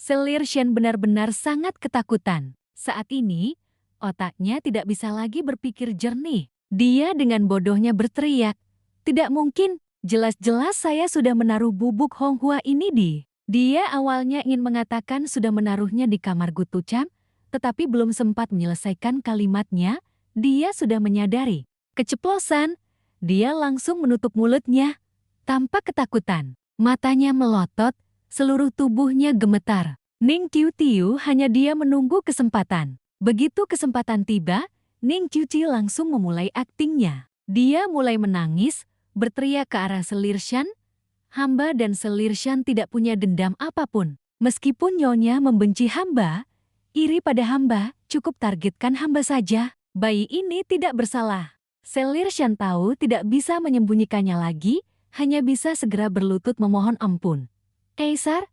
Selir Shen benar-benar sangat ketakutan. Saat ini, otaknya tidak bisa lagi berpikir jernih. Dia dengan bodohnya berteriak, "Tidak mungkin, jelas-jelas saya sudah menaruh bubuk Honghua ini di..." Dia awalnya ingin mengatakan sudah menaruhnya di kamar Gutucam, tetapi belum sempat menyelesaikan kalimatnya, dia sudah menyadari. Keceplosan, dia langsung menutup mulutnya. Tanpa ketakutan, matanya melotot, seluruh tubuhnya gemetar. Ning Tiu hanya dia menunggu kesempatan. Begitu kesempatan tiba, Ning Tiu langsung memulai aktingnya. Dia mulai menangis, berteriak ke arah Selir Shan. Hamba dan Selir Shan tidak punya dendam apapun. Meskipun nyonya membenci hamba, iri pada hamba, cukup targetkan hamba saja. Bayi ini tidak bersalah. Selir Shan tahu tidak bisa menyembunyikannya lagi, hanya bisa segera berlutut memohon ampun. "Kaisar,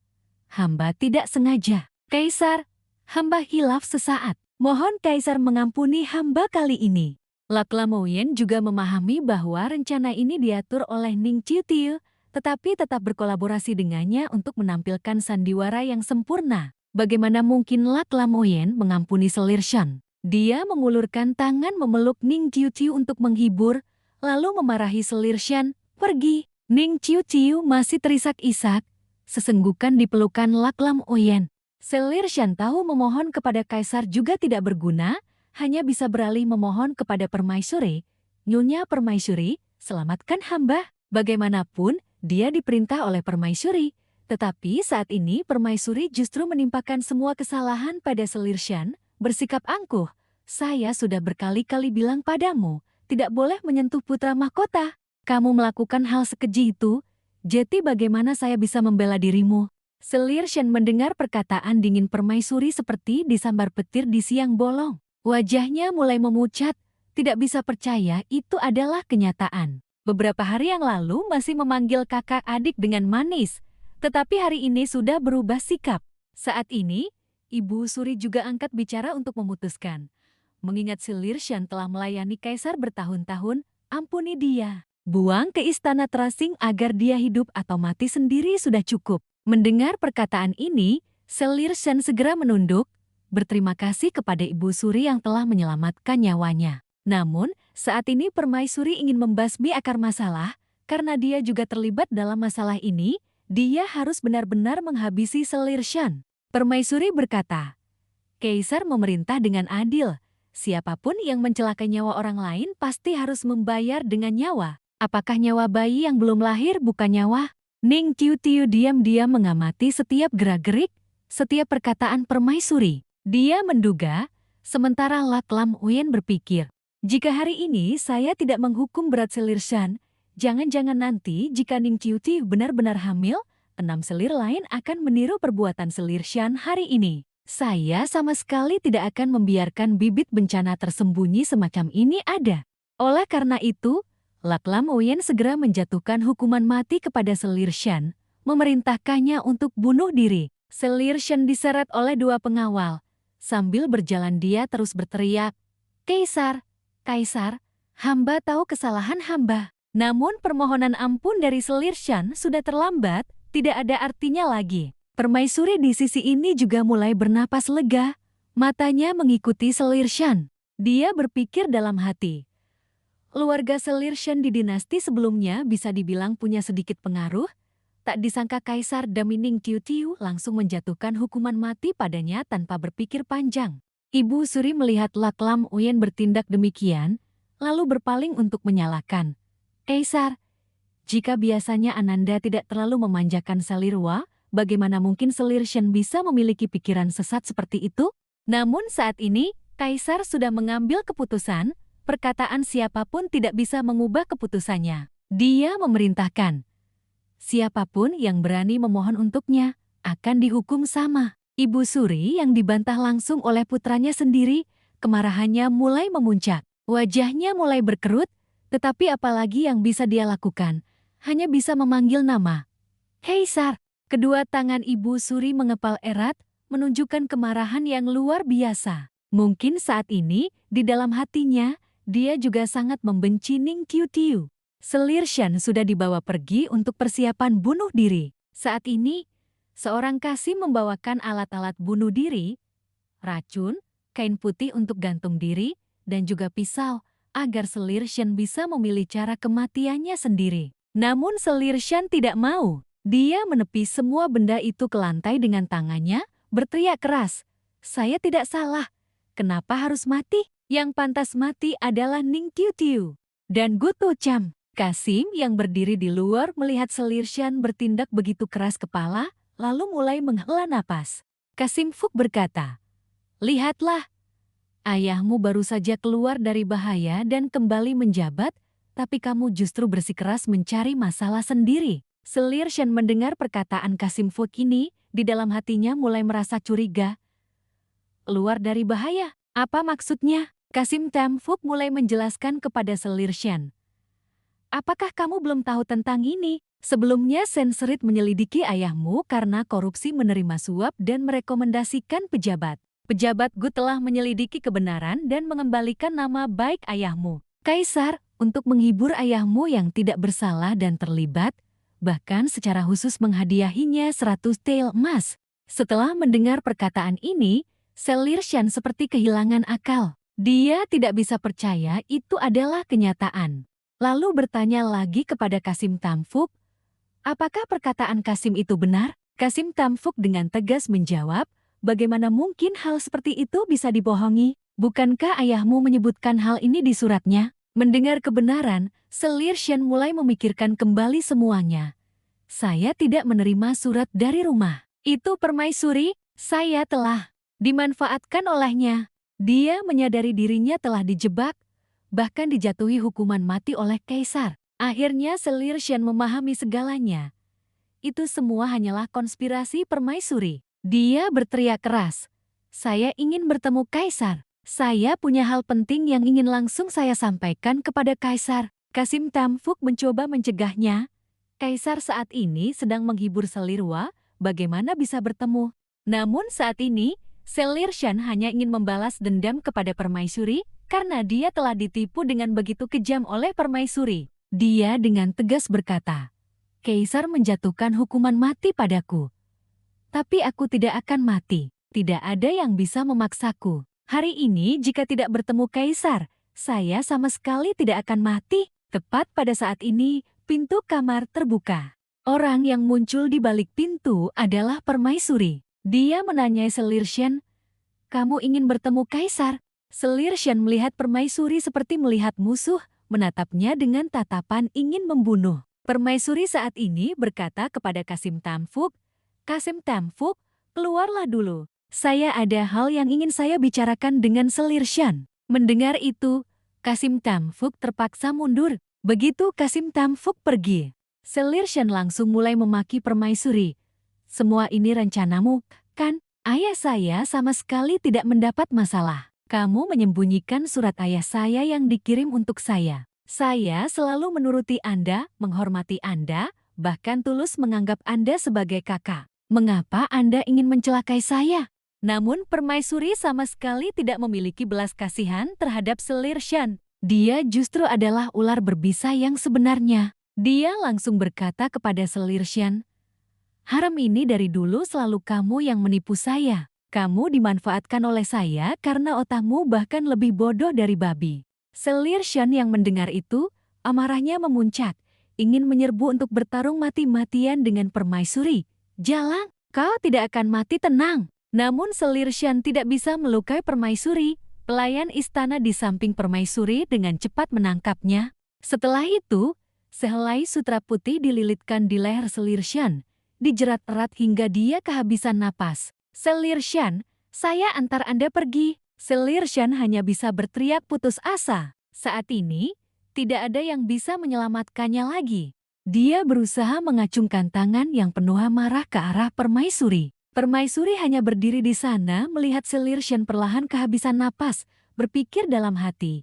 hamba tidak sengaja. Kaisar, hamba hilaf sesaat. Mohon Kaisar mengampuni hamba kali ini." Lak Lamoyen juga memahami bahwa rencana ini diatur oleh Ning Tiu, tetapi tetap berkolaborasi dengannya untuk menampilkan sandiwara yang sempurna. Bagaimana mungkin Lak Lamoyen mengampuni Selir Shan? Dia mengulurkan tangan memeluk Ning Tiu untuk menghibur, lalu memarahi Selir Shan, "Pergi." Ning Tiu masih terisak-isak, sesenggukan di pelukan Lak Lamoyen. Selir Shan tahu memohon kepada Kaisar juga tidak berguna, hanya bisa beralih memohon kepada Permaisuri. "Nyonya Permaisuri, selamatkan hamba." Bagaimanapun, dia diperintah oleh Permaisuri. Tetapi saat ini Permaisuri justru menimpakan semua kesalahan pada Selir Shan, bersikap angkuh. "Saya sudah berkali-kali bilang padamu, tidak boleh menyentuh putra mahkota. Kamu melakukan hal sekeji itu, jadi bagaimana saya bisa membela dirimu?" Selir Shan mendengar perkataan dingin Permaisuri seperti disambar petir di siang bolong. Wajahnya mulai memucat, tidak bisa percaya itu adalah kenyataan. Beberapa hari yang lalu masih memanggil kakak adik dengan manis, tetapi hari ini sudah berubah sikap. Saat ini, Ibu Suri juga angkat bicara untuk memutuskan. Mengingat Selir Shan telah melayani Kaisar bertahun-tahun, ampuni dia. Buang ke istana terasing agar dia hidup atau mati sendiri sudah cukup. Mendengar perkataan ini, Selir Shan segera menunduk, berterima kasih kepada Ibu Suri yang telah menyelamatkan nyawanya. Namun, saat ini Permaisuri ingin membasmi akar masalah, karena dia juga terlibat dalam masalah ini, dia harus benar-benar menghabisi Selir Shan. Permaisuri berkata, "Kaisar memerintah dengan adil. Siapapun yang mencelakai nyawa orang lain pasti harus membayar dengan nyawa. Apakah nyawa bayi yang belum lahir bukan nyawa?" Ning Tiu diam-diam mengamati setiap gerak-gerik, setiap perkataan Permaisuri. Dia menduga, sementara Lak Lamoyen berpikir, "Jika hari ini saya tidak menghukum berat Selir Shan, jangan-jangan nanti jika Ning Tiu benar-benar hamil, 6 selir lain akan meniru perbuatan Selir Shan hari ini. Saya sama sekali tidak akan membiarkan bibit bencana tersembunyi semacam ini ada." Oleh karena itu, Lak Lamoyen segera menjatuhkan hukuman mati kepada Selir Shan, memerintahkannya untuk bunuh diri. Selir Shan diseret oleh 2 pengawal. Sambil berjalan dia terus berteriak, "Kaisar, Kaisar, hamba tahu kesalahan hamba." Namun permohonan ampun dari Selir Shan sudah terlambat, tidak ada artinya lagi. Permaisuri di sisi ini juga mulai bernapas lega, matanya mengikuti Selir Shan. Dia berpikir dalam hati, keluarga Selir Shan di dinasti sebelumnya bisa dibilang punya sedikit pengaruh. Tak disangka Kaisar Dami Ning Tiu langsung menjatuhkan hukuman mati padanya tanpa berpikir panjang. Ibu Suri melihat Lak Lamoyen bertindak demikian, lalu berpaling untuk menyalahkan. "Kaisar, jika biasanya Ananda tidak terlalu memanjakan Salirwa, bagaimana mungkin Selir Shan bisa memiliki pikiran sesat seperti itu?" Namun saat ini, Kaisar sudah mengambil keputusan, perkataan siapapun tidak bisa mengubah keputusannya. Dia memerintahkan, siapapun yang berani memohon untuknya akan dihukum sama. Ibu Suri yang dibantah langsung oleh putranya sendiri, kemarahannya mulai memuncak. Wajahnya mulai berkerut, tetapi apalagi yang bisa dia lakukan? Hanya bisa memanggil nama. "Kaisar!" Kedua tangan Ibu Suri mengepal erat, menunjukkan kemarahan yang luar biasa. Mungkin saat ini, di dalam hatinya, dia juga sangat membenci Ning Tiu. Selir Shan sudah dibawa pergi untuk persiapan bunuh diri. Saat ini, Seorang Kasim membawakan alat-alat bunuh diri, racun, kain putih untuk gantung diri, dan juga pisau, agar Selir Shen bisa memilih cara kematiannya sendiri. Namun Selir Shen tidak mau. Dia menepis semua benda itu ke lantai dengan tangannya, berteriak keras. Saya tidak salah. Kenapa harus mati? Yang pantas mati adalah Ning Tiu Tiu dan Gu Tu Cham. Kasim yang berdiri di luar melihat Selir Shen bertindak begitu keras kepala, lalu mulai menghela napas. Kasim Fuk berkata, "Lihatlah, ayahmu baru saja keluar dari bahaya dan kembali menjabat, tapi kamu justru bersikeras mencari masalah sendiri." Selir Shen mendengar perkataan Kasim Fuk ini, di dalam hatinya mulai merasa curiga. Keluar dari bahaya? Apa maksudnya? Kasim Tam Fuk mulai menjelaskan kepada Selir Shen. Apakah kamu belum tahu tentang ini? Sebelumnya Senserit menyelidiki ayahmu karena korupsi menerima suap dan merekomendasikan pejabat. Pejabat Gu telah menyelidiki kebenaran dan mengembalikan nama baik ayahmu. Kaisar, untuk menghibur ayahmu yang tidak bersalah dan terlibat, bahkan secara khusus menghadiahinya 100 tael emas. Setelah mendengar perkataan ini, Selir Shen seperti kehilangan akal. Dia tidak bisa percaya itu adalah kenyataan. Lalu bertanya lagi kepada Kasim Tam Fuk, apakah perkataan Kasim itu benar? Kasim Tam Fuk dengan tegas menjawab, bagaimana mungkin hal seperti itu bisa dibohongi? Bukankah ayahmu menyebutkan hal ini di suratnya? Mendengar kebenaran, Selir Shen mulai memikirkan kembali semuanya. Saya tidak menerima surat dari rumah. Itu permaisuri, saya telah dimanfaatkan olehnya. Dia menyadari dirinya telah dijebak, bahkan dijatuhi hukuman mati oleh kaisar. Akhirnya Selir Shen memahami segalanya. Itu semua hanyalah konspirasi permaisuri. Dia berteriak keras, "Saya ingin bertemu kaisar. Saya punya hal penting yang ingin langsung saya sampaikan kepada kaisar." Kasim Tam Fuk mencoba mencegahnya. Kaisar saat ini sedang menghibur Selirwa, bagaimana bisa bertemu? Namun saat ini, Selir Shen hanya ingin membalas dendam kepada permaisuri karena dia telah ditipu dengan begitu kejam oleh permaisuri. Dia dengan tegas berkata, "Kaisar menjatuhkan hukuman mati padaku. Tapi aku tidak akan mati. Tidak ada yang bisa memaksaku. Hari ini jika tidak bertemu kaisar, saya sama sekali tidak akan mati." Tepat pada saat ini, pintu kamar terbuka. Orang yang muncul di balik pintu adalah permaisuri. Dia menanyai Selir Shen, "Kamu ingin bertemu kaisar?" Selir Shen melihat permaisuri seperti melihat musuh, menatapnya dengan tatapan ingin membunuh. Permaisuri saat ini berkata kepada Kasim Tam Fuk, "Kasim Tam Fuk, keluarlah dulu. Saya ada hal yang ingin saya bicarakan dengan Selir Shen." Mendengar itu, Kasim Tam Fuk terpaksa mundur. Begitu Kasim Tam Fuk pergi, Selir Shen langsung mulai memaki permaisuri. "Semua ini rencanamu, kan? Ayah saya sama sekali tidak mendapat masalah. Kamu menyembunyikan surat ayah saya yang dikirim untuk saya. Saya selalu menuruti Anda, menghormati Anda, bahkan tulus menganggap Anda sebagai kakak. Mengapa Anda ingin mencelakai saya?" Namun permaisuri sama sekali tidak memiliki belas kasihan terhadap Selir Shen. Dia justru adalah ular berbisa yang sebenarnya. Dia langsung berkata kepada Selir Shen, "Haram ini dari dulu selalu kamu yang menipu saya. Kamu dimanfaatkan oleh saya karena otakmu bahkan lebih bodoh dari babi." Selir Shen yang mendengar itu, amarahnya memuncak, ingin menyerbu untuk bertarung mati-matian dengan permaisuri. "Jalang, kau tidak akan mati, tenang." Namun Selir Shen tidak bisa melukai permaisuri. Pelayan istana di samping permaisuri dengan cepat menangkapnya. Setelah itu, sehelai sutra putih dililitkan di leher Selir Shen, dijerat erat hingga dia kehabisan napas. "Selir Shen, saya antar Anda pergi." Selir Shen hanya bisa berteriak putus asa. Saat ini, tidak ada yang bisa menyelamatkannya lagi. Dia berusaha mengacungkan tangan yang penuh amarah ke arah permaisuri. Permaisuri hanya berdiri di sana melihat Selir Shen perlahan kehabisan napas, berpikir dalam hati.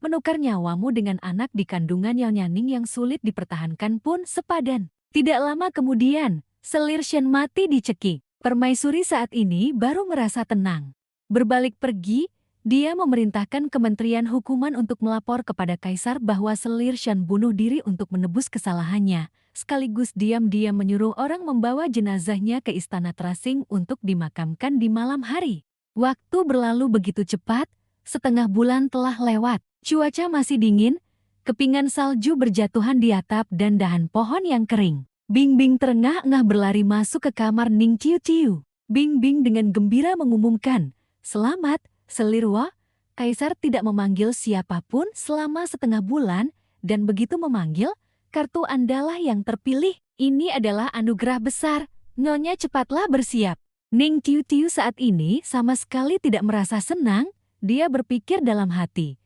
Menukar nyawamu dengan anak di kandungan yang nyaning yang sulit dipertahankan pun sepadan. Tidak lama kemudian, Selir Shen mati dicekik. Permaisuri saat ini baru merasa tenang. Berbalik pergi, Dia memerintahkan Kementerian Hukuman untuk melapor kepada Kaisar bahwa Selir Shan bunuh diri untuk menebus kesalahannya, sekaligus diam-diam menyuruh orang membawa jenazahnya ke Istana Trasing untuk dimakamkan di malam hari. Waktu berlalu begitu cepat, setengah bulan telah lewat. Cuaca masih dingin, kepingan salju berjatuhan di atap dan dahan pohon yang kering. Bing Bing terengah-engah berlari masuk ke kamar Ning Tiu Tiu. Bing Bing dengan gembira mengumumkan, "Selamat, Selirwa, Kaisar tidak memanggil siapapun selama setengah bulan, dan begitu memanggil, kartu Andalah yang terpilih. Ini adalah anugerah besar, Nyonya cepatlah bersiap." Ning Tiu Tiu saat ini sama sekali tidak merasa senang, dia berpikir dalam hati.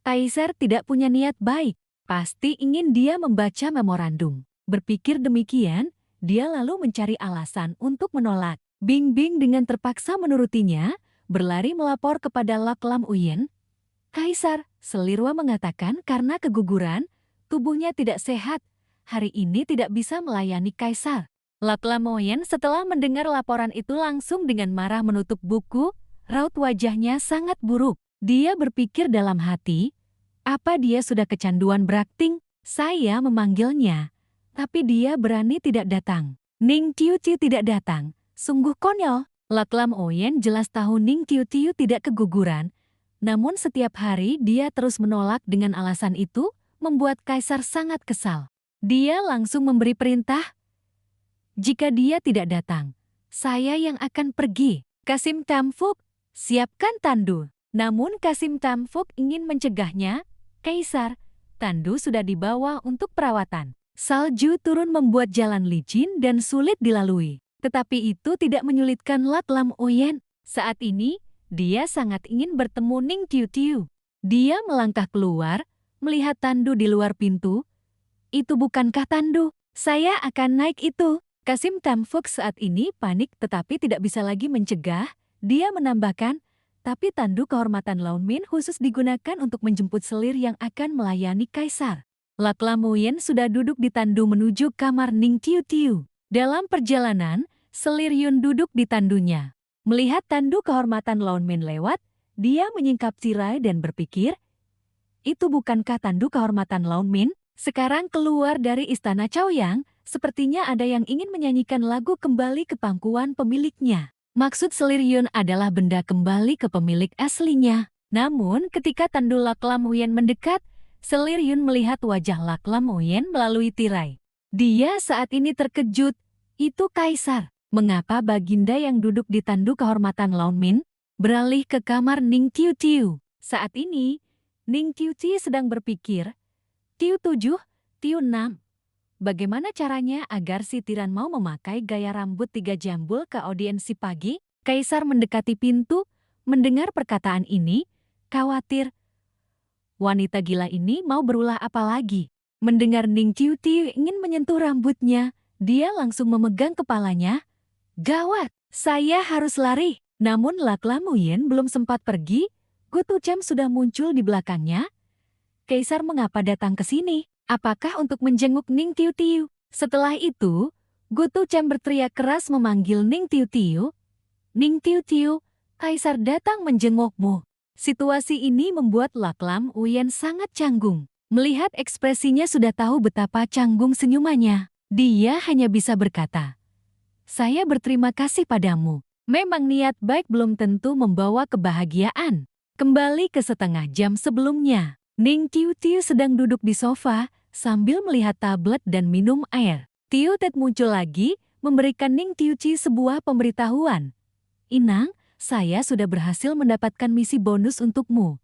Kaisar tidak punya niat baik, pasti ingin dia membaca memorandum. Berpikir demikian, dia lalu mencari alasan untuk menolak. Bing Bing dengan terpaksa menurutinya, berlari melapor kepada Lak Lam Uyen. "Kaisar," Selirwa mengatakan karena keguguran, tubuhnya tidak sehat, hari ini tidak bisa melayani Kaisar. Lak Lam Uyen setelah mendengar laporan itu langsung dengan marah menutup buku, raut wajahnya sangat buruk. Dia berpikir dalam hati, apa dia sudah kecanduan berakting? Saya memanggilnya, tapi dia berani tidak datang. Ning Tiu Tiu tidak datang, sungguh konyol. Lak Lam Uyen jelas tahu Ning Tiu Tiu tidak keguguran, namun setiap hari dia terus menolak dengan alasan itu, membuat Kaisar sangat kesal. Dia langsung memberi perintah, "Jika dia tidak datang, saya yang akan pergi. Kasim Tamfuk, siapkan tandu." Namun Kasim Tamfuk ingin mencegahnya, "Kaisar, tandu sudah dibawa untuk perawatan." Salju turun membuat jalan licin dan sulit dilalui. Tetapi itu tidak menyulitkan Lak Lam Uyen. Saat ini, dia sangat ingin bertemu Ning Tiu Tiu. Dia melangkah keluar, melihat tandu di luar pintu. "Itu bukankah tandu? Saya akan naik itu." Kasim Tamfuk saat ini panik tetapi tidak bisa lagi mencegah. Dia menambahkan, "Tapi tandu kehormatan Laun Min khusus digunakan untuk menjemput selir yang akan melayani Kaisar." Lak Lam Uyen sudah duduk di tandu menuju kamar Ning Tiu Tiu. Dalam perjalanan, Selir Yun duduk di tandunya. Melihat tandu kehormatan Laun Min lewat, dia menyingkap tirai dan berpikir, "Itu bukankah tandu kehormatan Laun Min?" Sekarang keluar dari istana Chaoyang, sepertinya ada yang ingin menyanyikan lagu kembali ke pangkuan pemiliknya. Maksud Selir Yun adalah benda kembali ke pemilik aslinya. Namun ketika tandu Lak Lam Uyen mendekat, Selir Yun melihat wajah Lak Lam Uyen melalui tirai. Dia saat ini terkejut. Itu Kaisar. Mengapa Baginda yang duduk di tandu kehormatan Laun Min beralih ke kamar Ning Tiu Tiu? Saat ini, Ning Tiu Tiu sedang berpikir, Tiu 7, Tiu 6. Bagaimana caranya agar si tiran mau memakai gaya rambut 3 jambul ke audiensi pagi? Kaisar mendekati pintu, mendengar perkataan ini, khawatir. Wanita gila ini mau berulah apa lagi? Mendengar Ning Tiu Tiu ingin menyentuh rambutnya, dia langsung memegang kepalanya. Gawat, saya harus lari. Namun Lak Lam Uyen belum sempat pergi, Gu Tucem sudah muncul di belakangnya. Kaisar mengapa datang ke sini? Apakah untuk menjenguk Ning Tiu Tiu? Setelah itu, Gu Tucem berteriak keras memanggil Ning Tiu Tiu. Ning Tiu Tiu, Kaisar datang menjengukmu. Situasi ini membuat Lak Lam Uyen sangat canggung. Melihat ekspresinya sudah tahu betapa canggung senyumannya. Dia hanya bisa berkata, "Saya berterima kasih padamu. Memang niat baik belum tentu membawa kebahagiaan." Kembali ke setengah jam sebelumnya, Ning Tiu Tiu sedang duduk di sofa sambil melihat tablet dan minum air. Tiu Tet muncul lagi, memberikan Ning Tiu Tiu sebuah pemberitahuan. "Inang, saya sudah berhasil mendapatkan misi bonus untukmu.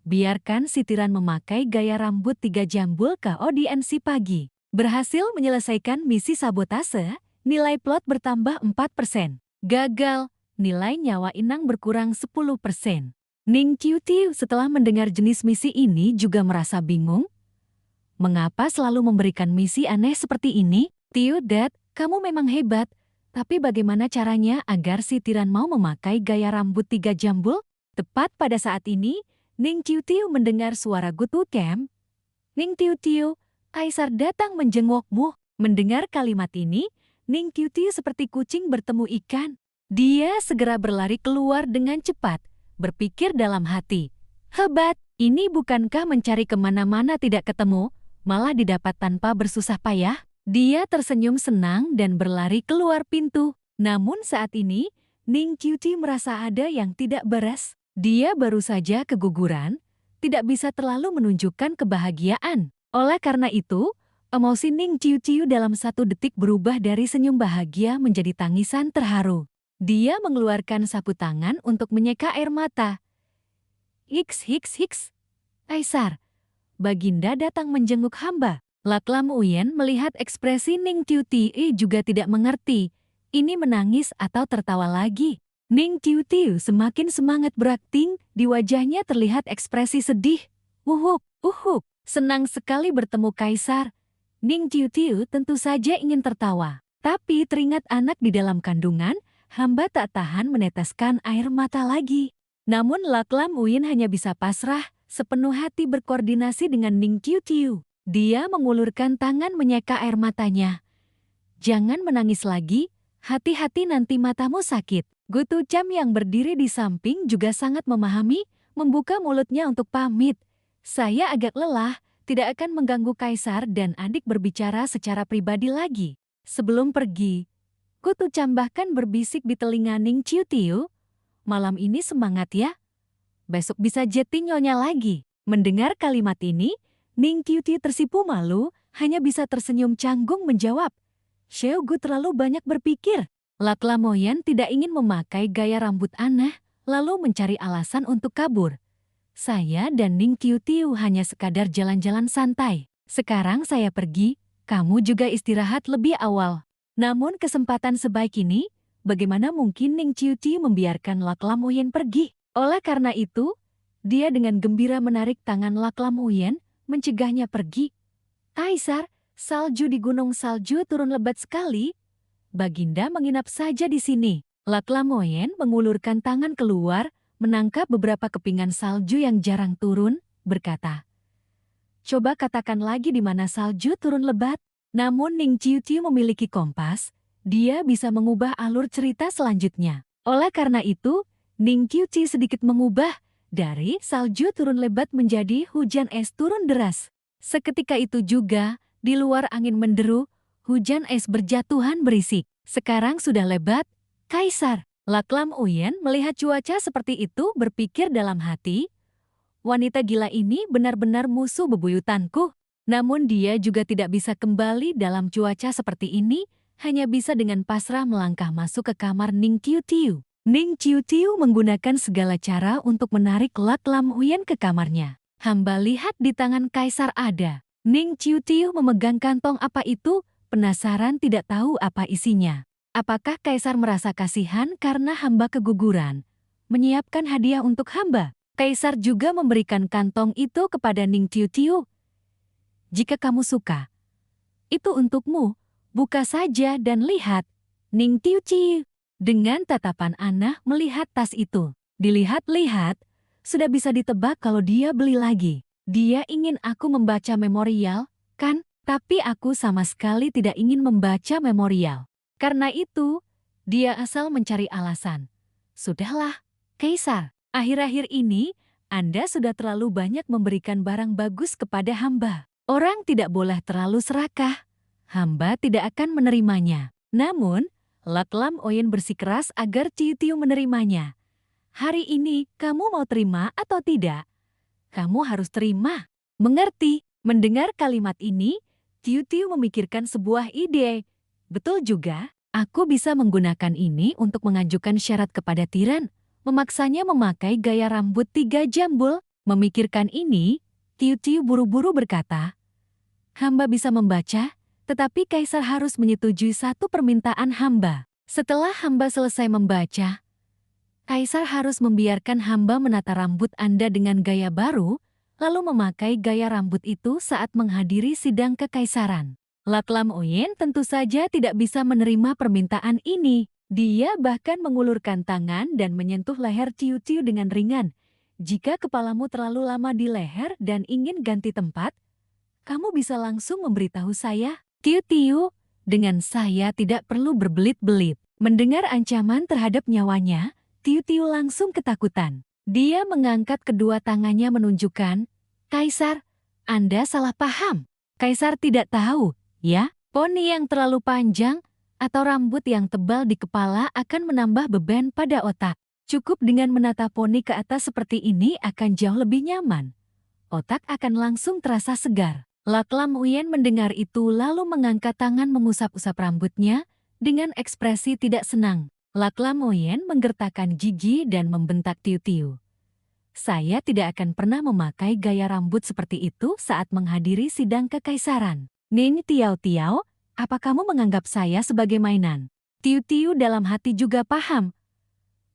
Biarkan si tiran memakai gaya rambut 3 jambul ke audiensi pagi." Berhasil menyelesaikan misi sabotase, nilai plot bertambah 4%. Gagal, nilai nyawa Inang berkurang 10%. Ning Tiu Tiu setelah mendengar jenis misi ini juga merasa bingung. Mengapa selalu memberikan misi aneh seperti ini? Tiu Dad, kamu memang hebat, tapi bagaimana caranya agar si tiran mau memakai gaya rambut 3 jambul? Tepat pada saat ini, Ning Tiu Tiu mendengar suara Gu Tucem. "Ning Tiu Tiu, Kaisar datang menjengukmu." Mendengar kalimat ini, Ning Tiu Tiu seperti kucing bertemu ikan. Dia segera berlari keluar dengan cepat, berpikir dalam hati. Hebat, ini bukankah mencari kemana-mana tidak ketemu, malah didapat tanpa bersusah payah? Dia tersenyum senang dan berlari keluar pintu. Namun saat ini, Ning Qiuqiu merasa ada yang tidak beres. Dia baru saja keguguran, tidak bisa terlalu menunjukkan kebahagiaan. Oleh karena itu, emosi Ning Qiuqiu dalam 1 detik berubah dari senyum bahagia menjadi tangisan terharu. Dia mengeluarkan sapu tangan untuk menyeka air mata. Hiks, hiks, hiks. Kaisar, Baginda datang menjenguk hamba. Laklam Uyen melihat ekspresi Ning Qiuqiu juga tidak mengerti. Ini menangis atau tertawa lagi. Ning Qiuqiu semakin semangat berakting, di wajahnya terlihat ekspresi sedih. Uhuk, uhuk, senang sekali bertemu Kaisar. Ning Qiuqiu tentu saja ingin tertawa. Tapi teringat anak di dalam kandungan, hamba tak tahan meneteskan air mata lagi. Namun Laklam Uyen hanya bisa pasrah, sepenuh hati berkoordinasi dengan Ning Qiuqiu. Dia mengulurkan tangan menyeka air matanya. Jangan menangis lagi, hati-hati nanti matamu sakit. Gutu Cam yang berdiri di samping juga sangat memahami, membuka mulutnya untuk pamit. Saya agak lelah, tidak akan mengganggu Kaisar dan adik berbicara secara pribadi lagi. Sebelum pergi, Gutu Cam bahkan berbisik di telinga Ning Qiuqiu. Malam ini semangat ya. Besok bisa jeti nyonya lagi. Mendengar kalimat ini, Ning Qiuqiu tersipu malu, hanya bisa tersenyum canggung menjawab. Xiao Gu terlalu banyak berpikir. Laklam Uyen tidak ingin memakai gaya rambut aneh, lalu mencari alasan untuk kabur. Saya dan Ning Qiuqiu hanya sekadar jalan-jalan santai. Sekarang saya pergi, kamu juga istirahat lebih awal. Namun kesempatan sebaik ini, bagaimana mungkin Ning Qiuqiu membiarkan Laklam Uyen pergi? Oleh karena itu, dia dengan gembira menarik tangan Laklam Uyen, mencegahnya pergi. Kaisar, salju di Gunung Salju turun lebat sekali. Baginda menginap saja di sini. Laklam Uyen mengulurkan tangan keluar, menangkap beberapa kepingan salju yang jarang turun, berkata, coba katakan lagi di mana salju turun lebat. Namun Ning Qiuqiu memiliki kompas, dia bisa mengubah alur cerita selanjutnya. Oleh karena itu, Ning Qiuqiu sedikit mengubah, dari salju turun lebat menjadi hujan es turun deras. Seketika itu juga, di luar angin menderu, hujan es berjatuhan berisik. Sekarang sudah lebat, Kaisar. Laklam Uyen melihat cuaca seperti itu berpikir dalam hati, wanita gila ini benar-benar musuh bebuyutanku. Namun dia juga tidak bisa kembali dalam cuaca seperti ini, hanya bisa dengan pasrah melangkah masuk ke kamar Ning Qiuqiu. Ning Qiuqiu menggunakan segala cara untuk menarik Laklam Uyen ke kamarnya. Hamba lihat di tangan Kaisar ada. Ning Qiuqiu memegang kantong apa itu, penasaran tidak tahu apa isinya. Apakah Kaisar merasa kasihan karena hamba keguguran? Menyiapkan hadiah untuk hamba. Kaisar juga memberikan kantong itu kepada Ning Qiuqiu. Jika kamu suka, itu untukmu. Buka saja dan lihat. Ning Qiuqiu dengan tatapan aneh melihat tas itu. Dilihat-lihat, sudah bisa ditebak kalau dia beli lagi. Dia ingin aku membaca memorial, kan? Tapi aku sama sekali tidak ingin membaca memorial. Karena itu, dia asal mencari alasan. Sudahlah, Kaisar, akhir-akhir ini, Anda sudah terlalu banyak memberikan barang bagus kepada hamba. Orang tidak boleh terlalu serakah. Hamba tidak akan menerimanya. Namun, Laklam Uyen bersikeras agar Qiuqiu menerimanya. Hari ini, kamu mau terima atau tidak? Kamu harus terima. Mengerti? Mendengar kalimat ini, Qiuqiu memikirkan sebuah ide. Betul juga, aku bisa menggunakan ini untuk mengajukan syarat kepada tiran, memaksanya memakai gaya rambut 3 jambul. Memikirkan ini, Qiuqiu buru-buru berkata, hamba bisa membaca, tetapi Kaisar harus menyetujui satu permintaan hamba. Setelah hamba selesai membaca, Kaisar harus membiarkan hamba menata rambut Anda dengan gaya baru, lalu memakai gaya rambut itu saat menghadiri sidang kekaisaran. Laklam Uyen tentu saja tidak bisa menerima permintaan ini. Dia bahkan mengulurkan tangan dan menyentuh leher Qiuqiu dengan ringan. Jika kepalamu terlalu lama di leher dan ingin ganti tempat, kamu bisa langsung memberitahu saya. Qiuqiu, dengan saya tidak perlu berbelit-belit. Mendengar ancaman terhadap nyawanya, Qiuqiu langsung ketakutan. Dia mengangkat kedua tangannya menunjukkan, "Kaisar, Anda salah paham. Kaisar tidak tahu, ya, poni yang terlalu panjang atau rambut yang tebal di kepala akan menambah beban pada otak. Cukup dengan menata poni ke atas seperti ini akan jauh lebih nyaman. Otak akan langsung terasa segar." Lak Lam Uyen mendengar itu lalu mengangkat tangan mengusap-usap rambutnya dengan ekspresi tidak senang. Lak Lam Uyen menggertakkan gigi dan membentak Tiu Tiu. "Saya tidak akan pernah memakai gaya rambut seperti itu saat menghadiri sidang kekaisaran. Ning Tiao Tiao, apa kamu menganggap saya sebagai mainan?" Tiu Tiu dalam hati juga paham.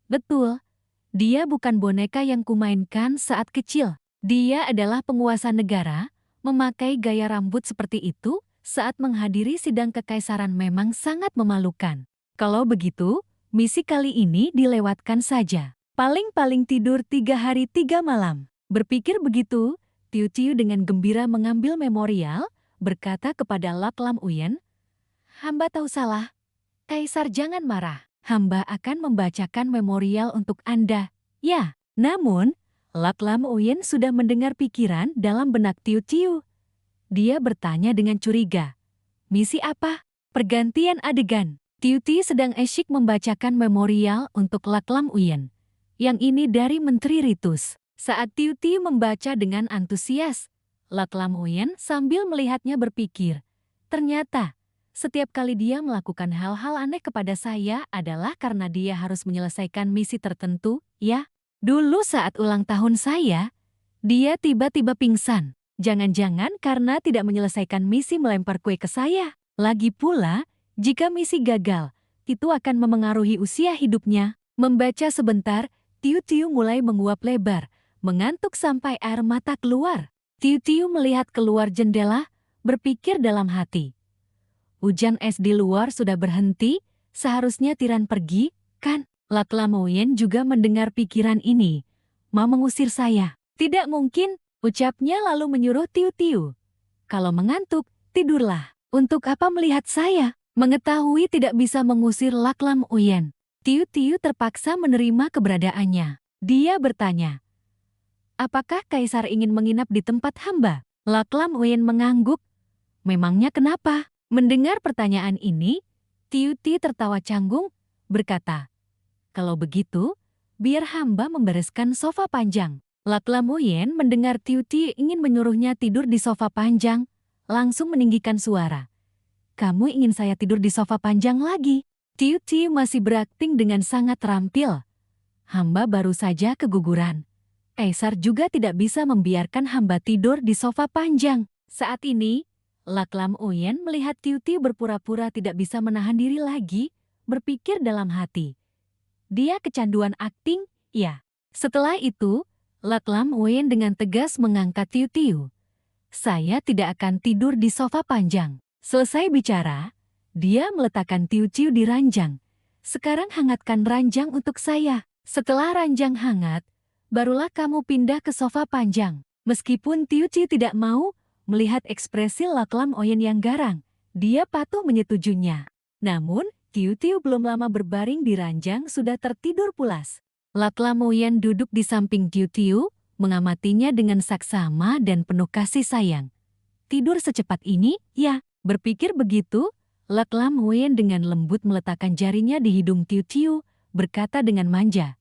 Betul, dia bukan boneka yang kumainkan saat kecil. Dia adalah penguasa negara. Memakai gaya rambut seperti itu saat menghadiri sidang kekaisaran memang sangat memalukan. Kalau begitu, misi kali ini dilewatkan saja. Paling-paling tidur 3 hari 3 malam. Berpikir begitu, Tiu Tiu dengan gembira mengambil memorial, berkata kepada Lak Lam Uyen, "Hamba tahu salah. Kaisar jangan marah. Hamba akan membacakan memorial untuk Anda." Ya, namun Lak Lam Uyen sudah mendengar pikiran dalam benak Tiu Tiu. Dia bertanya dengan curiga, "Misi apa?" Pergantian adegan. Tiu Tiu sedang asyik membacakan memorial untuk Lak Lam Uyen. Yang ini dari Menteri Ritus. Saat Tiu Tiu membaca dengan antusias, Lak Lam Uyen sambil melihatnya berpikir, ternyata setiap kali dia melakukan hal-hal aneh kepada saya adalah karena dia harus menyelesaikan misi tertentu, ya. Dulu saat ulang tahun saya, dia tiba-tiba pingsan. Jangan-jangan karena tidak menyelesaikan misi melempar kue ke saya. Lagi pula, jika misi gagal, itu akan memengaruhi usia hidupnya. Membaca sebentar, Tiu Tiu mulai menguap lebar, mengantuk sampai air mata keluar. Tiu Tiu melihat keluar jendela, berpikir dalam hati. Hujan es di luar sudah berhenti, seharusnya Tiran pergi, kan? Lak Lam Uyen juga mendengar pikiran ini. "Mau mengusir saya?" "Tidak mungkin," ucapnya lalu menyuruh Tiu Tiu. "Kalau mengantuk, tidurlah. Untuk apa melihat saya?" Mengetahui tidak bisa mengusir Lak Lam Uyen, Tiu Tiu terpaksa menerima keberadaannya. Dia bertanya, "Apakah Kaisar ingin menginap di tempat hamba?" Lak Lam Uyen mengangguk. "Memangnya kenapa?" Mendengar pertanyaan ini, Tiu Tiu tertawa canggung, berkata, "Kalau begitu, biar hamba membereskan sofa panjang." Lak Lam Uyen mendengar Tiu Tiu ingin menyuruhnya tidur di sofa panjang, langsung meninggikan suara. "Kamu ingin saya tidur di sofa panjang lagi?" Tiu Tiu masih berakting dengan sangat terampil. "Hamba baru saja keguguran. Kaisar juga tidak bisa membiarkan hamba tidur di sofa panjang." Saat ini, Lak Lam Uyen melihat Tiu Tiu berpura-pura tidak bisa menahan diri lagi, berpikir dalam hati. Dia kecanduan akting, ya. Setelah itu, Lak Lam Uyen dengan tegas mengangkat Tiu Tiu. "Saya tidak akan tidur di sofa panjang." Selesai bicara, dia meletakkan Tiu Tiu di ranjang. "Sekarang hangatkan ranjang untuk saya. Setelah ranjang hangat, barulah kamu pindah ke sofa panjang." Meskipun Tiu Tiu tidak mau melihat ekspresi Lak Lam Uyen yang garang, dia patuh menyetujuinya. Namun, Tiu Tiu belum lama berbaring di ranjang sudah tertidur pulas. Lak Lam Uyen duduk di samping Tiu Tiu, mengamatinya dengan saksama dan penuh kasih sayang. "Tidur secepat ini, ya." Berpikir begitu, Lak Lam Uyen dengan lembut meletakkan jarinya di hidung Tiu Tiu, berkata dengan manja,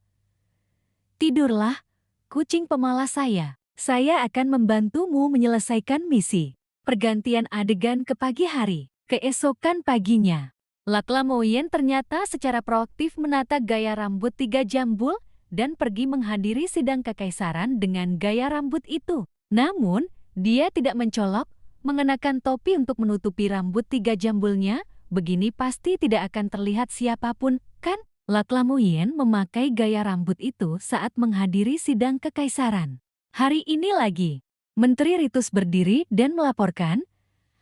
"Tidurlah, kucing pemalas saya. Saya akan membantumu menyelesaikan misi." Pergantian adegan ke pagi hari. Keesokan paginya, Lak Lam Uyen ternyata secara proaktif menata gaya rambut 3 jambul dan pergi menghadiri sidang kekaisaran dengan gaya rambut itu. Namun, dia tidak mencolok, mengenakan topi untuk menutupi rambut 3 jambulnya. Begini pasti tidak akan terlihat siapapun, kan? Lak Lam Uyen memakai gaya rambut itu saat menghadiri sidang kekaisaran. Hari ini lagi, Menteri Ritus berdiri dan melaporkan,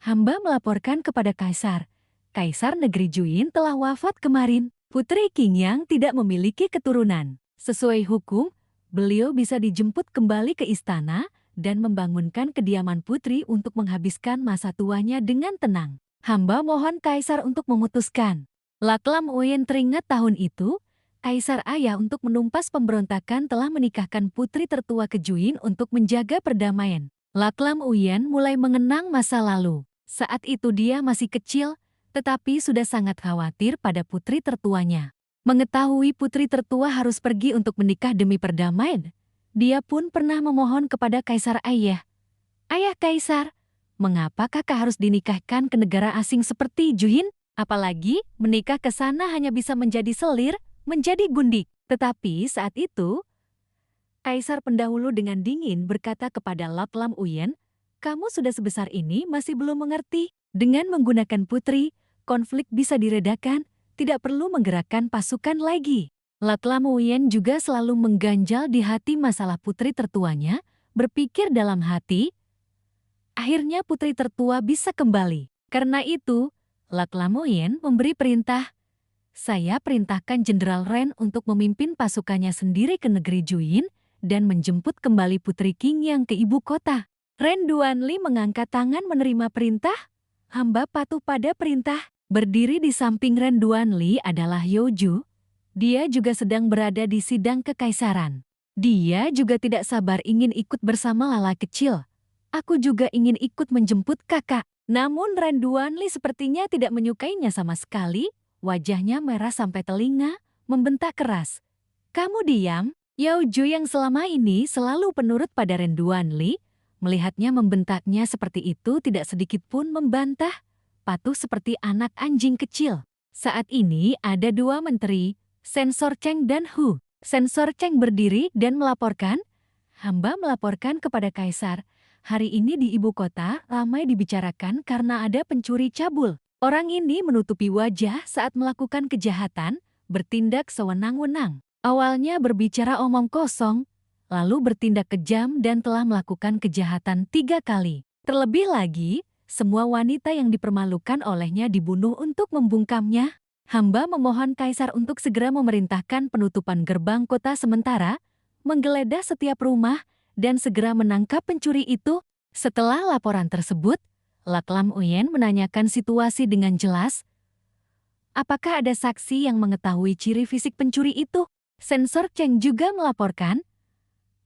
"Hamba melaporkan kepada Kaisar. Kaisar Negeri Juin telah wafat kemarin. Putri Qingyang tidak memiliki keturunan. Sesuai hukum, beliau bisa dijemput kembali ke istana dan membangunkan kediaman putri untuk menghabiskan masa tuanya dengan tenang. Hamba mohon Kaisar untuk memutuskan." Lak Lam Uyen teringat tahun itu, Kaisar Ayah untuk menumpas pemberontakan telah menikahkan putri tertua Kejuin untuk menjaga perdamaian. Laklam Uyen mulai mengenang masa lalu. Saat itu dia masih kecil, tetapi sudah sangat khawatir pada putri tertuanya. Mengetahui putri tertua harus pergi untuk menikah demi perdamaian, dia pun pernah memohon kepada Kaisar Ayah. Ayah Kaisar, mengapa kakak harus dinikahkan ke negara asing seperti Juhin? Apalagi menikah ke sana hanya bisa menjadi selir, menjadi gundik. Tetapi saat itu, Kaisar pendahulu dengan dingin berkata kepada Laklam Uyen, kamu sudah sebesar ini masih belum mengerti. Dengan menggunakan putri, konflik bisa diredakan, tidak perlu menggerakkan pasukan lagi. Laklam Uyen juga selalu mengganjal di hati masalah putri tertuanya, berpikir dalam hati, akhirnya putri tertua bisa kembali. Karena itu, Laklam Uyen memberi perintah, saya perintahkan Jenderal Ren untuk memimpin pasukannya sendiri ke negeri Juyin dan menjemput kembali Putri Qingyang ke ibu kota. Ren Duanli mengangkat tangan menerima perintah. Hamba patuh pada perintah. Berdiri di samping Ren Duanli adalah Yoju. Dia juga sedang berada di sidang kekaisaran. Dia juga tidak sabar ingin ikut bersama Lala kecil. Aku juga ingin ikut menjemput kakak. Namun Ren Duanli sepertinya tidak menyukainya sama sekali. Wajahnya merah sampai telinga, membentak keras. Kamu diam? Yoju yang selama ini selalu penurut pada Ren Duanli, melihatnya membentaknya seperti itu tidak sedikit pun membantah, patuh seperti anak anjing kecil. Saat ini ada dua menteri, Sensor Cheng dan Hu. Sensor Cheng berdiri dan melaporkan, hamba melaporkan kepada Kaisar, hari ini di ibu kota ramai dibicarakan karena ada pencuri cabul. Orang ini menutupi wajah saat melakukan kejahatan, bertindak sewenang-wenang. Awalnya berbicara omong kosong, lalu bertindak kejam dan telah melakukan kejahatan 3 kali. Terlebih lagi, semua wanita yang dipermalukan olehnya dibunuh untuk membungkamnya. Hamba memohon Kaisar untuk segera memerintahkan penutupan gerbang kota sementara, menggeledah setiap rumah, dan segera menangkap pencuri itu. Setelah laporan tersebut, Laklam Uyen menanyakan situasi dengan jelas. Apakah ada saksi yang mengetahui ciri fisik pencuri itu? Sensor Cheng juga melaporkan.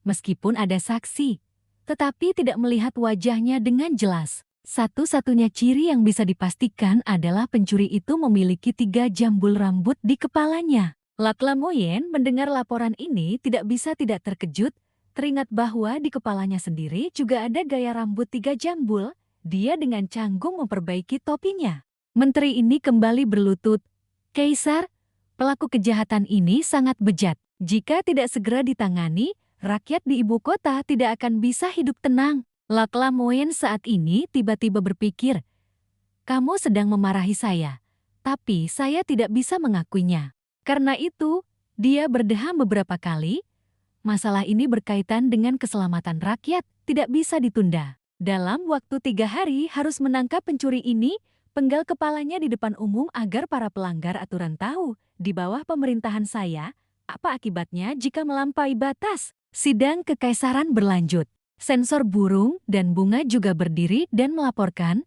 Meskipun ada saksi, tetapi tidak melihat wajahnya dengan jelas. Satu-satunya ciri yang bisa dipastikan adalah pencuri itu memiliki 3 jambul rambut di kepalanya. Laklam Uyen mendengar laporan ini tidak bisa tidak terkejut, teringat bahwa di kepalanya sendiri juga ada gaya rambut 3 jambul. Dia dengan canggung memperbaiki topinya. Menteri ini kembali berlutut. Kaisar, pelaku kejahatan ini sangat bejat. Jika tidak segera ditangani, rakyat di ibu kota tidak akan bisa hidup tenang. Laklam Uyen saat ini tiba-tiba berpikir, kamu sedang memarahi saya, tapi saya tidak bisa mengakuinya. Karena itu, dia berdeham beberapa kali. Masalah ini berkaitan dengan keselamatan rakyat, tidak bisa ditunda. Dalam waktu 3 hari harus menangkap pencuri ini, penggal kepalanya di depan umum agar para pelanggar aturan tahu, di bawah pemerintahan saya, apa akibatnya jika melampaui batas. Sidang kekaisaran berlanjut. Sensor burung dan bunga juga berdiri dan melaporkan.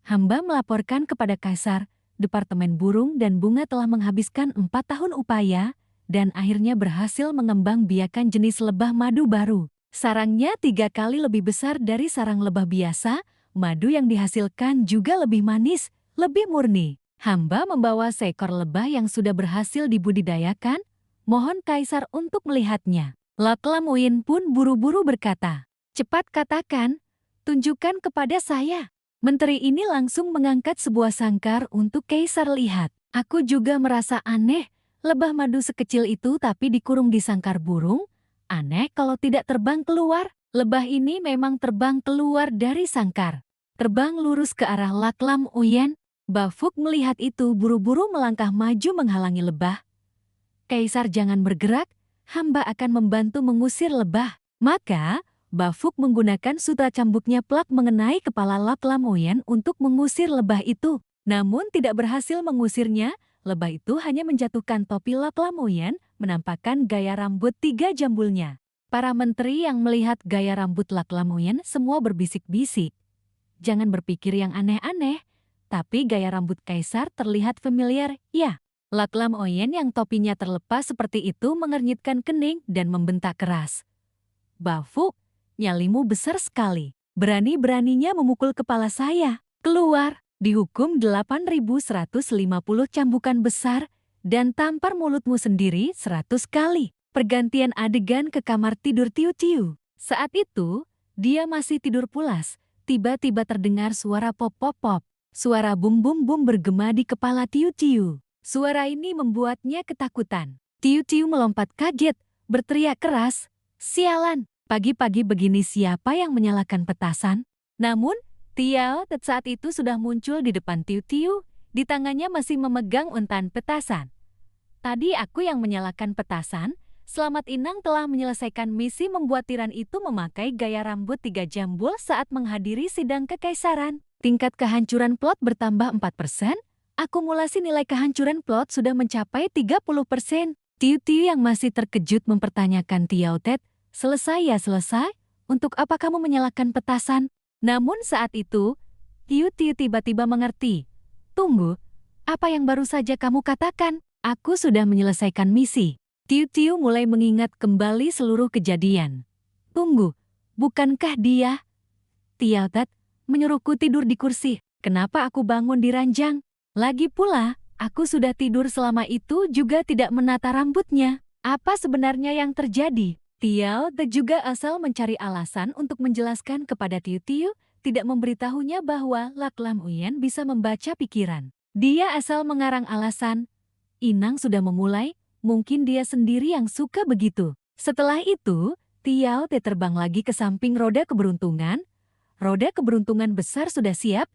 Hamba melaporkan kepada Kaisar, Departemen Burung dan Bunga telah menghabiskan 4 tahun upaya, dan akhirnya berhasil mengembangbiakan jenis lebah madu baru. Sarangnya 3 kali lebih besar dari sarang lebah biasa, madu yang dihasilkan juga lebih manis, lebih murni. Hamba membawa seekor lebah yang sudah berhasil dibudidayakan, mohon Kaisar untuk melihatnya. Laklam Uyen pun buru-buru berkata, cepat katakan, tunjukkan kepada saya. Menteri ini langsung mengangkat sebuah sangkar untuk Kaisar lihat. Aku juga merasa aneh, lebah madu sekecil itu tapi dikurung di sangkar burung. Aneh kalau tidak terbang keluar. Lebah ini memang terbang keluar dari sangkar. Terbang lurus ke arah Laklam Uyen. Bafuk melihat itu buru-buru melangkah maju menghalangi lebah. Kaisar jangan bergerak, hamba akan membantu mengusir lebah. Maka, Bafuk menggunakan sutra cambuknya plak mengenai kepala Laklam Uyen untuk mengusir lebah itu. Namun tidak berhasil mengusirnya, lebah itu hanya menjatuhkan topi Laklam Uyen, menampakkan gaya rambut 3 jambulnya. Para menteri yang melihat gaya rambut Laklam Uyen semua berbisik-bisik. Jangan berpikir yang aneh-aneh, tapi gaya rambut Kaisar terlihat familiar, ya. Laklam Oyen yang topinya terlepas seperti itu mengernyitkan kening dan membentak keras. Bafuk, nyalimu besar sekali. Berani-beraninya memukul kepala saya. Keluar, dihukum 8.150 cambukan besar dan tampar mulutmu sendiri 100 kali. Pergantian adegan ke kamar tidur Tiu-Tiu. Saat itu, dia masih tidur pulas. Tiba-tiba terdengar suara pop-pop-pop. Suara bum-bum-bum bergema di kepala Tiu-Tiu. Suara ini membuatnya ketakutan. Tiu-Tiu melompat kaget, berteriak keras, "Sialan, pagi-pagi begini siapa yang menyalakan petasan?" Namun, Tiao Tet saat itu sudah muncul di depan Tiu-Tiu, di tangannya masih memegang untan petasan. "Tadi aku yang menyalakan petasan. Selamat Inang telah menyelesaikan misi membuat tiran itu memakai gaya rambut 3 jambul saat menghadiri sidang kekaisaran. Tingkat kehancuran plot bertambah 4%, akumulasi nilai kehancuran plot sudah mencapai 30%. Tiu-Tiu yang masih terkejut mempertanyakan Tiao Tet, "Selesai ya selesai? Untuk apa kamu menyalakan petasan?" Namun saat itu, Tiu-Tiu tiba-tiba mengerti. "Tunggu, apa yang baru saja kamu katakan? Aku sudah menyelesaikan misi." Tiu-Tiu mulai mengingat kembali seluruh kejadian. "Tunggu, bukankah dia?" Tiao Tet menyuruhku tidur di kursi. Kenapa aku bangun di ranjang? Lagi pula, aku sudah tidur selama itu juga tidak menata rambutnya. Apa sebenarnya yang terjadi? Tiao Tet juga asal mencari alasan untuk menjelaskan kepada Tiu-Tiu, tidak memberitahunya bahwa Laklam Uyen bisa membaca pikiran. Dia asal mengarang alasan. Inang sudah memulai, mungkin dia sendiri yang suka begitu. Setelah itu, Tiao Tet terbang lagi ke samping roda keberuntungan. Roda keberuntungan besar sudah siap.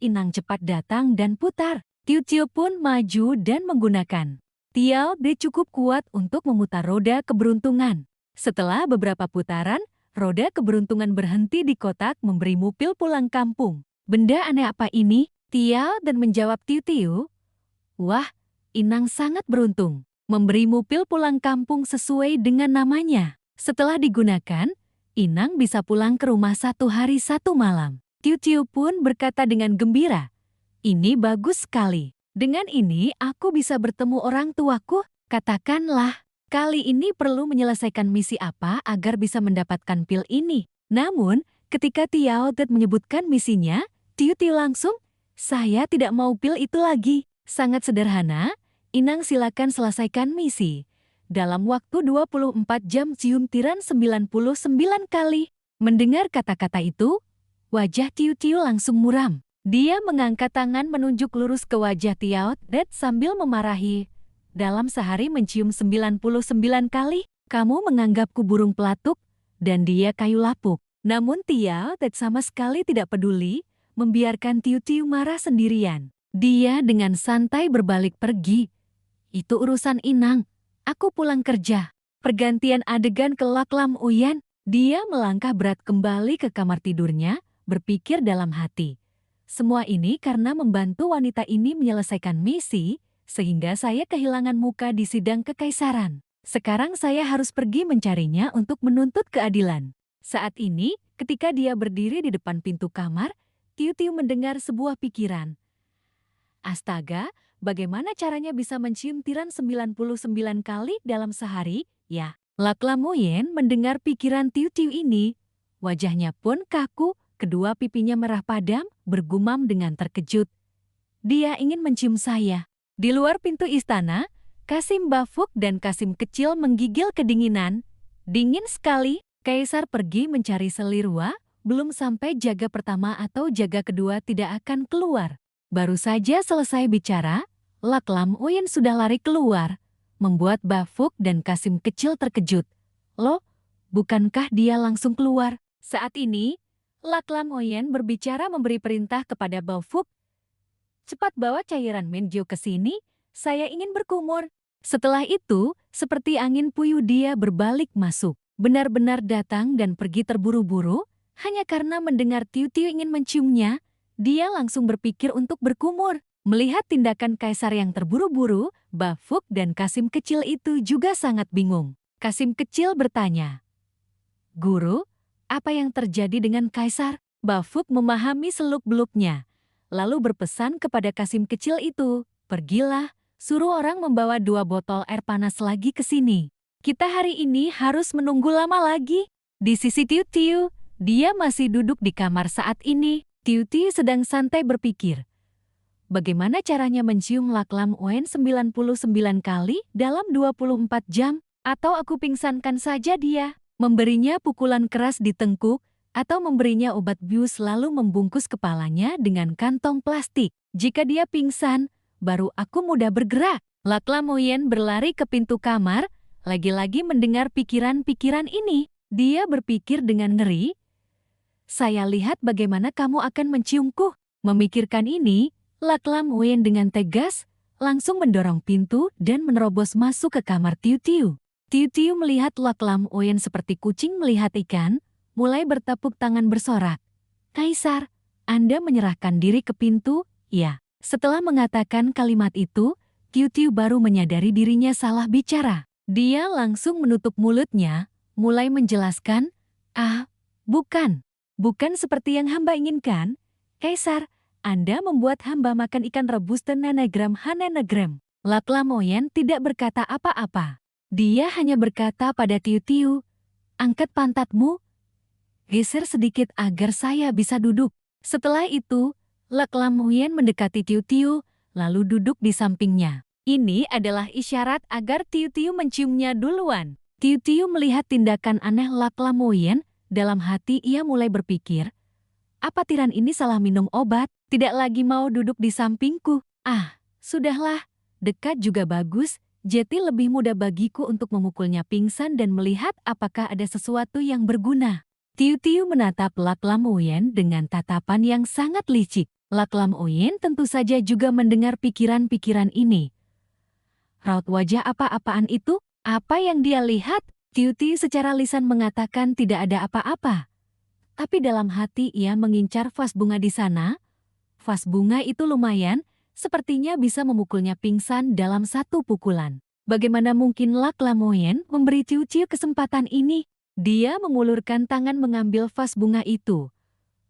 Inang cepat datang dan putar. Tiu-Tiu pun maju dan menggunakan. Tiao Tet cukup kuat untuk memutar roda keberuntungan. Setelah beberapa putaran, roda keberuntungan berhenti di kotak memberimu pil pulang kampung. "Benda aneh apa ini?" Tiao Tet menjawab Tiu-Tiu. "Wah, Inang sangat beruntung. Memberimu pil pulang kampung sesuai dengan namanya. Setelah digunakan, Inang bisa pulang ke rumah 1 hari 1 malam." Tiu-Tiu pun berkata dengan gembira, "Ini bagus sekali. Dengan ini aku bisa bertemu orang tuaku." Katakanlah, kali ini perlu menyelesaikan misi apa agar bisa mendapatkan pil ini. Namun, ketika Tiao Tet menyebutkan misinya, Tiu-Tiu langsung, "Saya tidak mau pil itu lagi. Sangat sederhana, Inang silakan selesaikan misi. Dalam waktu 24 jam cium tiran 99 kali." Mendengar kata-kata itu, wajah Tiu-Tiu langsung muram. Dia mengangkat tangan menunjuk lurus ke wajah Tiao Tet sambil memarahi. "Dalam sehari mencium 99 kali, kamu menganggapku burung pelatuk, dan dia kayu lapuk." Namun Tiao Tet sama sekali tidak peduli, membiarkan Tiu-Tiu marah sendirian. Dia dengan santai berbalik pergi. "Itu urusan Inang, aku pulang kerja." Pergantian adegan ke Laklam Uyen, dia melangkah berat kembali ke kamar tidurnya, berpikir dalam hati. "Semua ini karena membantu wanita ini menyelesaikan misi, sehingga saya kehilangan muka di sidang kekaisaran. Sekarang saya harus pergi mencarinya untuk menuntut keadilan." Saat ini, ketika dia berdiri di depan pintu kamar, Tiu-Tiu mendengar sebuah pikiran. "Astaga, bagaimana caranya bisa mencium tiran 99 kali dalam sehari, ya?" Laklam Uyen mendengar pikiran Tiu-Tiu ini. Wajahnya pun kaku, kedua pipinya merah padam, bergumam dengan terkejut. "Dia ingin mencium saya." Di luar pintu istana, Kasim Bafuk dan Kasim kecil menggigil kedinginan. Dingin sekali, Kaisar pergi mencari selirwa, belum sampai jaga pertama atau jaga kedua tidak akan keluar. Baru saja selesai bicara, Laklam Uyen sudah lari keluar, membuat Bafuk dan Kasim kecil terkejut. "Loh, bukankah dia langsung keluar?" Saat ini, Laklam Uyen berbicara memberi perintah kepada Bafuk. "Cepat bawa cairan Menjo ke sini, saya ingin berkumur." Setelah itu, seperti angin puyuh dia berbalik masuk. Benar-benar datang dan pergi terburu-buru, hanya karena mendengar Tiu-Tiu ingin menciumnya, dia langsung berpikir untuk berkumur. Melihat tindakan Kaisar yang terburu-buru, Bafuk dan Kasim kecil itu juga sangat bingung. Kasim kecil bertanya, "Guru, apa yang terjadi dengan Kaisar?" Bafuk memahami seluk-beluknya, lalu berpesan kepada Kasim kecil itu, "Pergilah, suruh orang membawa 2 botol air panas lagi ke sini. Kita hari ini harus menunggu lama lagi. Di sisi Tiu Tiu, dia masih duduk di kamar saat ini. Tiu Tiu sedang santai berpikir. Bagaimana caranya mencium Laklam Oyen 99 kali dalam 24 jam? Atau aku pingsankan saja dia, memberinya pukulan keras di tengkuk, atau memberinya obat bius lalu membungkus kepalanya dengan kantong plastik. Jika dia pingsan, baru aku mudah bergerak. Laklam Oyen berlari ke pintu kamar, lagi-lagi mendengar pikiran-pikiran ini. Dia berpikir dengan ngeri, saya lihat bagaimana kamu akan menciumku. Memikirkan ini, Laklam Oyen dengan tegas langsung mendorong pintu dan menerobos masuk ke kamar Tiu Tiu. Tiu Tiu melihat Laklam Oyen seperti kucing melihat ikan, mulai bertepuk tangan bersorak. Kaisar, Anda menyerahkan diri ke pintu? Ya. Setelah mengatakan kalimat itu, Tiu Tiu baru menyadari dirinya salah bicara. Dia langsung menutup mulutnya, mulai menjelaskan, bukan. Bukan seperti yang hamba inginkan. Kaisar, Anda membuat hamba makan ikan rebus tenenegram hanenegram. Laklam Oyen tidak berkata apa-apa. Dia hanya berkata pada Tiu Tiu, angkat pantatmu, geser sedikit agar saya bisa duduk. Setelah itu, Laklam Oyen mendekati Tiu Tiu, lalu duduk di sampingnya. Ini adalah isyarat agar Tiu Tiu menciumnya duluan. Tiu Tiu melihat tindakan aneh Laklam Oyen, dalam hati ia mulai berpikir, apa tiran ini salah minum obat? Tidak lagi mau duduk di sampingku. Sudahlah, dekat juga bagus, jadi lebih mudah bagiku untuk memukulnya pingsan dan melihat apakah ada sesuatu yang berguna. Tiu Tiu menatap Laklam Oyen dengan tatapan yang sangat licik. Laklam Oyen tentu saja juga mendengar pikiran-pikiran ini. Raut wajah apa-apaan itu? Apa yang dia lihat? Tiu Tiu secara lisan mengatakan tidak ada apa-apa. Tapi dalam hati ia mengincar vas bunga di sana. Vas bunga itu lumayan, sepertinya bisa memukulnya pingsan dalam satu pukulan. Bagaimana mungkin Laklam Oyen memberi Tiu Tiu kesempatan ini? Dia mengulurkan tangan mengambil vas bunga itu.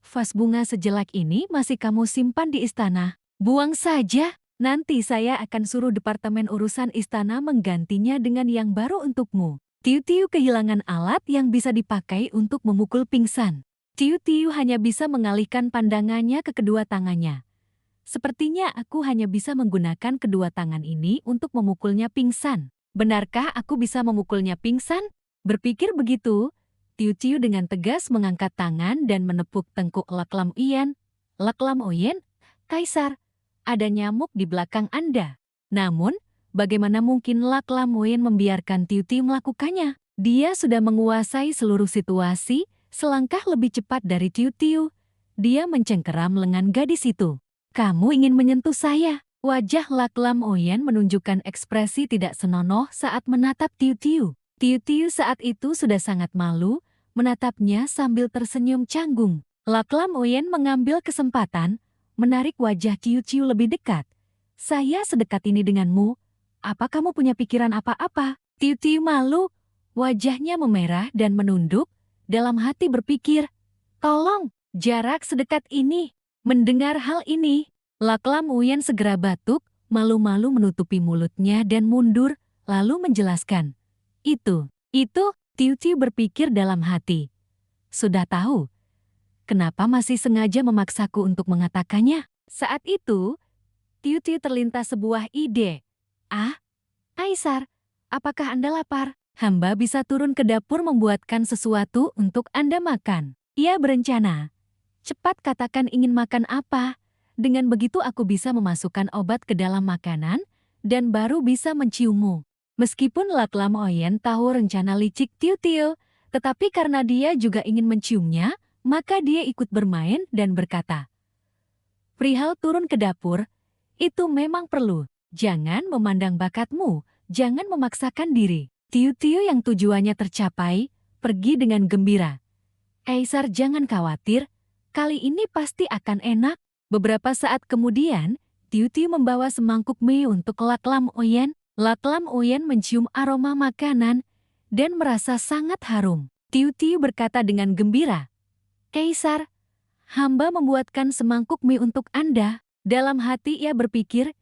Vas bunga sejelek ini masih kamu simpan di istana. Buang saja, nanti saya akan suruh departemen urusan istana menggantinya dengan yang baru untukmu. Tiu Tiu kehilangan alat yang bisa dipakai untuk memukul pingsan. Tiu Tiu hanya bisa mengalihkan pandangannya ke kedua tangannya. Sepertinya aku hanya bisa menggunakan kedua tangan ini untuk memukulnya pingsan. Benarkah aku bisa memukulnya pingsan? Berpikir begitu, Tiu Tiu dengan tegas mengangkat tangan dan menepuk tengkuk Laklam Oyen. Laklam Oyen, Kaisar, ada nyamuk di belakang Anda. Namun, bagaimana mungkin Laklam Oyen membiarkan Tiu Tiu melakukannya? Dia sudah menguasai seluruh situasi, selangkah lebih cepat dari Tiu Tiu. Dia mencengkeram lengan gadis itu. Kamu ingin menyentuh saya? Wajah Laklam Oyen menunjukkan ekspresi tidak senonoh saat menatap Tiu Tiu. Tiu Tiu saat itu sudah sangat malu, menatapnya sambil tersenyum canggung. Laklam Oyen mengambil kesempatan, menarik wajah Tiu Tiu lebih dekat. Saya sedekat ini denganmu. Apa kamu punya pikiran apa-apa? Tiu Tiu malu, wajahnya memerah dan menunduk, dalam hati berpikir, tolong, jarak sedekat ini. Mendengar hal ini, Laklam Oyen segera batuk, malu-malu menutupi mulutnya dan mundur, lalu menjelaskan. Itu, Tiu Tiu berpikir dalam hati. Sudah tahu, kenapa masih sengaja memaksaku untuk mengatakannya? Saat itu, Tiu Tiu terlintas sebuah ide. Kaisar, apakah Anda lapar? Hamba bisa turun ke dapur membuatkan sesuatu untuk Anda makan. Ia berencana. Cepat katakan ingin makan apa. Dengan begitu aku bisa memasukkan obat ke dalam makanan dan baru bisa menciummu. Meskipun Laklam Oyen tahu rencana licik Tiu Tiu, tetapi karena dia juga ingin menciumnya, maka dia ikut bermain dan berkata, perihal turun ke dapur, itu memang perlu. Jangan memandang bakatmu, jangan memaksakan diri. Tiu Tiu yang tujuannya tercapai, pergi dengan gembira. Kaisar jangan khawatir, kali ini pasti akan enak. Beberapa saat kemudian, Tiu Tiu membawa semangkuk mie untuk Laklam Oyen. Laklam Oyen mencium aroma makanan dan merasa sangat harum. Tiu Tiu berkata dengan gembira, Kaisar, hamba membuatkan semangkuk mie untuk Anda. Dalam hati ia berpikir,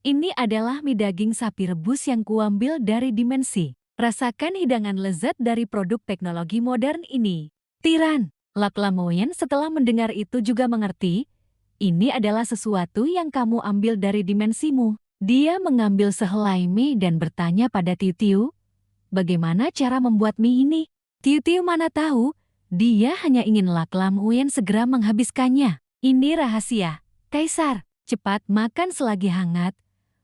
Ini adalah mie daging sapi rebus yang kuambil dari dimensi. Rasakan hidangan lezat dari produk teknologi modern ini. Tiran, Lak Lamoyen setelah mendengar itu juga mengerti, ini adalah sesuatu yang kamu ambil dari dimensimu. Dia mengambil sehelai mie dan bertanya pada Tiu Tiu, bagaimana cara membuat mie ini? Tiu Tiu mana tahu, dia hanya ingin Lak Lamoyen segera menghabiskannya. Ini rahasia, Kaisar, cepat makan selagi hangat.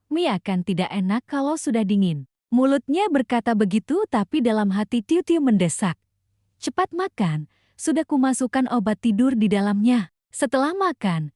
Mie akan tidak enak kalau sudah dingin. Mulutnya berkata begitu tapi dalam hati Tiu Tiu mendesak. Cepat makan, sudah kumasukkan obat tidur di dalamnya. Setelah makan,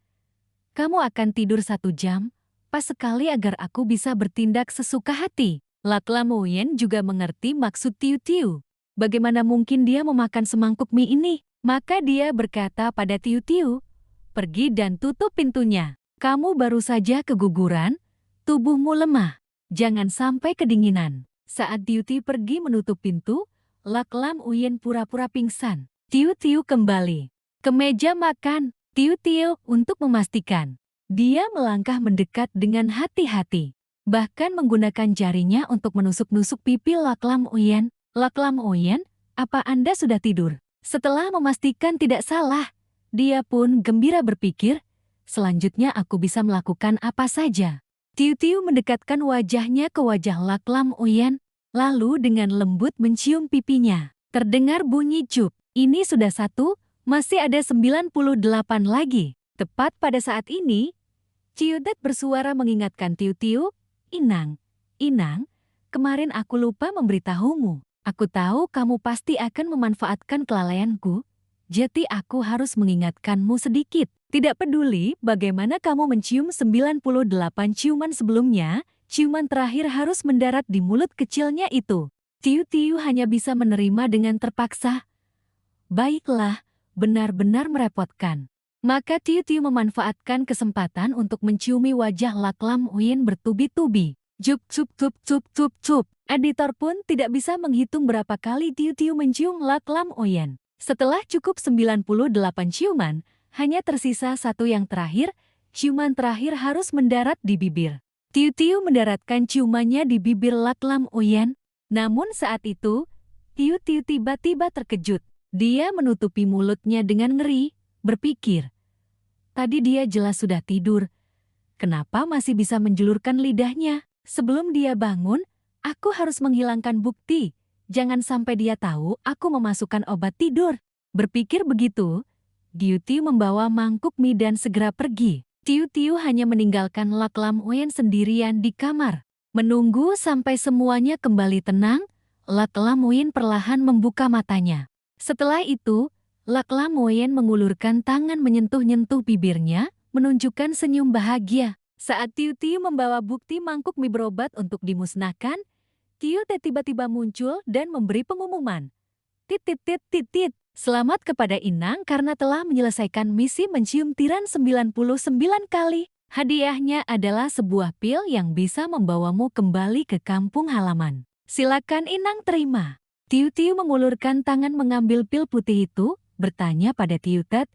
kamu akan tidur 1 jam, pas sekali agar aku bisa bertindak sesuka hati. Lak Lamoyen juga mengerti maksud Tiu Tiu. Bagaimana mungkin dia memakan semangkuk mie ini? Maka dia berkata pada Tiu Tiu, pergi dan tutup pintunya. Kamu baru saja keguguran, tubuhmu lemah, jangan sampai kedinginan. Saat Tiu Tiu pergi menutup pintu, Lak Lamoyen pura-pura pingsan. Tiu Tiu kembali ke meja makan. Tiu Tiu untuk memastikan. Dia melangkah mendekat dengan hati-hati. Bahkan menggunakan jarinya untuk menusuk-nusuk pipi Lak Lamoyen. Lak Lamoyen, apa Anda sudah tidur? Setelah memastikan tidak salah, dia pun gembira berpikir, selanjutnya aku bisa melakukan apa saja. Tiu Tiu mendekatkan wajahnya ke wajah Lak Lamoyen, lalu dengan lembut mencium pipinya. Terdengar bunyi cup. Ini sudah 1, masih ada 98 lagi. Tepat pada saat ini, Ciudet bersuara mengingatkan Tiu Tiu, Inang, kemarin aku lupa memberitahumu. Aku tahu kamu pasti akan memanfaatkan kelalaianku, jadi aku harus mengingatkanmu sedikit. Tidak peduli bagaimana kamu mencium 98 ciuman sebelumnya, ciuman terakhir harus mendarat di mulut kecilnya itu. Tiu Tiu hanya bisa menerima dengan terpaksa. Baiklah, benar-benar merepotkan. Maka Tiu Tiu memanfaatkan kesempatan untuk menciumi wajah Lak Lamoyen bertubi-tubi. Cup cup cup cup cup cup. Editor pun tidak bisa menghitung berapa kali Tiu Tiu mencium Lak Lamoyen. Setelah cukup 98 ciuman, hanya tersisa 1 yang terakhir, ciuman terakhir harus mendarat di bibir. Tiu Tiu mendaratkan ciumannya di bibir Lak Lamoyen. Namun saat itu, Tiu Tiu tiba-tiba terkejut. Dia menutupi mulutnya dengan ngeri, berpikir. Tadi dia jelas sudah tidur. Kenapa masih bisa menjulurkan lidahnya? Sebelum dia bangun, aku harus menghilangkan bukti. Jangan sampai dia tahu aku memasukkan obat tidur. Berpikir begitu, Tiu Tiu membawa mangkuk mie dan segera pergi. Tiu Tiu hanya meninggalkan Lak Lamoyen sendirian di kamar. Menunggu sampai semuanya kembali tenang, Lak Lamoyen perlahan membuka matanya. Setelah itu, Lak Lamoyen mengulurkan tangan menyentuh-nyentuh bibirnya, menunjukkan senyum bahagia. Saat Tiu Tiu membawa bukti mangkuk mie berobat untuk dimusnahkan, Tiu Tiu tiba-tiba muncul dan memberi pengumuman. Tit. Selamat kepada Inang karena telah menyelesaikan misi mencium tiran 99 kali. Hadiahnya adalah sebuah pil yang bisa membawamu kembali ke kampung halaman. Silakan Inang terima. Tiu Tiu mengulurkan tangan mengambil pil putih itu, bertanya pada Tiu Tet,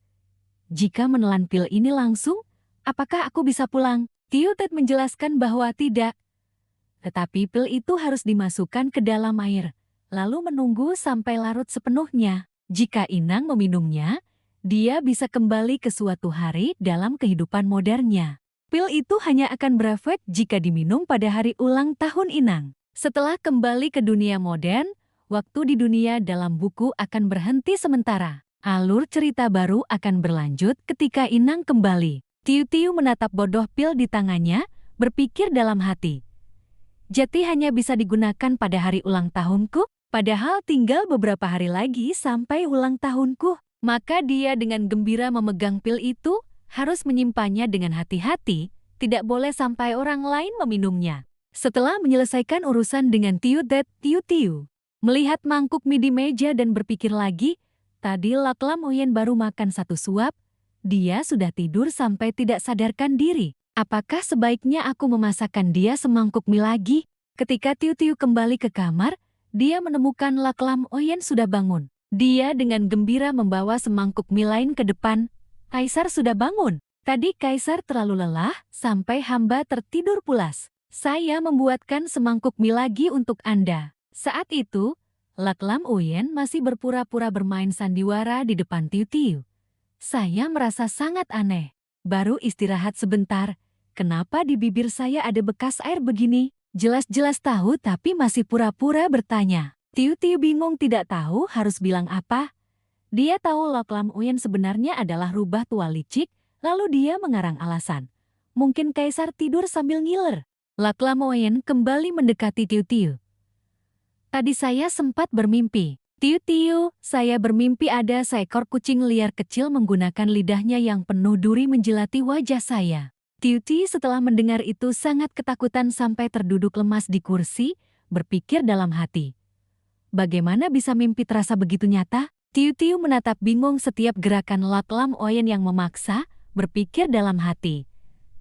jika menelan pil ini langsung, apakah aku bisa pulang? Tiu Tet menjelaskan bahwa tidak. Tetapi pil itu harus dimasukkan ke dalam air, lalu menunggu sampai larut sepenuhnya. Jika Inang meminumnya, dia bisa kembali ke suatu hari dalam kehidupan modernnya. Pil itu hanya akan berefek jika diminum pada hari ulang tahun Inang. Setelah kembali ke dunia modern, waktu di dunia dalam buku akan berhenti sementara. Alur cerita baru akan berlanjut ketika Inang kembali. Tiu Tiu menatap bodoh pil di tangannya, berpikir dalam hati. Jadi hanya bisa digunakan pada hari ulang tahunku, padahal tinggal beberapa hari lagi sampai ulang tahunku. Maka dia dengan gembira memegang pil itu, harus menyimpannya dengan hati-hati, tidak boleh sampai orang lain meminumnya. Setelah menyelesaikan urusan dengan Tiu Tiu melihat mangkuk mie di meja dan berpikir lagi, tadi Lak Lamoyen baru makan 1 suap, dia sudah tidur sampai tidak sadarkan diri. Apakah sebaiknya aku memasakkan dia semangkuk mie lagi? Ketika Tiu Tiu kembali ke kamar, dia menemukan Lak Lamoyen sudah bangun. Dia dengan gembira membawa semangkuk mie lain ke depan. Kaisar sudah bangun. Tadi Kaisar terlalu lelah sampai hamba tertidur pulas. Saya membuatkan semangkuk mie lagi untuk Anda. Saat itu, Laklam Uyen masih berpura-pura bermain sandiwara di depan Tiu Tiu. Saya merasa sangat aneh. Baru istirahat sebentar, kenapa di bibir saya ada bekas air begini? Jelas-jelas tahu tapi masih pura-pura bertanya. Tiu Tiu bingung tidak tahu harus bilang apa. Dia tahu Laklam Uyen sebenarnya adalah rubah tua licik, lalu dia mengarang alasan. Mungkin Kaisar tidur sambil ngiler. Laklam Uyen kembali mendekati Tiu Tiu. Tadi saya sempat bermimpi. Tiu Tiu, saya bermimpi ada seekor kucing liar kecil menggunakan lidahnya yang penuh duri menjelati wajah saya. Tiu Tiu setelah mendengar itu sangat ketakutan sampai terduduk lemas di kursi, berpikir dalam hati. Bagaimana bisa mimpi terasa begitu nyata? Tiu Tiu menatap bingung setiap gerakan Laklam Uyen yang memaksa, berpikir dalam hati.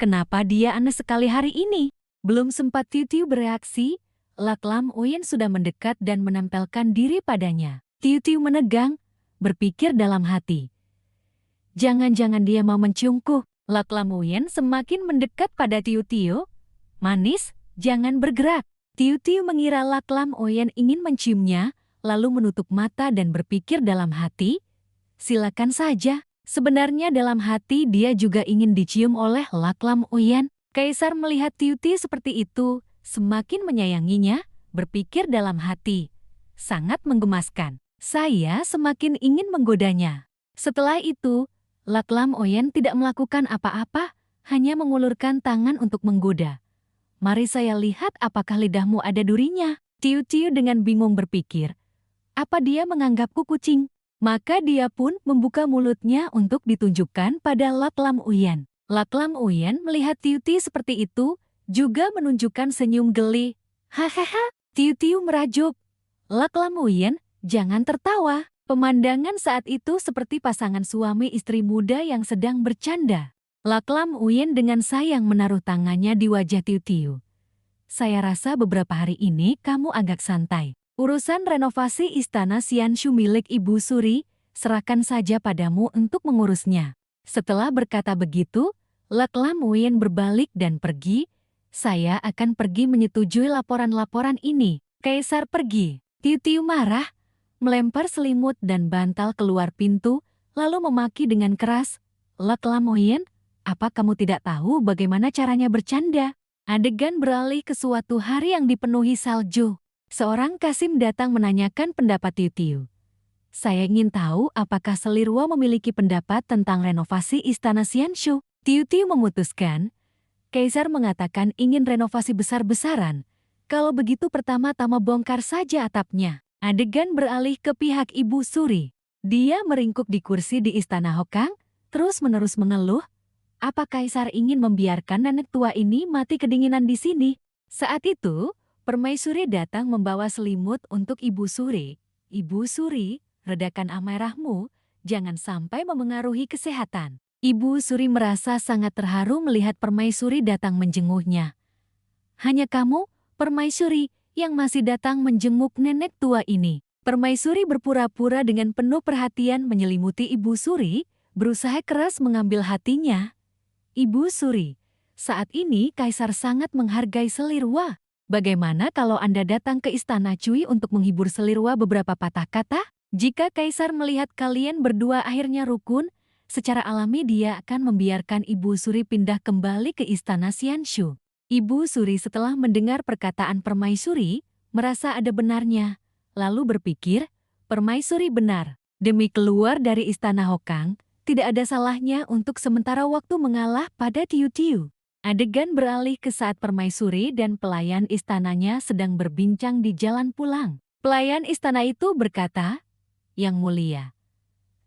Kenapa dia aneh sekali hari ini? Belum sempat Tiu Tiu bereaksi, Laklam Uyen sudah mendekat dan menempelkan diri padanya. Tiu Tiu menegang, berpikir dalam hati. Jangan-jangan dia mau menciumku. Laklam Uyen semakin mendekat pada Tiu Tiu. Manis, jangan bergerak. Tiu Tiu mengira Laklam Uyen ingin menciumnya, lalu menutup mata dan berpikir dalam hati. Silakan saja. Sebenarnya dalam hati dia juga ingin dicium oleh Laklam Uyen. Kaisar melihat Tiu Tiu seperti itu, semakin menyayanginya, berpikir dalam hati. Sangat menggemaskan. Saya semakin ingin menggodanya. Setelah itu, Laklam Uyen tidak melakukan apa-apa, hanya mengulurkan tangan untuk menggoda. Mari saya lihat apakah lidahmu ada durinya. Tiu Tiu dengan bingung berpikir. Apa dia menganggapku kucing? Maka dia pun membuka mulutnya untuk ditunjukkan pada Laklam Uyen. Laklam Uyen melihat Tiu Tiu seperti itu, juga menunjukkan senyum geli. Hahaha, Tiu Tiu merajuk. Laklam Uyen, jangan tertawa. Pemandangan saat itu seperti pasangan suami istri muda yang sedang bercanda. Laklam Uyen dengan sayang menaruh tangannya di wajah Tiu Tiu. Saya rasa beberapa hari ini kamu agak santai. Urusan renovasi istana Xianshu milik Ibu Suri, serahkan saja padamu untuk mengurusnya. Setelah berkata begitu, Laklam Uyen berbalik dan pergi. Saya akan pergi menyetujui laporan-laporan ini. Kaisar pergi. Tiu Tiu marah, melempar selimut dan bantal keluar pintu, lalu memaki dengan keras. Laklam Uyen, apa kamu tidak tahu bagaimana caranya bercanda? Adegan beralih ke suatu hari yang dipenuhi salju. Seorang Kasim datang menanyakan pendapat Tiu Tiu. Saya ingin tahu apakah Selirwa memiliki pendapat tentang renovasi istana Xianshu. Tiu Tiu memutuskan. Kaisar mengatakan ingin renovasi besar-besaran. Kalau begitu pertama-tama bongkar saja atapnya. Adegan beralih ke pihak Ibu Suri. Dia meringkuk di kursi di istana Hokang, terus-menerus mengeluh. Apa Kaisar ingin membiarkan nenek tua ini mati kedinginan di sini? Saat itu, Permaisuri datang membawa selimut untuk Ibu Suri. Ibu Suri, redakan amarahmu, jangan sampai memengaruhi kesehatan. Ibu Suri merasa sangat terharu melihat Permaisuri datang menjenguknya. Hanya kamu, Permaisuri, yang masih datang menjenguk nenek tua ini. Permaisuri berpura-pura dengan penuh perhatian menyelimuti Ibu Suri, berusaha keras mengambil hatinya. Ibu Suri, saat ini Kaisar sangat menghargai Selirwa. Bagaimana kalau Anda datang ke Istana Cui untuk menghibur Selirwa beberapa patah kata? Jika Kaisar melihat kalian berdua akhirnya rukun, secara alami dia akan membiarkan Ibu Suri pindah kembali ke Istana Xianshu. Ibu Suri setelah mendengar perkataan Permaisuri, merasa ada benarnya. Lalu berpikir, Permaisuri benar. Demi keluar dari Istana Hokang, tidak ada salahnya untuk sementara waktu mengalah pada Tiu Tiu. Adegan beralih ke saat Permaisuri dan pelayan istananya sedang berbincang di jalan pulang. Pelayan istana itu berkata, Yang Mulia,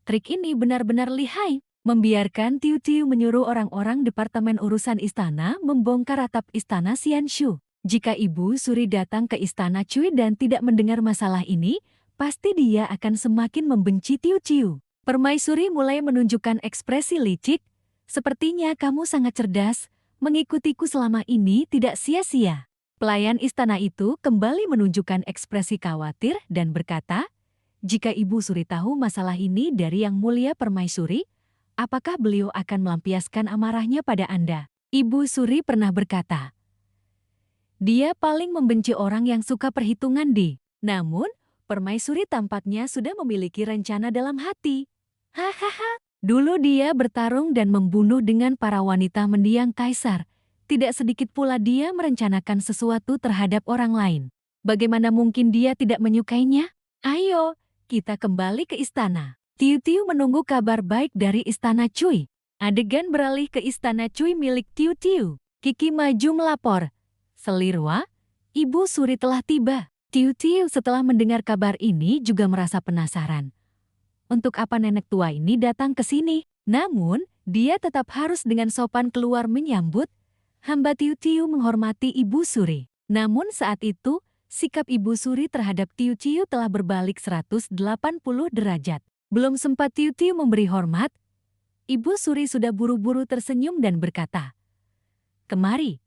trik ini benar-benar lihai, membiarkan Tiu Tiu menyuruh orang-orang Departemen Urusan Istana membongkar atap Istana Xianshu. Jika Ibu Suri datang ke Istana Cui dan tidak mendengar masalah ini, pasti dia akan semakin membenci Tiu Tiu. Permaisuri mulai menunjukkan ekspresi licik, sepertinya kamu sangat cerdas, mengikutiku selama ini tidak sia-sia. Pelayan istana itu kembali menunjukkan ekspresi khawatir dan berkata, jika Ibu Suri tahu masalah ini dari Yang Mulia Permaisuri, apakah beliau akan melampiaskan amarahnya pada Anda? Ibu Suri pernah berkata, dia paling membenci orang yang suka perhitungan di. Namun, Permaisuri tampaknya sudah memiliki rencana dalam hati. Hahaha. Dulu dia bertarung dan membunuh dengan para wanita mendiang kaisar. Tidak sedikit pula dia merencanakan sesuatu terhadap orang lain. Bagaimana mungkin dia tidak menyukainya? Ayo, kita kembali ke istana. Tiu Tiu menunggu kabar baik dari istana Cui. Adegan beralih ke istana Cui milik Tiu Tiu. Kiki maju melapor. Selirwa, Ibu Suri telah tiba. Tiu Tiu setelah mendengar kabar ini juga merasa penasaran. Untuk apa nenek tua ini datang ke sini? Namun, dia tetap harus dengan sopan keluar menyambut. Hamba Tiu Tiu menghormati Ibu Suri. Namun saat itu, sikap Ibu Suri terhadap Tiu Tiu telah berbalik 180 derajat. Belum sempat Tiu Tiu memberi hormat, Ibu Suri sudah buru-buru tersenyum dan berkata, Kemari,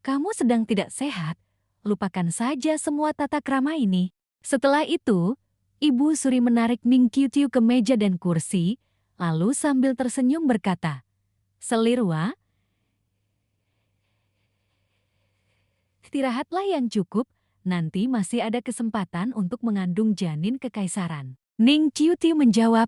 kamu sedang tidak sehat. Lupakan saja semua tata krama ini. Setelah itu, Ibu Suri menarik Ning Tiu Tiu ke meja dan kursi, lalu sambil tersenyum berkata, Selirwa, istirahatlah yang cukup, nanti masih ada kesempatan untuk mengandung janin kekaisaran. Ning Tiu Tiu menjawab,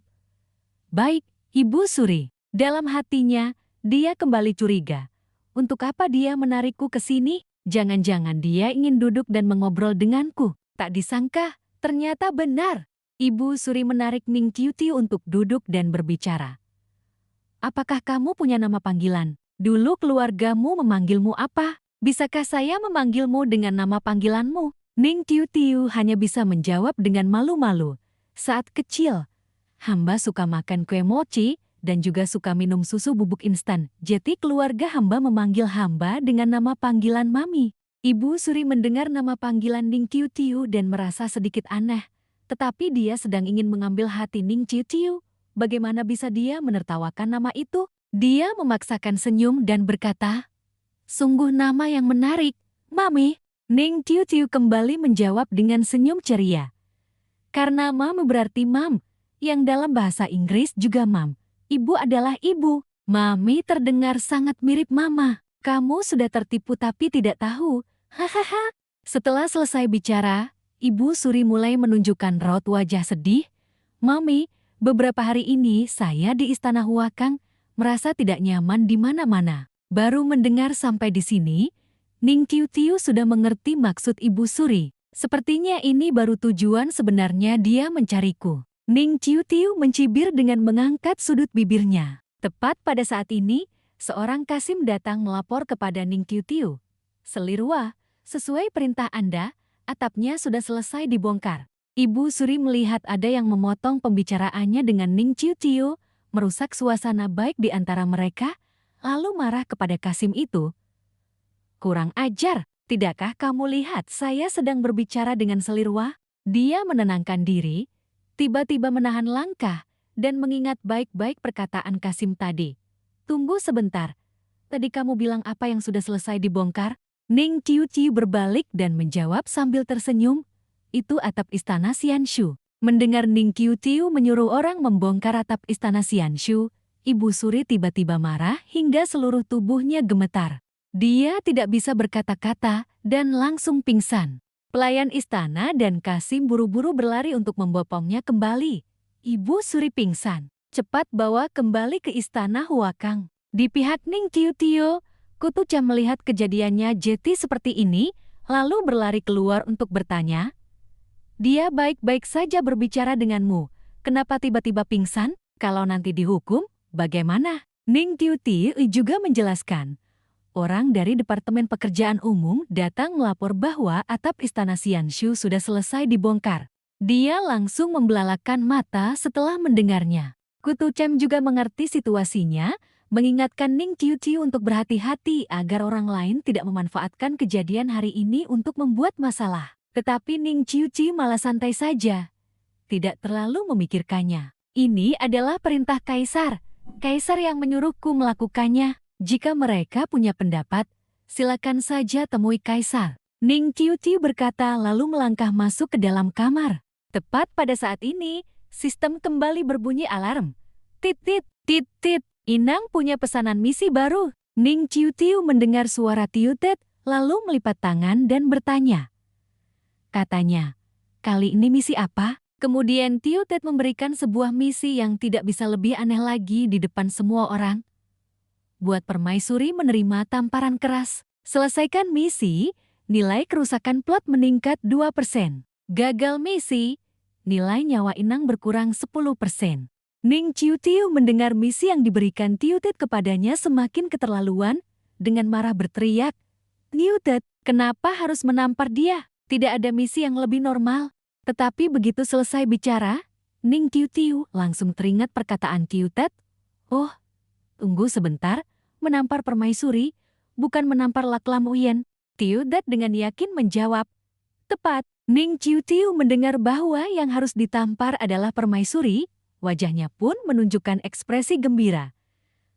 Baik, Ibu Suri. Dalam hatinya, dia kembali curiga. Untuk apa dia menarikku ke sini? Jangan-jangan dia ingin duduk dan mengobrol denganku. Tak disangka, ternyata benar. Ibu Suri menarik Ning Tiu Tiu untuk duduk dan berbicara. Apakah kamu punya nama panggilan? Dulu keluargamu memanggilmu apa? Bisakah saya memanggilmu dengan nama panggilanmu? Ning Tiu Tiu hanya bisa menjawab dengan malu-malu. Saat kecil, hamba suka makan kue mochi dan juga suka minum susu bubuk instan. Jadi keluarga hamba memanggil hamba dengan nama panggilan Mami. Ibu Suri mendengar nama panggilan Ning Tiu Tiu dan merasa sedikit aneh. Tetapi dia sedang ingin mengambil hati Ning Tiu Tiu. Bagaimana bisa dia menertawakan nama itu? Dia memaksakan senyum dan berkata, Sungguh nama yang menarik, Mami. Ning Tiu Tiu kembali menjawab dengan senyum ceria. Karena Mami berarti Mam, yang dalam bahasa Inggris juga Mam. Ibu adalah ibu. Mami terdengar sangat mirip Mama. Kamu sudah tertipu tapi tidak tahu. Hahaha. Setelah selesai bicara, Ibu Suri mulai menunjukkan raut wajah sedih. Mami, beberapa hari ini saya di Istana Huakang merasa tidak nyaman di mana-mana. Baru mendengar sampai di sini, Ning Tiu Tiu sudah mengerti maksud Ibu Suri. Sepertinya ini baru tujuan sebenarnya dia mencariku. Ning Tiu Tiu mencibir dengan mengangkat sudut bibirnya. Tepat pada saat ini, seorang Kasim datang melapor kepada Ning Tiu Tiu. Selirwa, sesuai perintah Anda, atapnya sudah selesai dibongkar. Ibu Suri melihat ada yang memotong pembicaraannya dengan Ning Tiu Tiu, merusak suasana baik di antara mereka, lalu marah kepada Kasim itu. Kurang ajar, tidakkah kamu lihat saya sedang berbicara dengan Selirwa? Dia menenangkan diri, tiba-tiba menahan langkah dan mengingat baik-baik perkataan Kasim tadi. Tunggu sebentar, tadi kamu bilang apa yang sudah selesai dibongkar? Ning Tiu Tiu berbalik dan menjawab sambil tersenyum, itu atap istana Xianshu. Mendengar Ning Tiu Tiu menyuruh orang membongkar atap istana Xianshu, Ibu Suri tiba-tiba marah hingga seluruh tubuhnya gemetar. Dia tidak bisa berkata-kata dan langsung pingsan. Pelayan istana dan Kasim buru-buru berlari untuk membopongnya kembali. Ibu Suri pingsan. Cepat bawa kembali ke istana Huakang. Di pihak Ning Tiu Tiu, Kutu Cam melihat kejadiannya jeti seperti ini, lalu berlari keluar untuk bertanya. Dia baik-baik saja berbicara denganmu. Kenapa tiba-tiba pingsan? Kalau nanti dihukum, bagaimana? Ning Tiu Tiu juga menjelaskan. Orang dari Departemen Pekerjaan Umum datang melapor bahwa atap istana Xianshu sudah selesai dibongkar. Dia langsung membelalakan mata setelah mendengarnya. Kutu Cem juga mengerti situasinya, mengingatkan Ning Tiu Tiu untuk berhati-hati agar orang lain tidak memanfaatkan kejadian hari ini untuk membuat masalah. Tetapi Ning Tiu Tiu malah santai saja. Tidak terlalu memikirkannya. Ini adalah perintah Kaisar. Kaisar yang menyuruhku melakukannya. Jika mereka punya pendapat, silakan saja temui Kaisar. Ning Tiu Tiu berkata lalu melangkah masuk ke dalam kamar. Tepat pada saat ini, sistem kembali berbunyi alarm. Tit-tit, Tit, Inang punya pesanan misi baru. Ning Ciu mendengar suara Tiu Tet, lalu melipat tangan dan bertanya. Katanya, kali ini misi apa? Kemudian Tiu Tet memberikan sebuah misi yang tidak bisa lebih aneh lagi di depan semua orang. Buat permaisuri menerima tamparan keras. Selesaikan misi, nilai kerusakan plot meningkat 2%. Gagal misi, nilai nyawa Inang berkurang 10%. Ning Ciu mendengar misi yang diberikan Tiu Tet kepadanya semakin keterlaluan, dengan marah berteriak, Tiu Tet, kenapa harus menampar dia? Tidak ada misi yang lebih normal. Tetapi begitu selesai bicara, Ning Ciu langsung teringat perkataan Tiu Tet. Oh, tunggu sebentar, menampar permaisuri, bukan menampar Lak Lam Uyen. Tiu Tet dengan yakin menjawab. Tepat, Ning Ciu mendengar bahwa yang harus ditampar adalah permaisuri, wajahnya pun menunjukkan ekspresi gembira.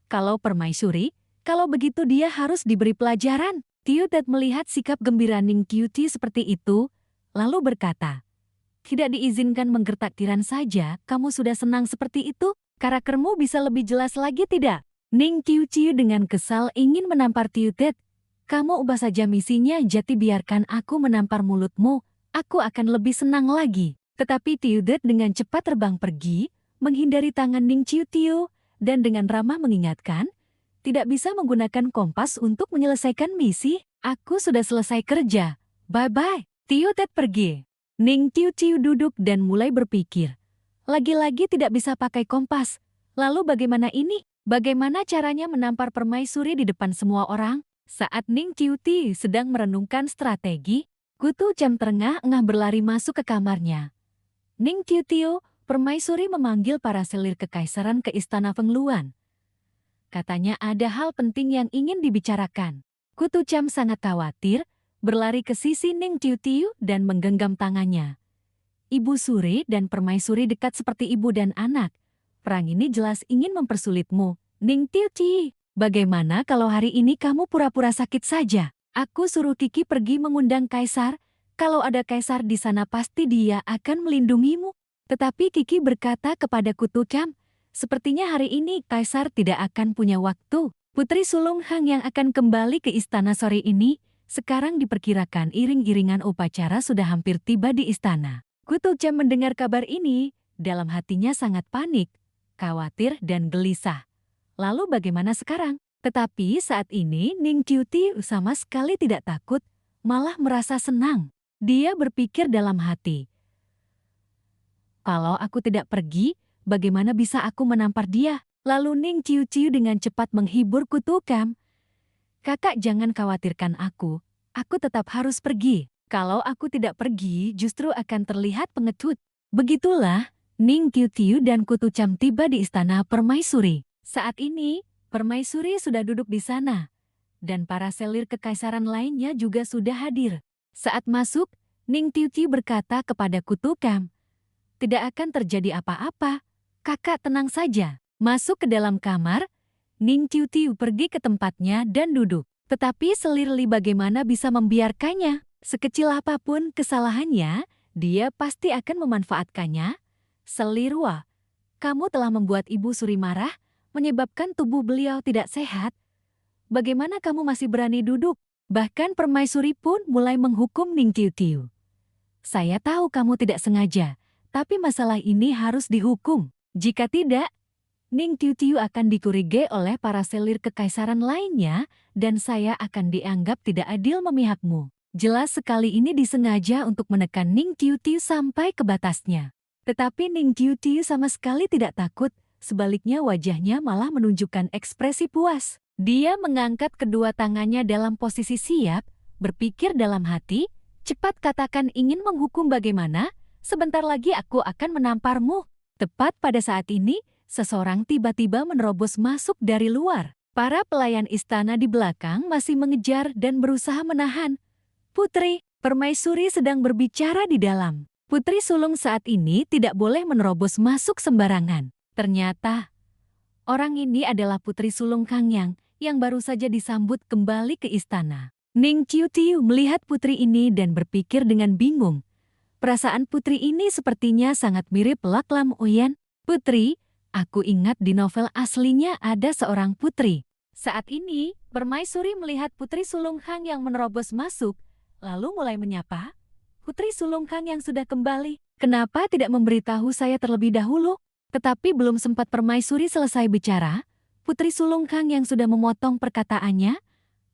Kalau permaisuri, kalau begitu dia harus diberi pelajaran. Tiu Tet melihat sikap gembira Ning Ciu seperti itu, lalu berkata, tidak diizinkan menggertak tiran saja, kamu sudah senang seperti itu? Karaktermu bisa lebih jelas lagi tidak? Ning Ciu dengan kesal ingin menampar Tiu Tet. Kamu ubah saja misinya, jadi biarkan aku menampar mulutmu, aku akan lebih senang lagi. Tetapi Tiu Tet dengan cepat terbang pergi, menghindari tangan Ning Ciu dan dengan ramah mengingatkan, tidak bisa menggunakan kompas untuk menyelesaikan misi, aku sudah selesai kerja, bye-bye. Tiu Tet pergi. Ning Ciu duduk dan mulai berpikir, lagi-lagi tidak bisa pakai kompas, lalu bagaimana ini? Bagaimana caranya menampar permaisuri di depan semua orang? Saat Ning Ciu sedang merenungkan strategi, Kutu Cam terengah-engah berlari masuk ke kamarnya. Ning Ciu, permaisuri memanggil para selir kekaisaran ke istana Fengluan. Katanya ada hal penting yang ingin dibicarakan. Kutu Cam sangat khawatir, berlari ke sisi Ning Ciu dan menggenggam tangannya. Ibu Suri dan permaisuri dekat seperti ibu dan anak. Perang ini jelas ingin mempersulitmu. Ning Ciu, bagaimana kalau hari ini kamu pura-pura sakit saja? Aku suruh Kiki pergi mengundang kaisar. Kalau ada kaisar di sana pasti dia akan melindungimu. Tetapi Kiki berkata kepada Kutu Cam, sepertinya hari ini kaisar tidak akan punya waktu. Putri Sulung Hang yang akan kembali ke istana sore ini, sekarang diperkirakan iring-iringan upacara sudah hampir tiba di istana. Kutu Cam mendengar kabar ini, dalam hatinya sangat panik, khawatir dan gelisah. Lalu bagaimana sekarang? Tetapi saat ini Ning Ciu sama sekali tidak takut, malah merasa senang. Dia berpikir dalam hati, kalau aku tidak pergi, bagaimana bisa aku menampar dia? Lalu Ning Ciu dengan cepat menghibur Kutu Cam. Kakak jangan khawatirkan aku tetap harus pergi. Kalau aku tidak pergi justru akan terlihat pengecut. Begitulah, Ning Ciu dan Kutu Cam tiba di istana permaisuri. Saat ini, permaisuri sudah duduk di sana. Dan para selir kekaisaran lainnya juga sudah hadir. Saat masuk, Ning Ciu berkata kepada Kutu Cam, tidak akan terjadi apa-apa. Kakak tenang saja. Masuk ke dalam kamar, Ning Ciu pergi ke tempatnya dan duduk. Tetapi Selir Li bagaimana bisa membiarkannya? Sekecil apapun kesalahannya, dia pasti akan memanfaatkannya. Selir Wah, kamu telah membuat Ibu Suri marah, menyebabkan tubuh beliau tidak sehat. Bagaimana kamu masih berani duduk? Bahkan permaisuri pun mulai menghukum Ning Ciu. Saya tahu kamu tidak sengaja. Tapi masalah ini harus dihukum. Jika tidak, Ning Ciu akan dikurige oleh para selir kekaisaran lainnya dan saya akan dianggap tidak adil memihakmu. Jelas sekali ini disengaja untuk menekan Ning Ciu sampai ke batasnya. Tetapi Ning Ciu sama sekali tidak takut, sebaliknya wajahnya malah menunjukkan ekspresi puas. Dia mengangkat kedua tangannya dalam posisi siap, berpikir dalam hati, cepat katakan ingin menghukum bagaimana? Sebentar lagi aku akan menamparmu. Tepat pada saat ini, seseorang tiba-tiba menerobos masuk dari luar. Para pelayan istana di belakang masih mengejar dan berusaha menahan. Putri, permaisuri sedang berbicara di dalam. Putri sulung saat ini tidak boleh menerobos masuk sembarangan. Ternyata, orang ini adalah Putri Sulung Kang yang baru saja disambut kembali ke istana. Ning Ciu melihat putri ini dan berpikir dengan bingung. Perasaan putri ini sepertinya sangat mirip Lak Lam Uyen. Putri, Aku ingat di novel aslinya ada seorang putri. Saat ini, Permaisuri melihat Putri Sulungkang yang menerobos masuk, lalu mulai menyapa. Putri Sulungkang yang sudah kembali, kenapa tidak memberitahu saya terlebih dahulu? Tetapi belum sempat Permaisuri selesai bicara, Putri Sulungkang yang sudah memotong perkataannya.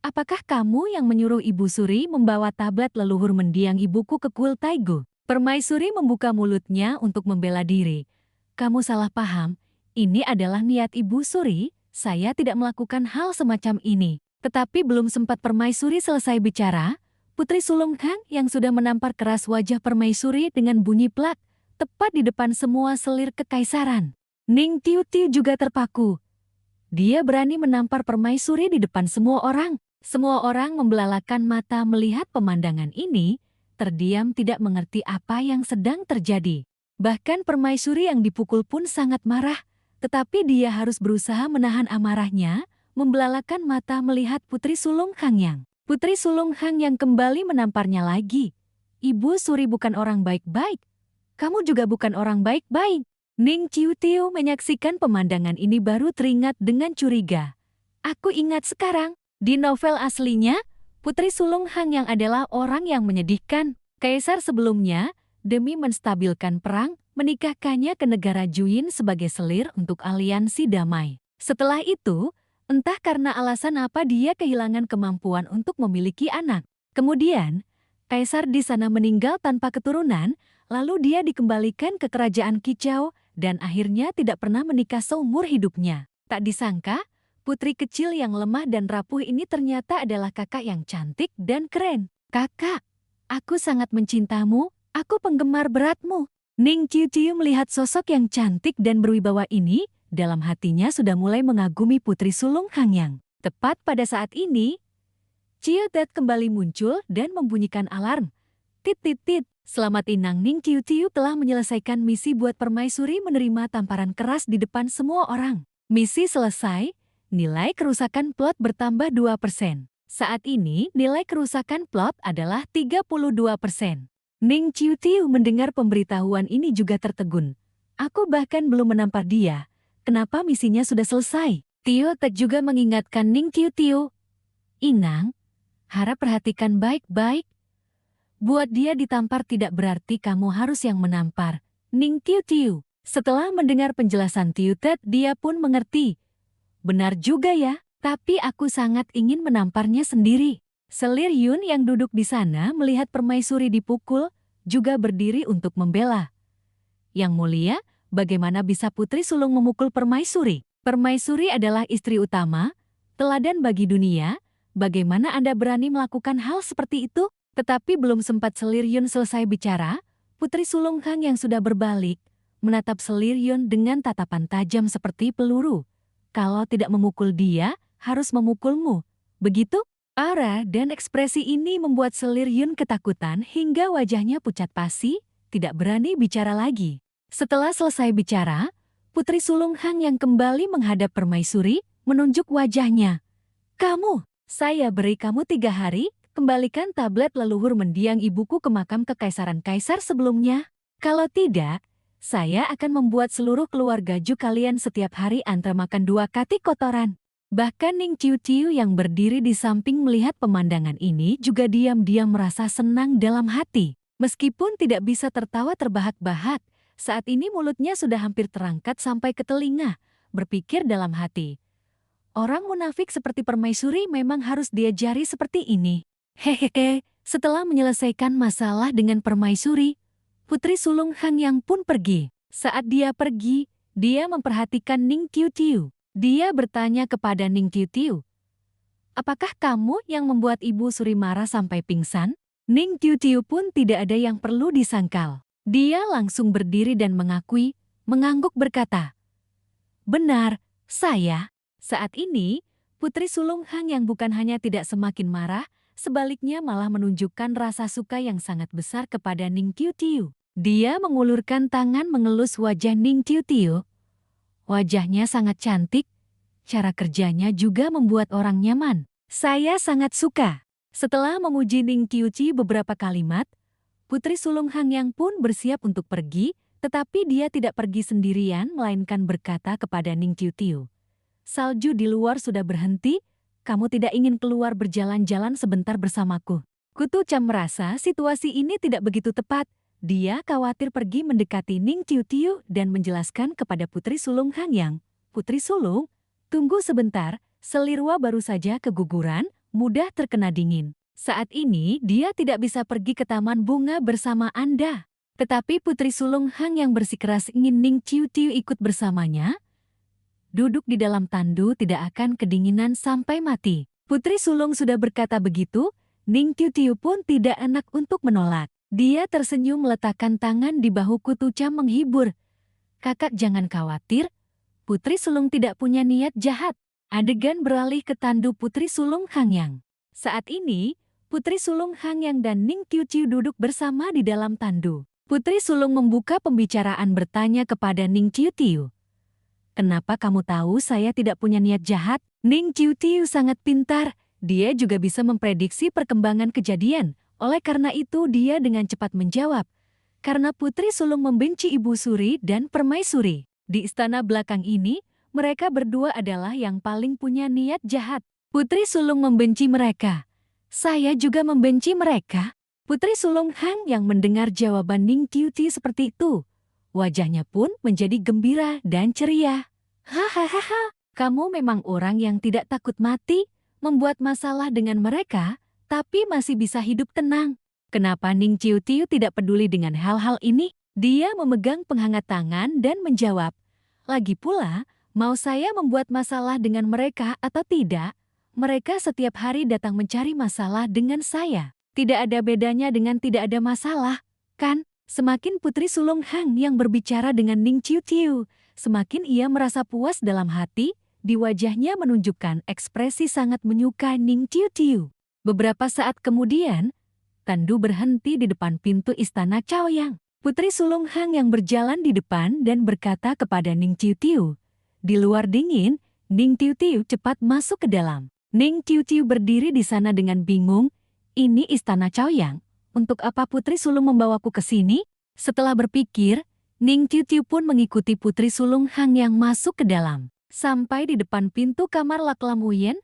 Apakah kamu yang menyuruh Ibu Suri membawa tablet leluhur mendiang ibuku ke kuil Taigu? Permaisuri membuka mulutnya untuk membela diri. Kamu salah paham, ini adalah niat Ibu Suri, saya tidak melakukan hal semacam ini. Tetapi belum sempat Permaisuri selesai bicara, Putri Sulungkang yang sudah menampar keras wajah Permaisuri dengan bunyi plak, tepat di depan semua selir kekaisaran. Ning Tiu Tiu juga terpaku. Dia berani menampar Permaisuri di depan semua orang. Semua orang membelalakan mata melihat pemandangan ini, terdiam tidak mengerti apa yang sedang terjadi. Bahkan Permaisuri yang dipukul pun sangat marah, tetapi dia harus berusaha menahan amarahnya, membelalakan mata melihat Putri Sulungkang yang kembali menamparnya lagi. Ibu Suri bukan orang baik-baik. Kamu juga bukan orang baik-baik. Ning Tiu Tiu menyaksikan pemandangan ini baru teringat dengan curiga. Aku ingat sekarang, di novel aslinya, Putri Sulungkang yang adalah orang yang menyedihkan. Kaisar sebelumnya, demi menstabilkan perang, menikahkannya ke negara Juin sebagai selir untuk aliansi damai. Setelah itu, entah karena alasan apa dia kehilangan kemampuan untuk memiliki anak. Kemudian, Kaisar di sana meninggal tanpa keturunan, lalu dia dikembalikan ke kerajaan Kicau dan akhirnya tidak pernah menikah seumur hidupnya. Tak disangka, putri kecil yang lemah dan rapuh ini ternyata adalah kakak yang cantik dan keren. Kakak, aku sangat mencintamu, aku penggemar beratmu. Ning Tiu Tiu melihat sosok yang cantik dan berwibawa ini, dalam hatinya sudah mulai mengagumi Putri Sulungkang yang. Tepat pada saat ini, Ciu Tet kembali muncul dan membunyikan alarm. Tit tit tit, selamat Inang. Ning Tiu Tiu telah menyelesaikan misi buat Permaisuri menerima tamparan keras di depan semua orang. Misi selesai, nilai kerusakan plot bertambah 2%. Saat ini nilai kerusakan plot adalah 32%. Ning Tiu Tiu mendengar pemberitahuan ini juga tertegun. Aku bahkan belum menampar dia. Kenapa misinya sudah selesai? Tio Tek juga mengingatkan Ning Tiu Tiu. Inang, harap perhatikan baik-baik. Buat dia ditampar tidak berarti kamu harus yang menampar. Ning Tiu Tiu. Setelah mendengar penjelasan Tiu Tek, dia pun mengerti. Benar juga ya, tapi aku sangat ingin menamparnya sendiri. Selir Yun yang duduk di sana melihat Permaisuri dipukul, juga berdiri untuk membela. Yang mulia, bagaimana bisa Putri Sulung memukul Permaisuri? Permaisuri adalah istri utama, teladan bagi dunia. Bagaimana Anda berani melakukan hal seperti itu? Tetapi belum sempat Selir Yun selesai bicara, Putri Sulungkang yang sudah berbalik, menatap Selir Yun dengan tatapan tajam seperti peluru. Kalau tidak memukul dia, harus memukulmu. Begitu? Aura dan ekspresi ini membuat Selir Yun ketakutan hingga wajahnya pucat pasi, tidak berani bicara lagi. Setelah selesai bicara, Putri Sulungkang yang kembali menghadap Permaisuri, menunjuk wajahnya. Kamu, saya beri kamu 3 hari, kembalikan tablet leluhur mendiang ibuku ke makam kekaisaran kaisar sebelumnya. Kalau tidak, saya akan membuat seluruh keluarga Ju kalian setiap hari antar makan 2 kati kotoran. Bahkan Ning Tiu Tiu yang berdiri di samping melihat pemandangan ini juga diam-diam merasa senang dalam hati. Meskipun tidak bisa tertawa terbahak-bahak, saat ini mulutnya sudah hampir terangkat sampai ke telinga, berpikir dalam hati. Orang munafik seperti Permaisuri memang harus diajari seperti ini. Hehehe, setelah menyelesaikan masalah dengan Permaisuri, Putri Sulungkang yang pun pergi. Saat dia pergi, dia memperhatikan Ning Tiu Tiu. Dia bertanya kepada Ning Tiu Tiu, apakah kamu yang membuat Ibu Suri marah sampai pingsan? Ning Tiu Tiu pun tidak ada yang perlu disangkal. Dia langsung berdiri dan mengakui, mengangguk berkata, benar, saya. Saat ini, Putri Sulungkang yang bukan hanya tidak semakin marah, sebaliknya malah menunjukkan rasa suka yang sangat besar kepada Ning Tiu Tiu. Dia mengulurkan tangan mengelus wajah Ning Tiu Tiu. Wajahnya sangat cantik, cara kerjanya juga membuat orang nyaman. Saya sangat suka. Setelah memuji Ning Tiu Tiu beberapa kalimat, Putri Sulungkang yang pun bersiap untuk pergi, Tetapi dia tidak pergi sendirian, melainkan berkata kepada Ning Tiu Tiu, "Salju di luar sudah berhenti, kamu tidak ingin keluar berjalan-jalan sebentar bersamaku?" Kutu Cam merasa situasi ini tidak begitu tepat. Dia khawatir pergi mendekati Ning Tiu Tiu dan menjelaskan kepada Putri Sulung Hangyang, "Putri Sulung, tunggu sebentar, Selirwa baru saja keguguran, mudah terkena dingin. Saat ini dia tidak bisa pergi ke taman bunga bersama Anda." Tetapi Putri Sulung Hangyang bersikeras ingin Ning Tiu Tiu ikut bersamanya. Duduk di dalam tandu tidak akan kedinginan sampai mati. Putri Sulung sudah berkata begitu, Ning Tiu Tiu pun tidak enak untuk menolak. Dia tersenyum meletakkan tangan di bahu Kutu Cam menghibur. "Kakak jangan khawatir, Putri Sulung tidak punya niat jahat." Adegan beralih ke tandu Putri Sulung Hangyang. Saat ini, Putri Sulung Hangyang dan Ning Tiu Tiu duduk bersama di dalam tandu. Putri Sulung membuka pembicaraan bertanya kepada Ning Tiu Tiu, "Kenapa kamu tahu saya tidak punya niat jahat?" Ning Tiu Tiu sangat pintar, dia juga bisa memprediksi perkembangan kejadian. Oleh karena itu dia dengan cepat menjawab, "Karena Putri Sulung membenci Ibu Suri dan Permaisuri. Di istana belakang ini, mereka berdua adalah yang paling punya niat jahat. Putri Sulung membenci mereka. Saya juga membenci mereka." Putri Sulung Han yang mendengar jawaban Ning Tiu Tiu seperti itu, wajahnya pun menjadi gembira dan ceria. "Hahaha, kamu memang orang yang tidak takut mati, membuat masalah dengan mereka, tapi masih bisa hidup tenang." Kenapa Ning Tiu Tiu tidak peduli dengan hal-hal ini? Dia memegang penghangat tangan dan menjawab, "Lagi pula, mau saya membuat masalah dengan mereka atau tidak, mereka setiap hari datang mencari masalah dengan saya. Tidak ada bedanya dengan tidak ada masalah, kan?" Semakin Putri Sulung Han yang berbicara dengan Ning Tiu Tiu, semakin ia merasa puas dalam hati, di wajahnya menunjukkan ekspresi sangat menyukai Ning Tiu Tiu. Beberapa saat kemudian, tandu berhenti di depan pintu istana Chaoyang. Putri Sulung Han yang berjalan di depan dan berkata kepada Ning Tiu Tiu, "Di luar dingin." Ning Tiu Tiu cepat masuk ke dalam. Ning Tiu Tiu berdiri di sana dengan bingung. "Ini istana Chaoyang, untuk apa Putri Sulung membawaku ke sini?" Setelah berpikir, Ning Tiu Tiu pun mengikuti Putri Sulung Han yang masuk ke dalam. Sampai di depan pintu kamar Lak Lamuyen,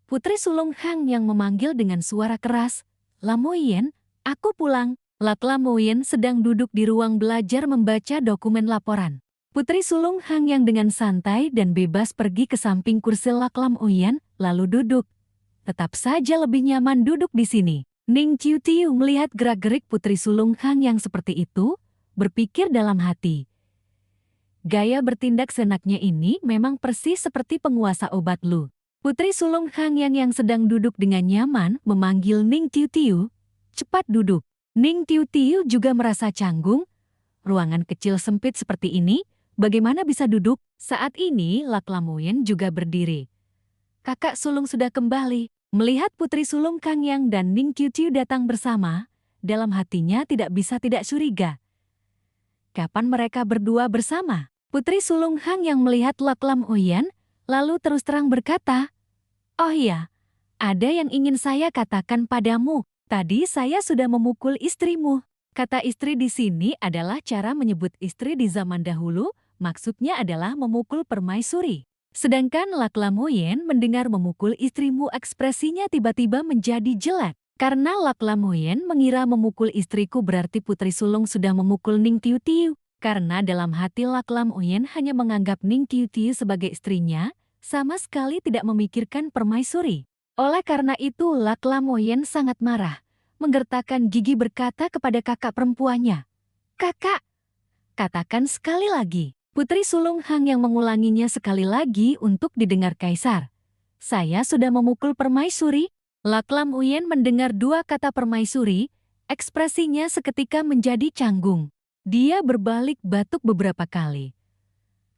Putri Sulung Han yang memanggil dengan suara keras, "Lamuyen, aku pulang." Lak Lamuyen sedang duduk di ruang belajar membaca dokumen laporan. Putri Sulung Han yang dengan santai dan bebas pergi ke samping kursi Lak Lamuyen, lalu duduk. Tetap saja lebih nyaman duduk di sini. Ning Tiu Tiu melihat gerak-gerik Putri Sulung Han yang seperti itu, berpikir dalam hati. Gaya bertindak senaknya ini memang persis seperti penguasa obat Lu. Putri Sulung Han yang sedang duduk dengan nyaman memanggil Ning Tiu Tiu, "Cepat duduk." Ning Tiu Tiu juga merasa canggung. Ruangan kecil sempit seperti ini, bagaimana bisa duduk? Saat ini Lak Lamuyen juga berdiri. "Kakak sulung sudah kembali." Melihat Putri Sulung Hangyang dan Ning Tiu Tiu datang bersama, dalam hatinya tidak bisa tidak curiga. Kapan mereka berdua bersama? Putri Sulung Hangyang melihat Lak Lamuyen, lalu terus terang berkata, "Oh iya, ada yang ingin saya katakan padamu. Tadi saya sudah memukul istrimu." Kata istri di sini adalah cara menyebut istri di zaman dahulu, maksudnya adalah memukul permaisuri. Sedangkan Lak Lamuyen mendengar memukul istrimu, ekspresinya tiba-tiba menjadi jelek. Karena Lak Lamuyen mengira memukul istriku berarti Putri Sulung sudah memukul Ning Tiu Tiu. Karena dalam hati Lak Lamuyen hanya menganggap Ning Tiu Tiu sebagai istrinya, sama sekali tidak memikirkan permaisuri. Oleh karena itu Lak Lamuyen sangat marah, menggertakkan gigi berkata kepada kakak perempuannya, "Kakak, katakan sekali lagi." Putri Sulung Han yang mengulanginya sekali lagi untuk didengar kaisar. "Saya sudah memukul permaisuri." Lak Lamuyen mendengar dua kata permaisuri, ekspresinya seketika menjadi canggung. Dia berbalik batuk beberapa kali.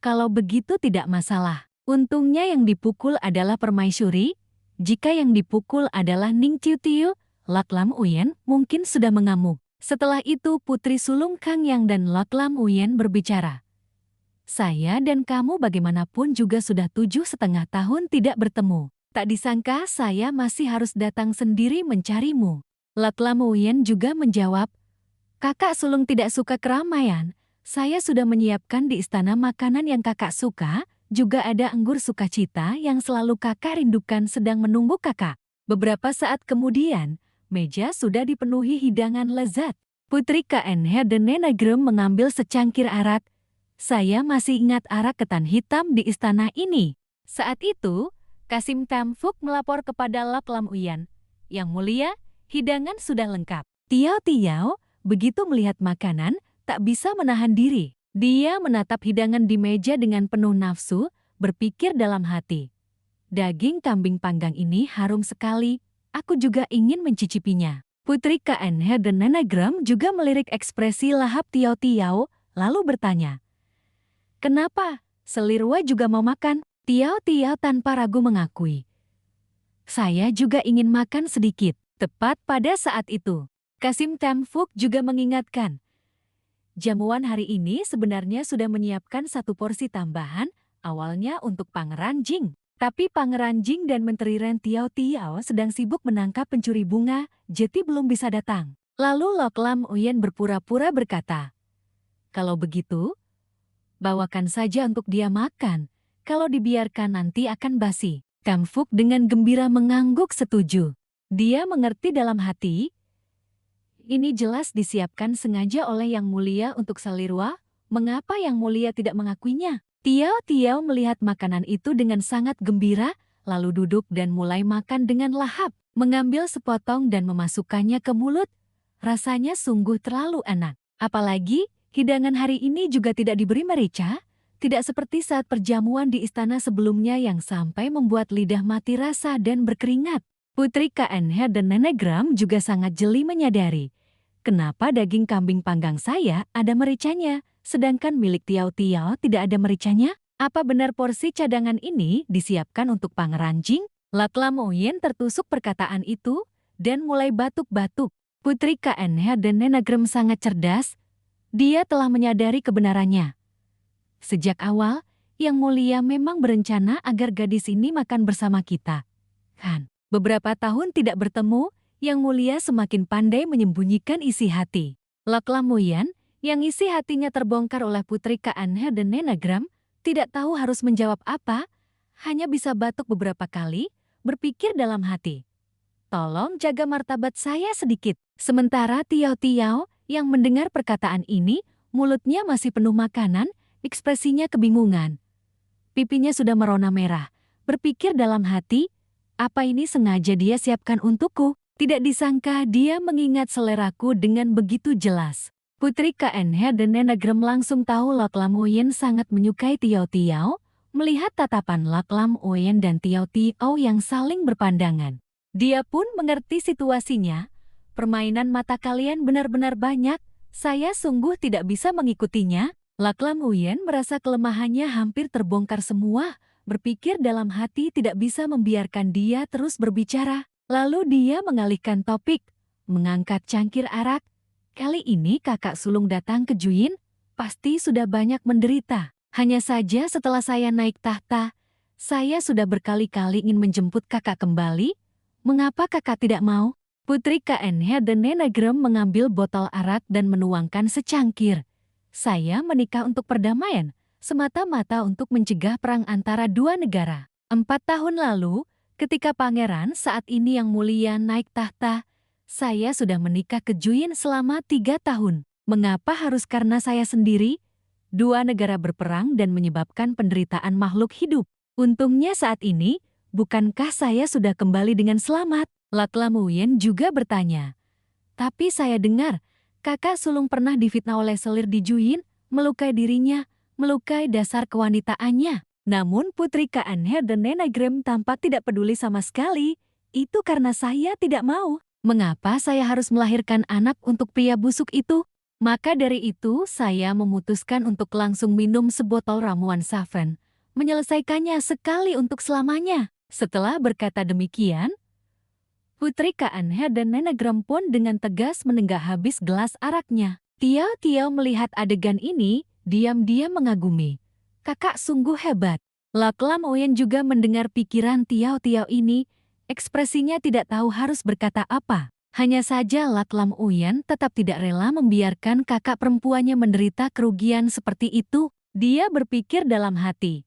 Kalau begitu tidak masalah. Untungnya yang dipukul adalah permaisuri. Jika yang dipukul adalah Ning Tiu Tiu, Lak Lamuyen mungkin sudah mengamuk. Setelah itu Putri Sulung Hangyang dan Lak Lamuyen berbicara. "Saya dan kamu bagaimanapun juga sudah 7,5 tahun tidak bertemu. Tak disangka saya masih harus datang sendiri mencarimu." Lak Lamuyen juga menjawab, "Kakak sulung tidak suka keramaian. saya sudah menyiapkan di istana makanan yang kakak suka, juga ada anggur sukacita yang selalu kakak rindukan sedang menunggu kakak. Beberapa saat kemudian, meja sudah dipenuhi hidangan lezat. Putri KN Herdenenegrum mengambil secangkir arak. Saya masih ingat arak ketan hitam di istana ini. Saat itu, Kasim Tamfuk melapor kepada Lak Lam Uyan. Yang mulia, hidangan sudah lengkap. Tiao Tiao, begitu melihat makanan, tak bisa menahan diri. Dia menatap hidangan di meja dengan penuh nafsu, berpikir dalam hati. Daging kambing panggang ini harum sekali, aku juga ingin mencicipinya. Putri KN Herdenenegrum juga melirik ekspresi lahap Tiao Tiao, lalu bertanya, "Kenapa? Selirwa juga mau makan?" Tiao Tiao tanpa ragu mengakui, "Saya juga ingin makan sedikit." Tepat pada saat itu, Kasim Tamfuk juga mengingatkan, jamuan hari ini sebenarnya sudah menyiapkan satu porsi tambahan, awalnya untuk Pangeran Jing. Tapi Pangeran Jing dan Menteri Ren Tiao Tiao sedang sibuk menangkap pencuri bunga, jadi belum bisa datang. Lalu Lok Lam Uyen berpura-pura berkata, "Kalau begitu, bawakan saja untuk dia makan. Kalau dibiarkan nanti akan basi." Tamfuk dengan gembira mengangguk setuju. Dia mengerti dalam hati, ini jelas disiapkan sengaja oleh Yang Mulia untuk Salirwa, mengapa Yang Mulia tidak mengakuinya? Tiao Tiao melihat makanan itu dengan sangat gembira, lalu duduk dan mulai makan dengan lahap, mengambil sepotong dan memasukkannya ke mulut. Rasanya sungguh terlalu enak. Apalagi, hidangan hari ini juga tidak diberi merica, tidak seperti saat perjamuan di istana sebelumnya yang sampai membuat lidah mati rasa dan berkeringat. Putri KN Herdenenegrum juga sangat jeli menyadari, kenapa daging kambing panggang saya ada mericanya, sedangkan milik Tiao Tiao tidak ada mericanya? Apa benar porsi cadangan ini disiapkan untuk Pangeran Jing? Lak Lam Uyen tertusuk perkataan itu dan mulai batuk-batuk. Putri KN Herdenenegrum sangat cerdas. Dia telah menyadari kebenarannya. Sejak awal, Yang Mulia memang berencana agar gadis ini makan bersama kita. Kan, beberapa tahun tidak bertemu, Yang Mulia semakin pandai menyembunyikan isi hati. Lak Lam Uyen, yang isi hatinya terbongkar oleh Putri KN Herdenenegrum, tidak tahu harus menjawab apa, hanya bisa batuk beberapa kali, berpikir dalam hati. Tolong jaga martabat saya sedikit. Sementara Tiao Tiao yang mendengar perkataan ini, mulutnya masih penuh makanan, ekspresinya kebingungan. Pipinya sudah merona merah, berpikir dalam hati, apa ini sengaja dia siapkan untukku? Tidak disangka dia mengingat seleraku dengan begitu jelas. Putri KN Herdenenegrum langsung tahu Lak Lam Uyen sangat menyukai Tiao Tiao, melihat tatapan Lak Lam Uyen dan Tiao Tiao yang saling berpandangan. Dia pun mengerti situasinya. Permainan mata kalian benar-benar banyak, saya sungguh tidak bisa mengikutinya. Lak Lam Uyen merasa kelemahannya hampir terbongkar semua, berpikir dalam hati tidak bisa membiarkan dia terus berbicara. Lalu dia mengalihkan topik, mengangkat cangkir arak. Kali ini kakak sulung datang ke Juyin, pasti sudah banyak menderita. Hanya saja setelah saya naik tahta, saya sudah berkali-kali ingin menjemput kakak kembali. Mengapa kakak tidak mau? Putri KN Herdenenegrum mengambil botol arak dan menuangkan secangkir. Saya menikah untuk perdamaian, semata-mata untuk mencegah perang antara dua negara. 4 tahun lalu, ketika pangeran saat ini Yang Mulia naik tahta, saya sudah menikah ke Juyin selama 3 tahun. Mengapa harus karena saya sendiri? Dua negara berperang dan menyebabkan penderitaan makhluk hidup. Untungnya saat ini, bukankah saya sudah kembali dengan selamat? Lak Lam Uyen juga bertanya. Tapi saya dengar, kakak sulung pernah difitnah oleh selir di Juyin, melukai dirinya, melukai dasar kewanitaannya. Namun Putri KN Herdenenegrum tampak tidak peduli sama sekali. Itu karena saya tidak mau. Mengapa saya harus melahirkan anak untuk pria busuk itu? Maka dari itu saya memutuskan untuk langsung minum sebotol ramuan saffron, menyelesaikannya sekali untuk selamanya. Setelah berkata demikian, Putri KN Herdenenegrum pun dengan tegas menenggak habis gelas araknya. Tiao Tiao melihat adegan ini, diam-diam mengagumi. Kakak sungguh hebat. Lak Lam Uyen juga mendengar pikiran Tiao Tiao ini, ekspresinya tidak tahu harus berkata apa. Hanya saja Lak Lam Uyen tetap tidak rela membiarkan kakak perempuannya menderita kerugian seperti itu. Dia berpikir dalam hati,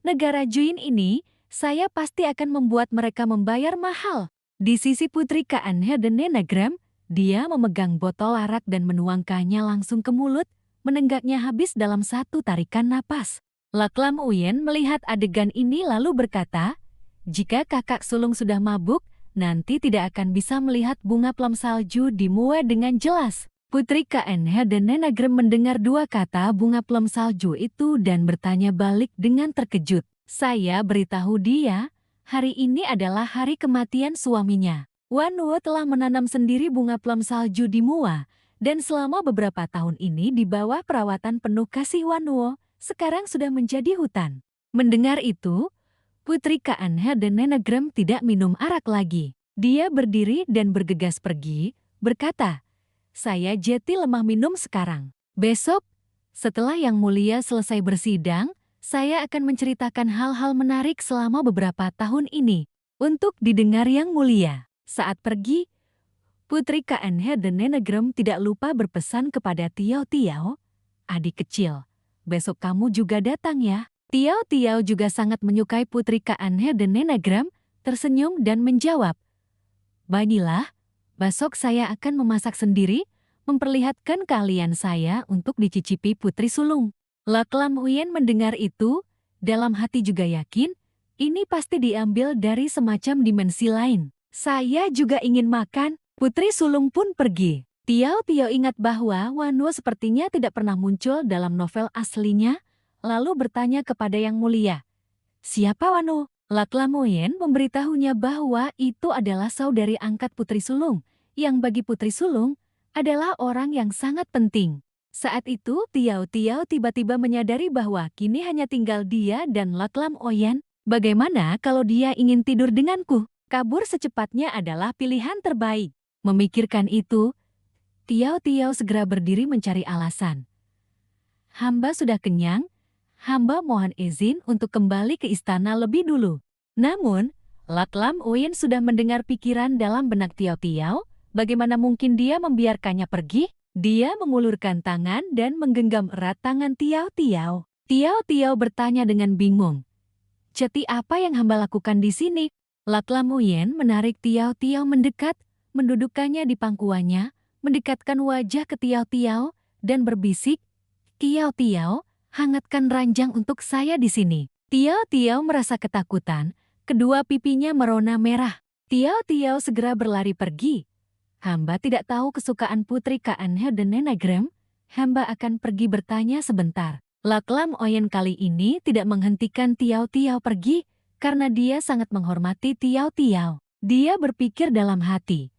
negara Juin ini, saya pasti akan membuat mereka membayar mahal. Di sisi Putri Keanhe dan Nenagram, dia memegang botol arak dan menuangkannya langsung ke mulut, menenggaknya habis dalam satu tarikan napas. Lak Lam Uyen melihat adegan ini lalu berkata, jika kakak sulung sudah mabuk, nanti tidak akan bisa melihat bunga plum salju di Mua dengan jelas. Putri Keanhe dan Nenagram mendengar dua kata bunga plum salju itu dan bertanya balik dengan terkejut. Saya beritahu dia, hari ini adalah hari kematian suaminya. Wanwo telah menanam sendiri bunga plum salju di Mua, dan selama beberapa tahun ini di bawah perawatan penuh kasih Wanwo, sekarang sudah menjadi hutan. Mendengar itu, Putri Keanhe dan Nenagram tidak minum arak lagi. Dia berdiri dan bergegas pergi, berkata, saya jeti lemah minum sekarang. Besok, setelah Yang Mulia selesai bersidang, saya akan menceritakan hal-hal menarik selama beberapa tahun ini untuk didengar Yang Mulia. Saat pergi, Putri Keanhe dan Nenagram tidak lupa berpesan kepada Tiao Tiao, adik kecil, besok kamu juga datang ya. Tiao Tiao juga sangat menyukai Putri Keanhe dan Nenagram, tersenyum dan menjawab, baiklah, besok saya akan memasak sendiri, memperlihatkan keahlian saya untuk dicicipi putri sulung. Lak Lam Uyen mendengar itu, dalam hati juga yakin, ini pasti diambil dari semacam dimensi lain. Saya juga ingin makan. Putri sulung pun pergi. Tiao Tiao ingat bahwa Wanwo sepertinya tidak pernah muncul dalam novel aslinya, lalu bertanya kepada Yang Mulia, siapa Wanwo? Lak Lam Uyen memberitahunya bahwa itu adalah saudari angkat putri sulung, yang bagi putri sulung adalah orang yang sangat penting. Saat itu, Tiao Tiao tiba-tiba menyadari bahwa kini hanya tinggal dia dan Lak Lam Uyen. Bagaimana kalau dia ingin tidur denganku? Kabur secepatnya adalah pilihan terbaik. Memikirkan itu, Tiao Tiao segera berdiri mencari alasan. Hamba sudah kenyang, hamba mohon izin untuk kembali ke istana lebih dulu. Namun, Lak Lam Uyen sudah mendengar pikiran dalam benak Tiao Tiao, bagaimana mungkin dia membiarkannya pergi? Dia mengulurkan tangan dan menggenggam erat tangan Tiao Tiao. Tiao Tiao bertanya dengan bingung, "Ceti apa yang hamba lakukan di sini?" Lak Lam Uyen menarik Tiao Tiao mendekat, mendudukkannya di pangkuannya, mendekatkan wajah ke Tiao Tiao, dan berbisik, "Tiao Tiao, hangatkan ranjang untuk saya di sini." Tiao Tiao merasa ketakutan, kedua pipinya merona merah. Tiao Tiao segera berlari pergi. Hamba tidak tahu kesukaan Putri Keanhe dan Nenagram, hamba akan pergi bertanya sebentar. Lak Lam Uyen kali ini tidak menghentikan Tiao Tiao pergi, karena dia sangat menghormati Tiao Tiao. Dia berpikir dalam hati,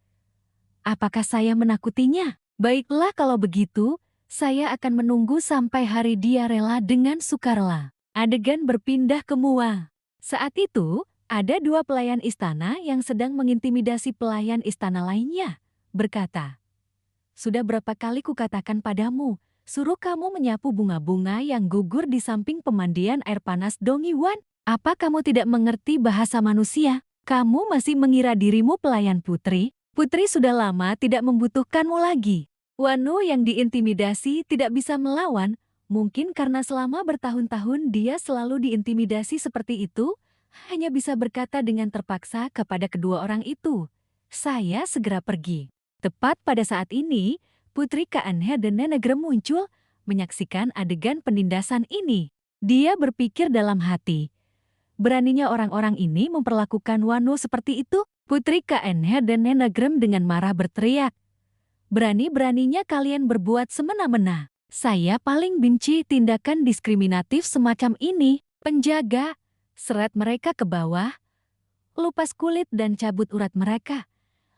apakah saya menakutinya? Baiklah kalau begitu, saya akan menunggu sampai hari dia rela dengan sukarela. Adegan berpindah ke Mua. Saat itu, ada dua pelayan istana yang sedang mengintimidasi pelayan istana lainnya, berkata, sudah berapa kali kukatakan padamu, suruh kamu menyapu bunga-bunga yang gugur di samping pemandian air panas Dongiwan. Apa kamu tidak mengerti bahasa manusia? Kamu masih mengira dirimu pelayan putri? Putri sudah lama tidak membutuhkanmu lagi. Wanwo yang diintimidasi tidak bisa melawan, mungkin karena selama bertahun-tahun dia selalu diintimidasi seperti itu, hanya bisa berkata dengan terpaksa kepada kedua orang itu, saya segera pergi. Tepat pada saat ini, Putri Keanhe dan Nenagram muncul, menyaksikan adegan penindasan ini. Dia berpikir dalam hati, beraninya orang-orang ini memperlakukan Wanwo seperti itu? Putri Keanhe dan Nenagram dengan marah berteriak, berani-beraninya kalian berbuat semena-mena. Saya paling benci tindakan diskriminatif semacam ini. Penjaga, seret mereka ke bawah, lupas kulit dan cabut urat mereka.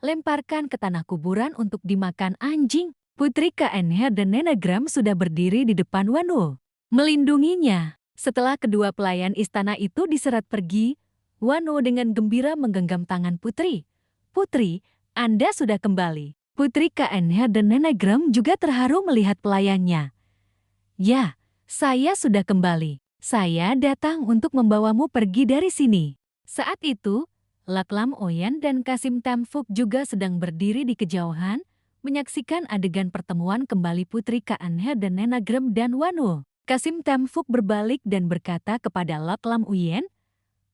Lemparkan ke tanah kuburan untuk dimakan anjing. Putri Keanhe dan Nenagram sudah berdiri di depan Wanwo, melindunginya. Setelah kedua pelayan istana itu diseret pergi, Wanwo dengan gembira menggenggam tangan Putri. Putri, Anda sudah kembali. Putri Keanhe dan Nenagram juga terharu melihat pelayannya. Ya, saya sudah kembali. Saya datang untuk membawamu pergi dari sini. Saat itu, Laklam Oyen dan Kasim Tamfuk juga sedang berdiri di kejauhan, menyaksikan adegan pertemuan kembali Putri Kaanhe dan Nenagrem dan Wanu. Kasim Tamfuk berbalik dan berkata kepada Laklam Oyen,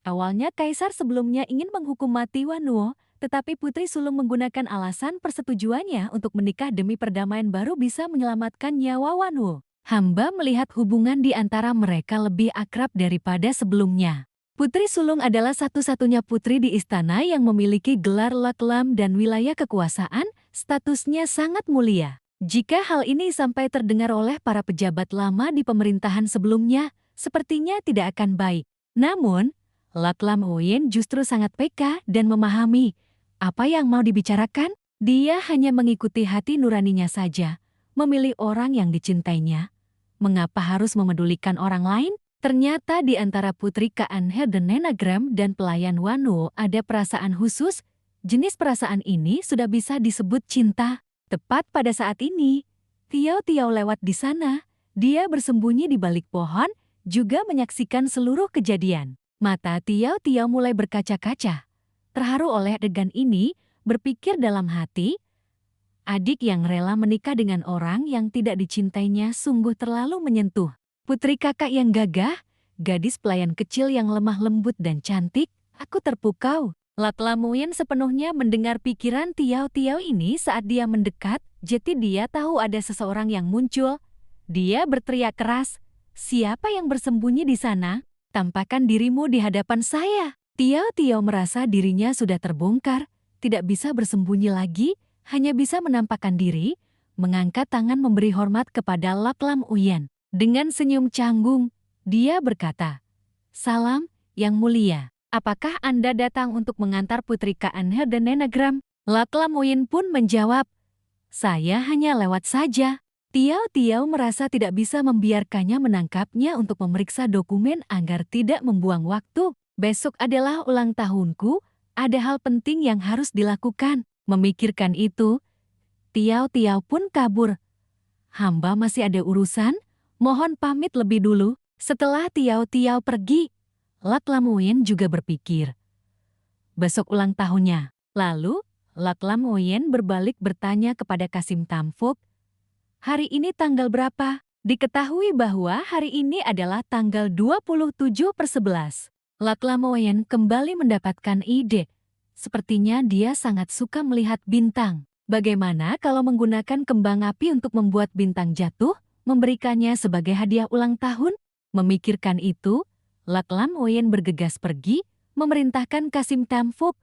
awalnya Kaisar sebelumnya ingin menghukum mati Wanuo, tetapi Putri Sulung menggunakan alasan persetujuannya untuk menikah demi perdamaian baru bisa menyelamatkan nyawa Wanuo. Hamba melihat hubungan di antara mereka lebih akrab daripada sebelumnya. Putri Sulung adalah satu-satunya putri di istana yang memiliki gelar Laklam dan wilayah kekuasaan, statusnya sangat mulia. Jika hal ini sampai terdengar oleh para pejabat lama di pemerintahan sebelumnya, sepertinya tidak akan baik. Namun, Laklam Oyen justru sangat peka dan memahami apa yang mau dibicarakan. Dia hanya mengikuti hati nuraninya saja, memilih orang yang dicintainya. Mengapa harus memedulikan orang lain? Ternyata di antara Putri Kaanhe dan Nenagrem dan pelayan Wanuo ada perasaan khusus. Jenis perasaan ini sudah bisa disebut cinta. Tepat pada saat ini, Tiao Tiao lewat di sana. Dia bersembunyi di balik pohon, juga menyaksikan seluruh kejadian. Mata Tiao Tiao mulai berkaca-kaca. Terharu oleh adegan ini, berpikir dalam hati, adik yang rela menikah dengan orang yang tidak dicintainya sungguh terlalu menyentuh. Putri kakak yang gagah, gadis pelayan kecil yang lemah lembut dan cantik, aku terpukau. Laklam Oyen sepenuhnya mendengar pikiran Tiao Tiao ini saat dia mendekat, jadi dia tahu ada seseorang yang muncul. Dia berteriak keras, siapa yang bersembunyi di sana? Tampakkan dirimu di hadapan saya. Tiao Tiao merasa dirinya sudah terbongkar, tidak bisa bersembunyi lagi, hanya bisa menampakkan diri, mengangkat tangan memberi hormat kepada Laklam Oyen. Dengan senyum canggung, dia berkata, salam, yang mulia. Apakah Anda datang untuk mengantar Putri Kaanhe dan Nenagrem? Laklam Oyen pun menjawab, saya hanya lewat saja. Tiao Tiao merasa tidak bisa membiarkannya menangkapnya untuk memeriksa dokumen agar tidak membuang waktu. Besok adalah ulang tahunku, ada hal penting yang harus dilakukan. Memikirkan itu, Tiao Tiao pun kabur. Hamba masih ada urusan, mohon pamit lebih dulu. Setelah Tiao Tiao pergi, Laklam Oyen juga berpikir, besok ulang tahunnya. Lalu, Laklam Oyen berbalik bertanya kepada Kasim Tamfuk, hari ini tanggal berapa? Diketahui bahwa hari ini adalah tanggal 27/11. Laklam Oyen kembali mendapatkan ide. Sepertinya dia sangat suka melihat bintang. Bagaimana kalau menggunakan kembang api untuk membuat bintang jatuh, memberikannya sebagai hadiah ulang tahun? Memikirkan itu, Laklam Oyen bergegas pergi, memerintahkan Kasim Tamfuk,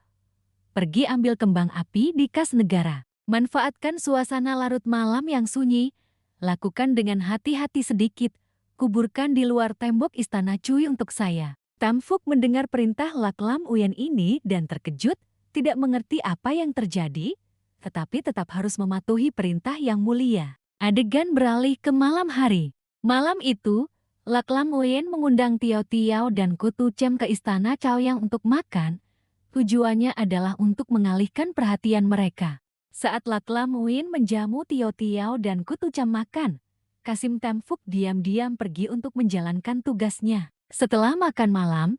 pergi ambil kembang api di kas negara. Manfaatkan suasana larut malam yang sunyi, lakukan dengan hati-hati sedikit, kuburkan di luar tembok istana Cui untuk saya. Tamfuk mendengar perintah Laklam Oyen ini dan terkejut, tidak mengerti apa yang terjadi, tetapi tetap harus mematuhi perintah yang mulia. Adegan beralih ke malam hari. Malam itu, Laklam Oyen mengundang Tiao Tiao dan Kutu Cem ke istana Caoyang untuk makan. Tujuannya adalah untuk mengalihkan perhatian mereka. Saat Laklam Oyen menjamu Tiao Tiao dan Kutu Cem makan, Kasim Tamfuk diam-diam pergi untuk menjalankan tugasnya. Setelah makan malam,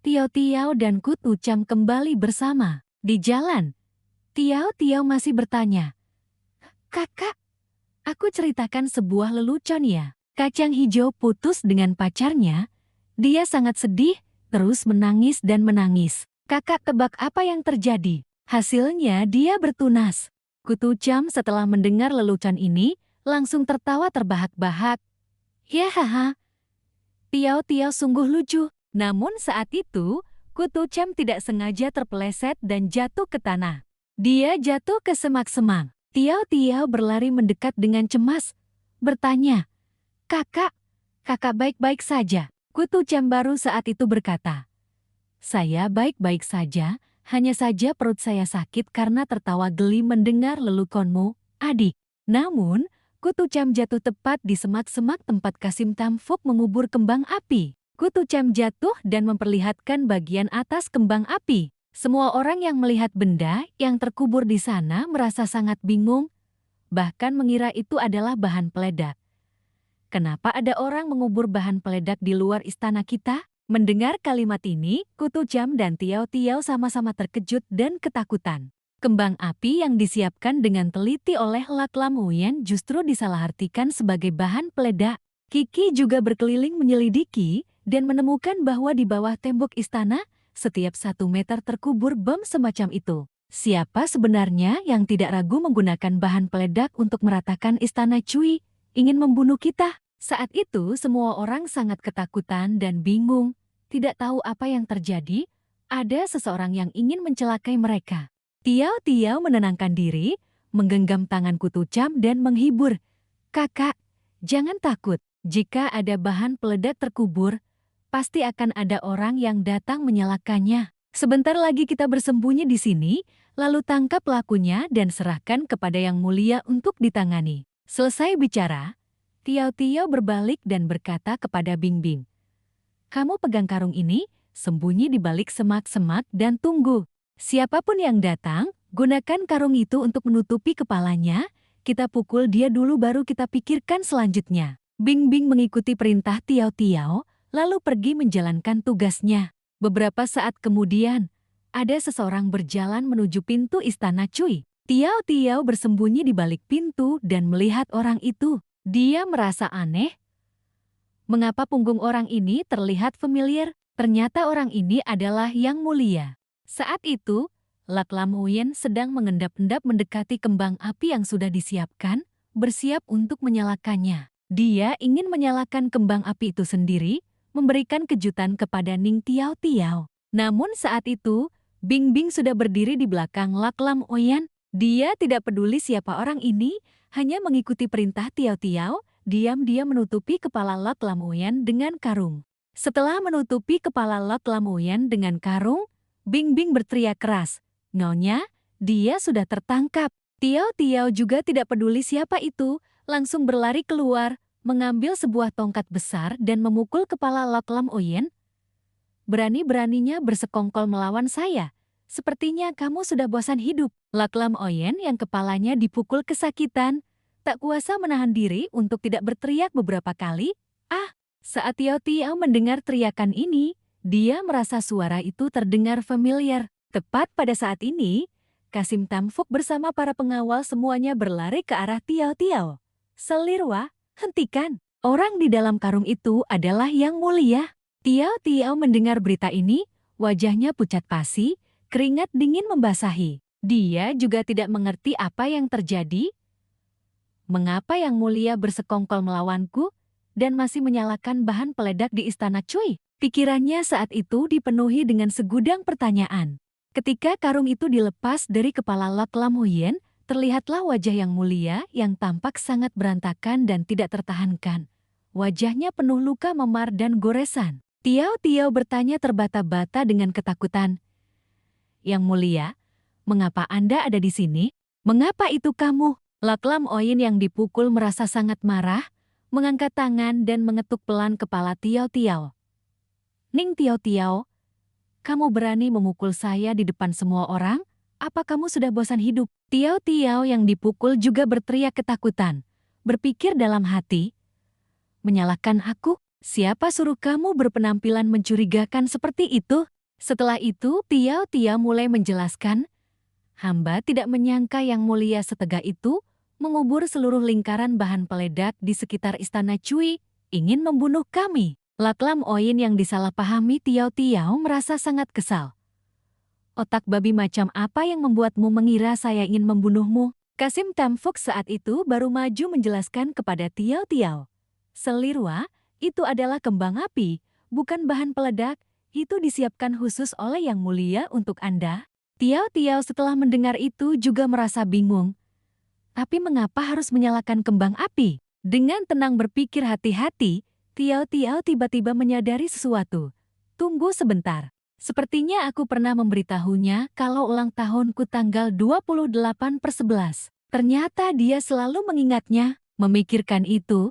Tiao Tiao dan Kutu Cem kembali bersama. Di jalan, Tiao Tiao masih bertanya, kakak, aku ceritakan sebuah lelucon ya. Kacang hijau putus dengan pacarnya. Dia sangat sedih, terus menangis dan menangis. Kakak tebak apa yang terjadi? Hasilnya dia bertunas. Kutu Cem setelah mendengar lelucon ini, langsung tertawa terbahak-bahak. Ya haha, Tiao Tiao sungguh lucu. Namun saat itu, Kutu Cem tidak sengaja terpeleset dan jatuh ke tanah. Dia jatuh ke semak-semak. Tiao Tiao berlari mendekat dengan cemas, bertanya, kakak baik-baik saja. Kutu Cem baru saat itu berkata, saya baik-baik saja, hanya saja perut saya sakit karena tertawa geli mendengar leluconmu, adik. Namun, Kutu Cem jatuh tepat di semak-semak tempat Kasim Tamfuk mengubur kembang api. Kutu Cem jatuh dan memperlihatkan bagian atas kembang api. Semua orang yang melihat benda yang terkubur di sana merasa sangat bingung, bahkan mengira itu adalah bahan peledak. Kenapa ada orang mengubur bahan peledak di luar istana kita? Mendengar kalimat ini, Kutu Jam dan Tiao Tiao sama-sama terkejut dan ketakutan. Kembang api yang disiapkan dengan teliti oleh Lak Lam Uyen justru disalahartikan sebagai bahan peledak. Kiki juga berkeliling menyelidiki dan menemukan bahwa di bawah tembok istana, setiap 1 meter terkubur bom semacam itu. Siapa sebenarnya yang tidak ragu menggunakan bahan peledak untuk meratakan istana Cui, ingin membunuh kita? Saat itu semua orang sangat ketakutan dan bingung, tidak tahu apa yang terjadi, ada seseorang yang ingin mencelakai mereka. Tiao Tiao menenangkan diri, menggenggam tangan Kutu Jam dan menghibur. Kakak, jangan takut. Jika ada bahan peledak terkubur, pasti akan ada orang yang datang menyalakannya. Sebentar lagi kita bersembunyi di sini, lalu tangkap pelakunya dan serahkan kepada Yang Mulia untuk ditangani. Selesai bicara, Tiao Tiao berbalik dan berkata kepada Bingbing. Kamu pegang karung ini, sembunyi di balik semak-semak dan tunggu. Siapapun yang datang, gunakan karung itu untuk menutupi kepalanya, kita pukul dia dulu baru kita pikirkan selanjutnya. Bingbing mengikuti perintah Tiao Tiao, lalu pergi menjalankan tugasnya. Beberapa saat kemudian, ada seseorang berjalan menuju pintu istana Cui. Tiao Tiao bersembunyi di balik pintu dan melihat orang itu. Dia merasa aneh. Mengapa punggung orang ini terlihat familiar? Ternyata orang ini adalah Yang Mulia. Saat itu, Lak Lam Uyen sedang mengendap-endap mendekati kembang api yang sudah disiapkan, bersiap untuk menyalakannya. Dia ingin menyalakan kembang api itu sendiri, memberikan kejutan kepada Ning Tiao Tiao. Namun saat itu, Bingbing sudah berdiri di belakang Lak Lam Uyen. Dia tidak peduli siapa orang ini, hanya mengikuti perintah Tiao Tiao, diam-diam menutupi kepala Lak Lam Uyen dengan karung. Setelah menutupi kepala Lak Lam Uyen dengan karung, Bingbing berteriak keras. Nyonya, dia sudah tertangkap. Tiao Tiao juga tidak peduli siapa itu, langsung berlari keluar, mengambil sebuah tongkat besar dan memukul kepala Lak Lam Uyen. Berani-beraninya bersekongkol melawan saya. Sepertinya kamu sudah bosan hidup. Lak Lam Uyen yang kepalanya dipukul kesakitan, tak kuasa menahan diri untuk tidak berteriak beberapa kali. Saat Tiao Tiao mendengar teriakan ini, dia merasa suara itu terdengar familiar. Tepat pada saat ini, Kasim Tamfuk bersama para pengawal semuanya berlari ke arah Tiao Tiao. Selirwa, hentikan. Orang di dalam karung itu adalah Yang Mulia. Tiao Tiao mendengar berita ini, wajahnya pucat pasi, keringat dingin membasahi. Dia juga tidak mengerti apa yang terjadi. Mengapa Yang Mulia bersekongkol melawanku dan masih menyalakan bahan peledak di istana Cui? Pikirannya saat itu dipenuhi dengan segudang pertanyaan. Ketika karung itu dilepas dari kepala Lak Lam Uyen, terlihatlah wajah Yang Mulia yang tampak sangat berantakan dan tidak tertahankan. Wajahnya penuh luka memar dan goresan. Tiao Tiao bertanya terbata-bata dengan ketakutan. Yang Mulia, mengapa Anda ada di sini? Mengapa itu kamu? Lak Lam Uyen yang dipukul merasa sangat marah, mengangkat tangan dan mengetuk pelan kepala Tiao Tiao. Ning Tiao Tiao, kamu berani memukul saya di depan semua orang? Apa kamu sudah bosan hidup? Tiao Tiao yang dipukul juga berteriak ketakutan. Berpikir dalam hati, menyalahkan aku? Siapa suruh kamu berpenampilan mencurigakan seperti itu? Setelah itu, Tiao Tiao mulai menjelaskan, hamba tidak menyangka Yang Mulia setegah itu, mengubur seluruh lingkaran bahan peledak di sekitar istana Cui, ingin membunuh kami. Lak Lam Uyen yang disalahpahami Tiao Tiao merasa sangat kesal. Otak babi macam apa yang membuatmu mengira saya ingin membunuhmu? Kasim Tamfuk saat itu baru maju menjelaskan kepada Tiao Tiao. Selirwa, itu adalah kembang api, bukan bahan peledak, itu disiapkan khusus oleh Yang Mulia untuk Anda. Tiao Tiao setelah mendengar itu juga merasa bingung. Tapi mengapa harus menyalakan kembang api? Dengan tenang berpikir hati-hati, Tiao Tiao tiba-tiba menyadari sesuatu. Tunggu sebentar. Sepertinya aku pernah memberitahunya kalau ulang tahunku tanggal 28/11. Ternyata dia selalu mengingatnya. Memikirkan itu,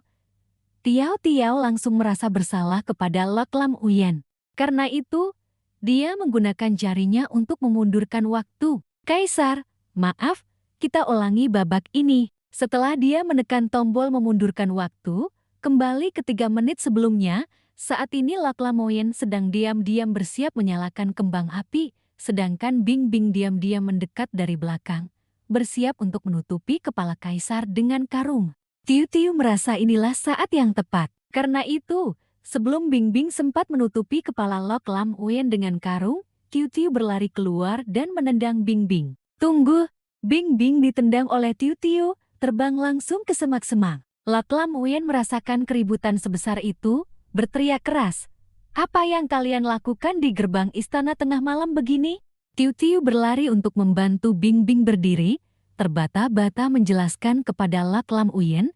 Tiao Tiao langsung merasa bersalah kepada Lak Lam Uyen. Karena itu, dia menggunakan jarinya untuk memundurkan waktu. Kaisar, maaf, kita ulangi babak ini. Setelah dia menekan tombol memundurkan waktu, kembali ke 3 menit sebelumnya, Saat ini Lak Lamoyen sedang diam-diam bersiap menyalakan kembang api, sedangkan Bing Bing diam-diam mendekat dari belakang, bersiap untuk menutupi kepala kaisar dengan karung. Tiu Tiu merasa inilah saat yang tepat. Karena itu, sebelum Bing Bing sempat menutupi kepala Lak Lamoyen dengan karung, Tiu Tiu berlari keluar dan menendang Bing Bing. Tunggu! Bing Bing ditendang oleh Tiu Tiu, terbang langsung ke semak-semak. Lak Lamoyen merasakan keributan sebesar itu, berteriak keras. Apa yang kalian lakukan di gerbang istana tengah malam begini? Tiu Tiu berlari untuk membantu Bing Bing berdiri, terbata-bata menjelaskan kepada Lak Lamoyen,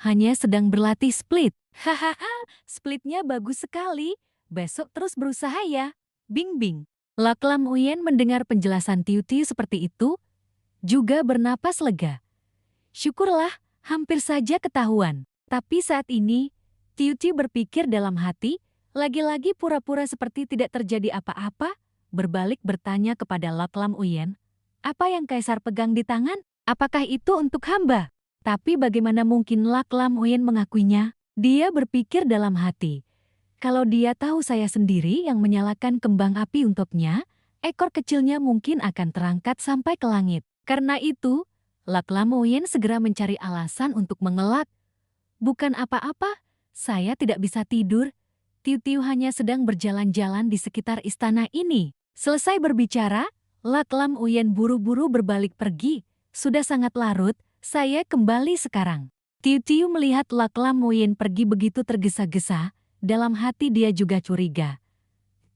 hanya sedang berlatih split. Hahaha, splitnya bagus sekali. Besok terus berusaha ya, Bing Bing. Lak Lamoyen mendengar penjelasan Tiu Tiu seperti itu, juga bernapas lega. Syukurlah, hampir saja ketahuan. Tapi saat ini, Tiu Tiu berpikir dalam hati, lagi-lagi pura-pura seperti tidak terjadi apa-apa, berbalik bertanya kepada Lak Lamoyen, apa yang kaisar pegang di tangan? Apakah itu untuk hamba? Tapi bagaimana mungkin Lak Lamoyen mengakuinya? Dia berpikir dalam hati, kalau dia tahu saya sendiri yang menyalakan kembang api untuknya, ekor kecilnya mungkin akan terangkat sampai ke langit. Karena itu, Lak Lamoyen segera mencari alasan untuk mengelak. Bukan apa-apa, saya tidak bisa tidur. Tiu Tiu hanya sedang berjalan-jalan di sekitar istana ini. Selesai berbicara, Lak Lamoyen buru-buru berbalik pergi. Sudah sangat larut, saya kembali sekarang. Tiu Tiu melihat Lak Lamoyen pergi begitu tergesa-gesa, dalam hati dia juga curiga.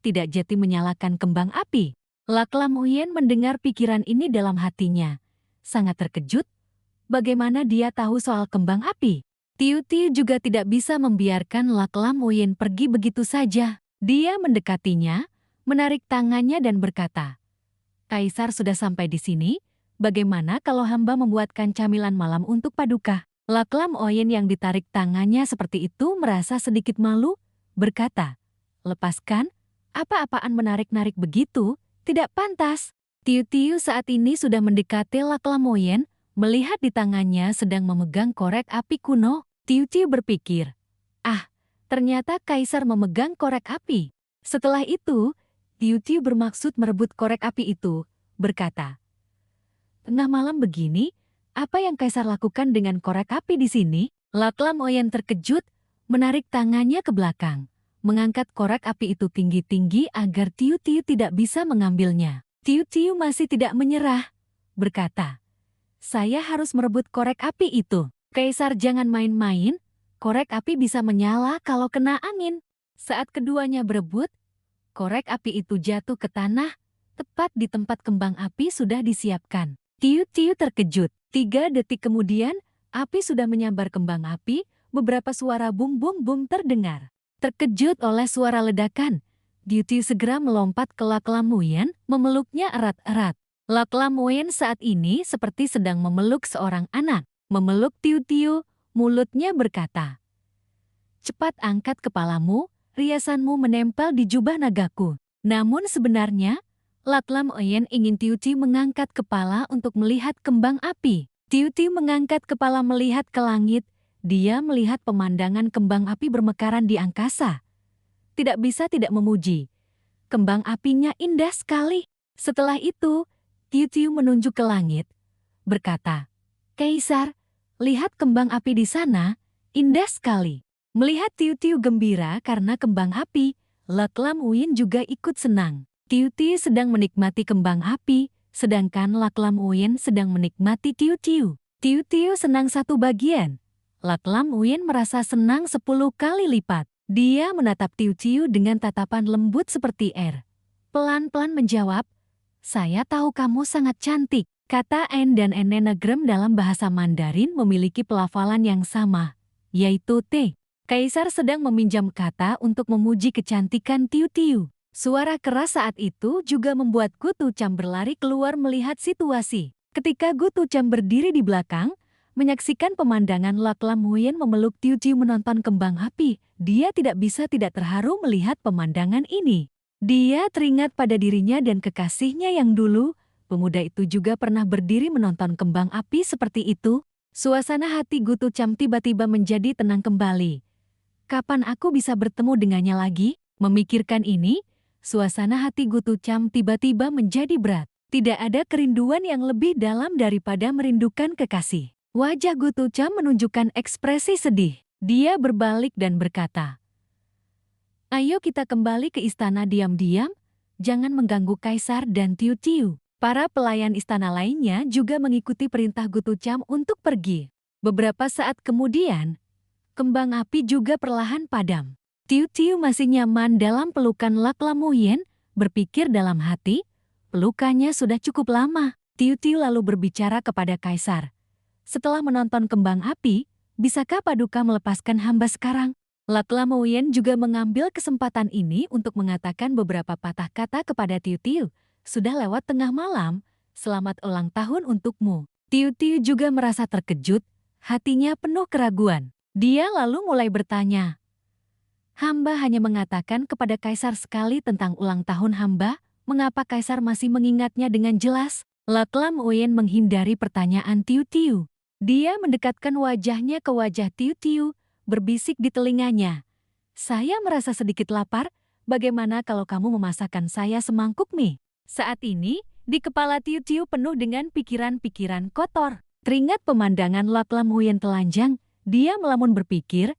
Tidak jati menyalakan kembang api. Lak Lamoyen mendengar pikiran ini dalam hatinya. Sangat terkejut, bagaimana dia tahu soal kembang api? Tiu Tiu juga tidak bisa membiarkan Lak Lamoyen pergi begitu saja. Dia mendekatinya, menarik tangannya dan berkata, Kaisar sudah sampai di sini, bagaimana kalau hamba membuatkan camilan malam untuk Paduka? Lak Lamoyen yang ditarik tangannya seperti itu merasa sedikit malu, berkata, lepaskan, apa-apaan menarik-narik begitu, tidak pantas. Tiu Tiu saat ini sudah mendekati Lak Lamoyen, melihat di tangannya sedang memegang korek api kuno. Tiu Tiu berpikir, ternyata kaisar memegang korek api. Setelah itu, Tiu Tiu bermaksud merebut korek api itu, berkata, tengah malam begini, apa yang kaisar lakukan dengan korek api di sini? Lak Lamoyen terkejut, menarik tangannya ke belakang, mengangkat korek api itu tinggi-tinggi agar Tiu Tiu tidak bisa mengambilnya. Tiu Tiu masih tidak menyerah, berkata, saya harus merebut korek api itu. Kaisar jangan main-main, korek api bisa menyala kalau kena angin. Saat keduanya berebut, korek api itu jatuh ke tanah, tepat di tempat kembang api sudah disiapkan. Tiu Tiu terkejut. 3 detik kemudian, api sudah menyambar kembang api, beberapa suara bum-bum-bum terdengar. Terkejut oleh suara ledakan, Tiu Tiu segera melompat ke Lak Lamoyen, memeluknya erat-erat. Lak Lamoyen saat ini seperti sedang memeluk seorang anak. Memeluk Tiu Tiu, mulutnya berkata, cepat angkat kepalamu, riasanmu menempel di jubah nagaku. Namun sebenarnya, Lak Lamoyen ingin Tiu Tiu mengangkat kepala untuk melihat kembang api. Tiu Tiu mengangkat kepala melihat ke langit, dia melihat pemandangan kembang api bermekaran di angkasa. Tidak bisa tidak memuji. Kembang apinya indah sekali. Setelah itu, Tiu Tiu menunjuk ke langit, berkata, Kaisar, lihat kembang api di sana, indah sekali. Melihat Tiu Tiu gembira karena kembang api, Lak Lamoyen juga ikut senang. Tiu Tiu sedang menikmati kembang api, sedangkan Lak Lamoyen sedang menikmati Tiu Tiu. Tiu Tiu senang satu bagian. Lak Lamoyen merasa senang 10 kali lipat. Dia menatap Tiu Tiu dengan tatapan lembut seperti air. Pelan-pelan menjawab, saya tahu kamu sangat cantik. Kata en dan enenagram dalam bahasa Mandarin memiliki pelafalan yang sama, yaitu T. Kaisar sedang meminjam kata untuk memuji kecantikan Tiu Tiu. Suara keras saat itu juga membuat Gu Tucam berlari keluar melihat situasi. Ketika Gu Tucam berdiri di belakang, menyaksikan pemandangan Lak Lamoyen memeluk Tiu Tiu menonton kembang api, dia tidak bisa tidak terharu melihat pemandangan ini. Dia teringat pada dirinya dan kekasihnya yang dulu, pemuda itu juga pernah berdiri menonton kembang api seperti itu. Suasana hati Gu Tucam tiba-tiba menjadi tenang kembali. Kapan aku bisa bertemu dengannya lagi? Memikirkan ini, suasana hati Gotu Cham tiba-tiba menjadi berat. Tidak ada kerinduan yang lebih dalam daripada merindukan kekasih. Wajah Gotu Cham menunjukkan ekspresi sedih. Dia berbalik dan berkata, "Ayo kita kembali ke istana diam-diam, jangan mengganggu Kaisar dan Tiu Tiu." Para pelayan istana lainnya juga mengikuti perintah Gotu Cham untuk pergi. Beberapa saat kemudian, kembang api juga perlahan padam. Tiu Tiu masih nyaman dalam pelukan Lak Lamoyen, berpikir dalam hati, pelukannya sudah cukup lama. Tiu Tiu lalu berbicara kepada Kaisar. "Setelah menonton kembang api, bisakah Paduka melepaskan hamba sekarang?" Lak Lamoyen juga mengambil kesempatan ini untuk mengatakan beberapa patah kata kepada Tiu Tiu. "Sudah lewat tengah malam, selamat ulang tahun untukmu." Tiu Tiu juga merasa terkejut, hatinya penuh keraguan. Dia lalu mulai bertanya, "Hamba hanya mengatakan kepada Kaisar sekali tentang ulang tahun hamba, mengapa Kaisar masih mengingatnya dengan jelas?" Lak Lamoyen menghindari pertanyaan Tiu Tiu. Dia mendekatkan wajahnya ke wajah Tiu Tiu, berbisik di telinganya, "Saya merasa sedikit lapar, bagaimana kalau kamu memasakkan saya semangkuk mie?" Saat ini, di kepala Tiu Tiu penuh dengan pikiran-pikiran kotor. Teringat pemandangan Lak Lamoyen telanjang, dia melamun berpikir,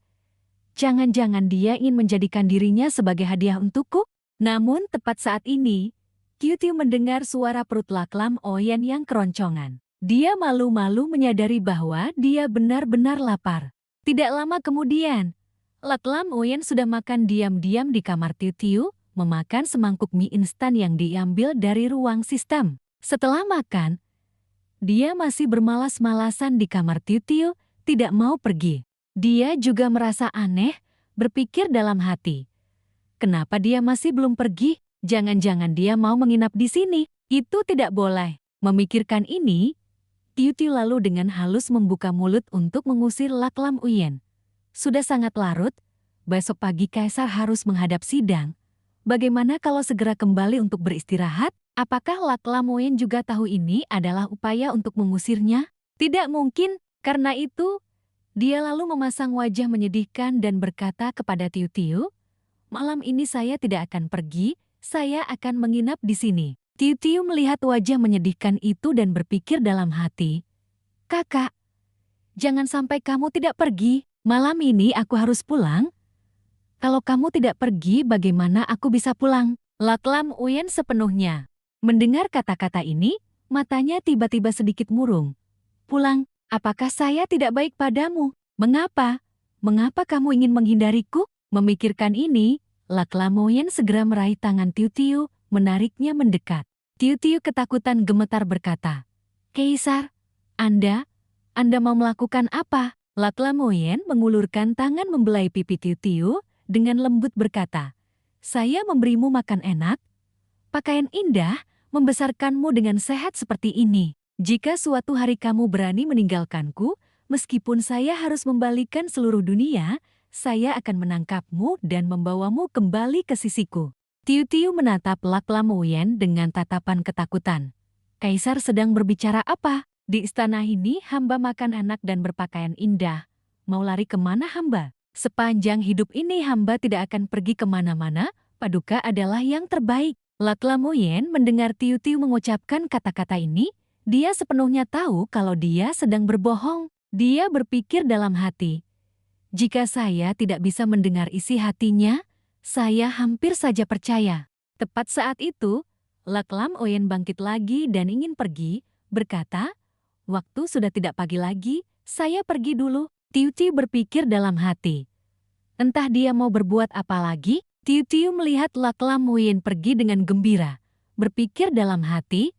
jangan-jangan dia ingin menjadikan dirinya sebagai hadiah untukku? Namun tepat saat ini, Tiu Tiu mendengar suara perut Lak Lamoyen yang keroncongan. Dia malu-malu menyadari bahwa dia benar-benar lapar. Tidak lama kemudian, Lak Lamoyen sudah makan diam-diam di kamar Tiu Tiu, memakan semangkuk mie instan yang diambil dari ruang sistem. Setelah makan, dia masih bermalas-malasan di kamar Tiu Tiu, tidak mau pergi. Dia juga merasa aneh, berpikir dalam hati. Kenapa dia masih belum pergi? Jangan-jangan dia mau menginap di sini. Itu tidak boleh. Memikirkan ini, Tiu Tiu lalu dengan halus membuka mulut untuk mengusir Lak Lamoyen. Sudah sangat larut, besok pagi Kaisar harus menghadap sidang. Bagaimana kalau segera kembali untuk beristirahat? Apakah Lak Lamoyen juga tahu ini adalah upaya untuk mengusirnya? Tidak mungkin, karena itu, dia lalu memasang wajah menyedihkan dan berkata kepada Tiu Tiu, "Malam ini saya tidak akan pergi, saya akan menginap di sini." Tiu Tiu melihat wajah menyedihkan itu dan berpikir dalam hati, "Kakak, jangan sampai kamu tidak pergi, malam ini aku harus pulang. Kalau kamu tidak pergi, bagaimana aku bisa pulang?" Lak Lamoyen sepenuhnya mendengar kata-kata ini, matanya tiba-tiba sedikit murung. "Pulang? Apakah saya tidak baik padamu? Mengapa? Mengapa kamu ingin menghindariku?" Memikirkan ini, Lak Lamoyen segera meraih tangan Tiu Tiu, menariknya mendekat. Tiu Tiu ketakutan gemetar berkata, "Kaisar, Anda mau melakukan apa?" Lak Lamoyen mengulurkan tangan membelai pipi Tiu Tiu, dengan lembut berkata, "Saya memberimu makan enak, pakaian indah, membesarkanmu dengan sehat seperti ini. Jika suatu hari kamu berani meninggalkanku, meskipun saya harus membalikan seluruh dunia, saya akan menangkapmu dan membawamu kembali ke sisiku." Tiu Tiu menatap Lak Lamoyen dengan tatapan ketakutan. Kaisar sedang berbicara apa? Di istana ini hamba makan enak dan berpakaian indah. Mau lari kemana hamba? Sepanjang hidup ini hamba tidak akan pergi kemana-mana, Paduka adalah yang terbaik. Lak Lamoyen mendengar Tiu Tiu mengucapkan kata-kata ini, dia sepenuhnya tahu kalau dia sedang berbohong. Dia berpikir dalam hati, jika saya tidak bisa mendengar isi hatinya, saya hampir saja percaya. Tepat saat itu, Lak Lamoyen bangkit lagi dan ingin pergi, berkata, "Waktu sudah tidak pagi lagi, saya pergi dulu." Tiu Tiu berpikir dalam hati. Entah dia mau berbuat apa lagi, Tiu Tiu melihat Lak Lamoyen pergi dengan gembira. Berpikir dalam hati,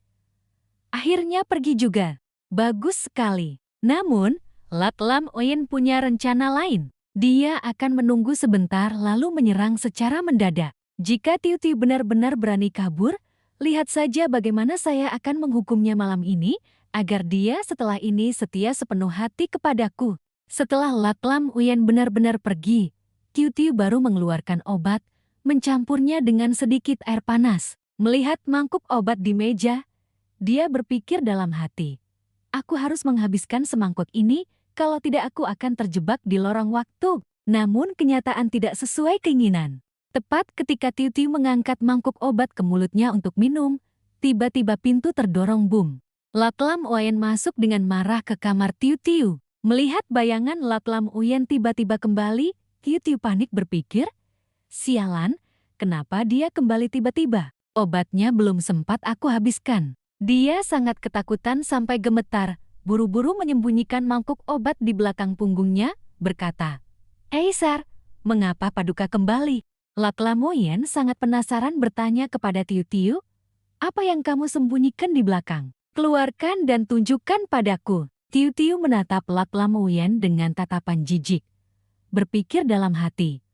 akhirnya pergi juga. Bagus sekali. Namun, Lak Lamoyen punya rencana lain. Dia akan menunggu sebentar lalu menyerang secara mendadak. Jika Tiu Tiu benar-benar berani kabur, lihat saja bagaimana saya akan menghukumnya malam ini, agar dia setelah ini setia sepenuh hati kepadaku. Setelah Lak Lamoyen benar-benar pergi, Tiu Tiu baru mengeluarkan obat, mencampurnya dengan sedikit air panas. Melihat mangkuk obat di meja, dia berpikir dalam hati, "Aku harus menghabiskan semangkuk ini, kalau tidak aku akan terjebak di lorong waktu." Namun kenyataan tidak sesuai keinginan. Tepat ketika Tiu Tiu mengangkat mangkuk obat ke mulutnya untuk minum, tiba-tiba pintu terdorong boom. Laklam Uyen masuk dengan marah ke kamar Tiu Tiu. Melihat bayangan Laklam Uyen tiba-tiba kembali, Tiu Tiu panik berpikir, sialan, kenapa dia kembali tiba-tiba? Obatnya belum sempat aku habiskan. Dia sangat ketakutan sampai gemetar, buru-buru menyembunyikan mangkuk obat di belakang punggungnya, berkata, Kaisar, mengapa Paduka kembali? Laklam Uyen sangat penasaran bertanya kepada Tiu Tiu, apa yang kamu sembunyikan di belakang? Keluarkan dan tunjukkan padaku. Tiu Tiu menatap Laklam Uyen dengan tatapan jijik. Berpikir dalam hati,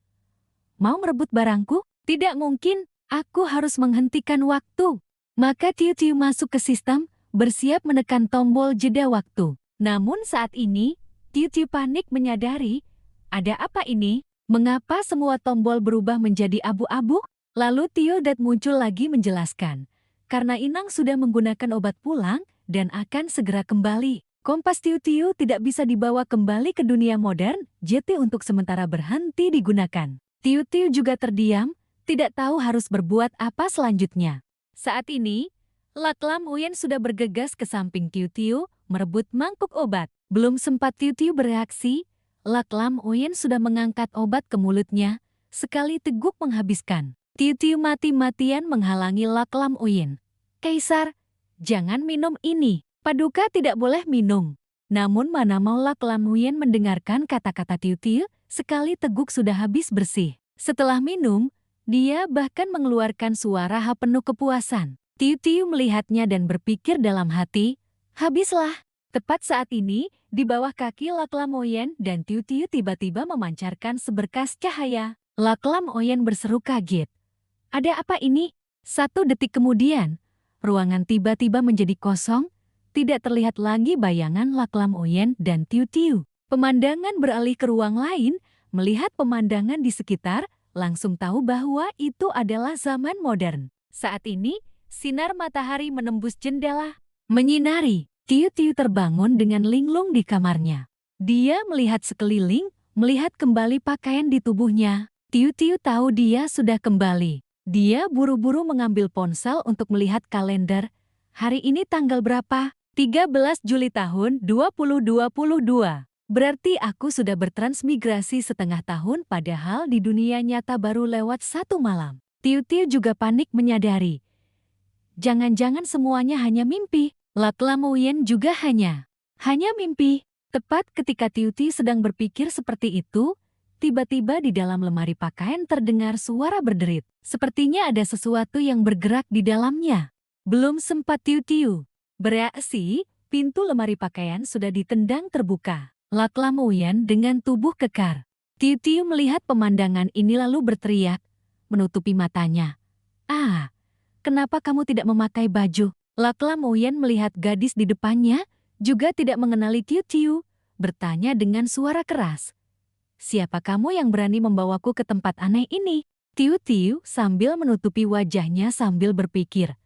mau merebut barangku? Tidak mungkin, aku harus menghentikan waktu. Maka Tiu Tiu masuk ke sistem, bersiap menekan tombol jeda waktu. Namun saat ini, Tiu Tiu panik menyadari, ada apa ini? Mengapa semua tombol berubah menjadi abu-abu? Lalu Tiodat muncul lagi menjelaskan, karena Inang sudah menggunakan obat pulang dan akan segera kembali. Kompas Tiu Tiu tidak bisa dibawa kembali ke dunia modern, JT untuk sementara berhenti digunakan. Tiu Tiu juga terdiam, tidak tahu harus berbuat apa selanjutnya. Saat ini, Laklam Uyen sudah bergegas ke samping Tiu Tiu, merebut mangkuk obat. Belum sempat Tiu Tiu bereaksi, Laklam Uyen sudah mengangkat obat ke mulutnya, sekali teguk menghabiskan. Tiu Tiu mati-matian menghalangi Laklam Uyen. Kaisar, jangan minum ini. Paduka tidak boleh minum. Namun mana mau Laklam Uyen mendengarkan kata-kata Tiu Tiu, sekali teguk sudah habis bersih. Setelah minum, dia bahkan mengeluarkan suara penuh kepuasan. Tiu Tiu melihatnya dan berpikir dalam hati, habislah. Tepat saat ini, di bawah kaki Laklam Uyen dan Tiu Tiu tiba-tiba memancarkan seberkas cahaya. Laklam Uyen berseru kaget. Ada apa ini? 1 detik kemudian, ruangan tiba-tiba menjadi kosong, tidak terlihat lagi bayangan Laklam Uyen dan Tiu Tiu. Pemandangan beralih ke ruang lain, melihat pemandangan di sekitar, langsung tahu bahwa itu adalah zaman modern. Saat ini, sinar matahari menembus jendela, menyinari. Tiu Tiu terbangun dengan linglung di kamarnya. Dia melihat sekeliling, melihat kembali pakaian di tubuhnya. Tiu Tiu tahu dia sudah kembali. Dia buru-buru mengambil ponsel untuk melihat kalender. Hari ini tanggal berapa? 13 Juli tahun 2022. Berarti aku sudah bertransmigrasi setengah tahun padahal di dunia nyata baru lewat 1 malam. Tiu Tiu juga panik menyadari. Jangan-jangan semuanya hanya mimpi. Laklam Uyen juga hanya mimpi. Tepat ketika Tiu Tiu sedang berpikir seperti itu, tiba-tiba di dalam lemari pakaian terdengar suara berderit. Sepertinya ada sesuatu yang bergerak di dalamnya. Belum sempat Tiu Tiu bereaksi, pintu lemari pakaian sudah ditendang terbuka. Laklam Uyen dengan tubuh kekar. Tiu Tiu melihat pemandangan ini lalu berteriak, menutupi matanya. Ah, kenapa kamu tidak memakai baju? Laklam Uyen melihat gadis di depannya, juga tidak mengenali Tiu Tiu, bertanya dengan suara keras. Siapa kamu yang berani membawaku ke tempat aneh ini? Tiu Tiu sambil menutupi wajahnya sambil berpikir.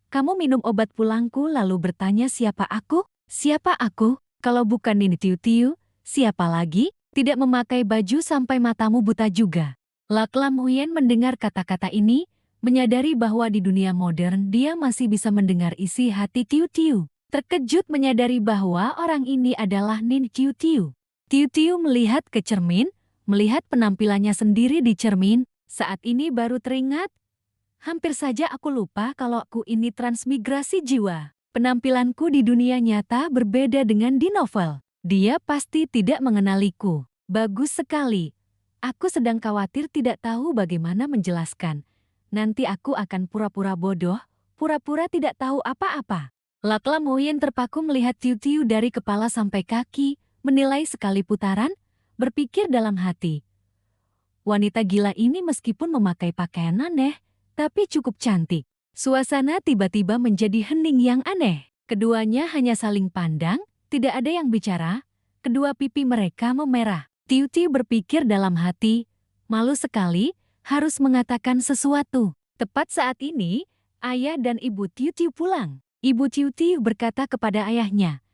Kamu minum obat pulangku lalu bertanya siapa aku? Siapa aku? Kalau bukan ini Tiu Tiu, siapa lagi? Tidak memakai baju sampai matamu buta juga. Laklam Uyen mendengar kata-kata ini, menyadari bahwa di dunia modern dia masih bisa mendengar isi hati Tiu Tiu. Terkejut menyadari bahwa orang ini adalah Nin Tiu Tiu. Tiu Tiu melihat ke cermin, melihat penampilannya sendiri di cermin, saat ini baru teringat. Hampir saja aku lupa kalau aku ini transmigrasi jiwa. Penampilanku di dunia nyata berbeda dengan di novel. Dia pasti tidak mengenaliku. Bagus sekali. Aku sedang khawatir tidak tahu bagaimana menjelaskan. Nanti aku akan pura-pura bodoh, pura-pura tidak tahu apa-apa. Laklam Uyen terpaku melihat Tiu Tiu dari kepala sampai kaki, menilai sekali putaran, berpikir dalam hati. Wanita gila ini meskipun memakai pakaian aneh, tapi cukup cantik. Suasana tiba-tiba menjadi hening yang aneh. Keduanya hanya saling pandang, tidak ada yang bicara. Kedua pipi mereka memerah. Tiu Tiu berpikir dalam hati, malu sekali, harus mengatakan sesuatu. Tepat saat ini, ayah dan ibu Tiu Tiu pulang. Ibu Tiu Tiu berkata kepada ayahnya,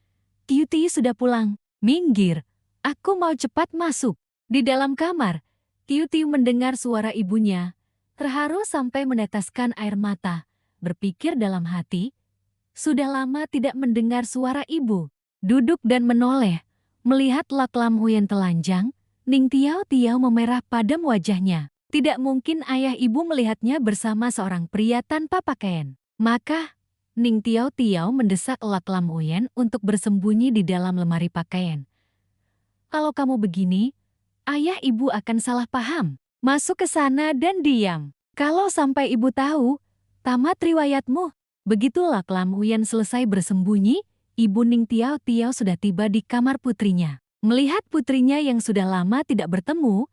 Tiu Tiu sudah pulang, minggir, aku mau cepat masuk. Di dalam kamar, Tiu Tiu mendengar suara ibunya, terharu sampai meneteskan air mata, berpikir dalam hati, sudah lama tidak mendengar suara ibu. Duduk dan menoleh, melihat Lak Lam Huyen telanjang, Ning Tiao Tiao memerah padam wajahnya. Tidak mungkin ayah ibu melihatnya bersama seorang pria tanpa pakaian. Maka, Ning Tiao Tiao mendesak Lak Lam Huyen untuk bersembunyi di dalam lemari pakaian. Kalau kamu begini, ayah ibu akan salah paham. Masuk ke sana dan diam. Kalau sampai ibu tahu, tamat riwayatmu. Begitu Lak Lam Huyen selesai bersembunyi, ibu Ning Tiao Tiao sudah tiba di kamar putrinya. Melihat putrinya yang sudah lama tidak bertemu,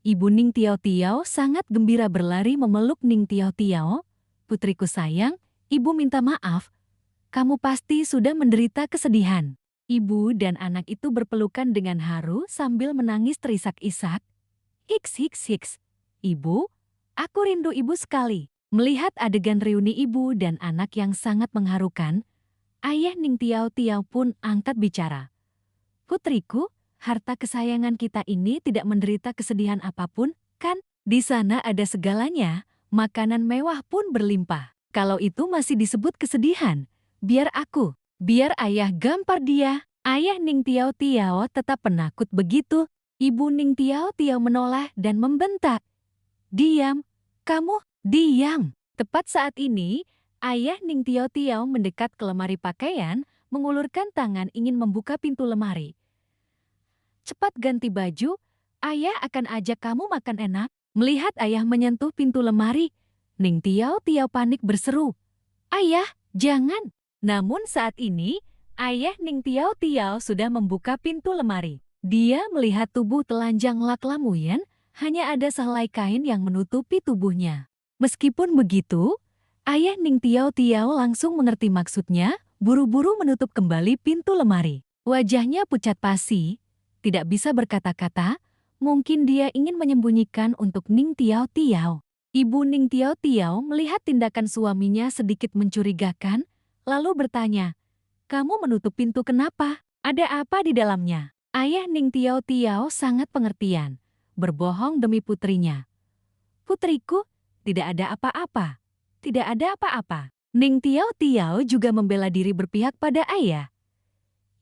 ibu Ning Tiao Tiao sangat gembira berlari memeluk Ning Tiao Tiao. Putriku sayang, ibu minta maaf. Kamu pasti sudah menderita kesedihan. Ibu dan anak itu berpelukan dengan haru sambil menangis terisak-isak. Hiks hiks hiks. Ibu, aku rindu ibu sekali. Melihat adegan reuni ibu dan anak yang sangat mengharukan, ayah Ning Tiao Tiao pun angkat bicara. Putriku, harta kesayangan kita ini tidak menderita kesedihan apapun, kan? Di sana ada segalanya, makanan mewah pun berlimpah. Kalau itu masih disebut kesedihan, biar ayah gampar dia. Ayah Ning Tiao Tiao tetap penakut begitu. Ibu Ning Tiao Tiao menoleh dan membentak. Diam, kamu, diam. Tepat saat ini, ayah Ning Tiao Tiao mendekat ke lemari pakaian, mengulurkan tangan ingin membuka pintu lemari. Cepat ganti baju, ayah akan ajak kamu makan enak. Melihat ayah menyentuh pintu lemari, Ning Tiao Tiao panik berseru, "Ayah, jangan!" Namun saat ini, ayah Ning Tiao Tiao sudah membuka pintu lemari. Dia melihat tubuh telanjang Lak Lam Huyen, hanya ada sehelai kain yang menutupi tubuhnya. Meskipun begitu, ayah Ning Tiao Tiao langsung mengerti maksudnya, buru-buru menutup kembali pintu lemari. Wajahnya pucat pasi, tidak bisa berkata-kata, mungkin dia ingin menyembunyikan untuk Ning Tiao Tiao. Ibu Ning Tiao Tiao melihat tindakan suaminya sedikit mencurigakan, lalu bertanya, "Kamu menutup pintu kenapa? Ada apa di dalamnya?" Ayah Ning Tiao Tiao sangat pengertian, berbohong demi putrinya. "Putriku, tidak ada apa-apa. Tidak ada apa-apa." Ning Tiao Tiao juga membela diri berpihak pada ayah.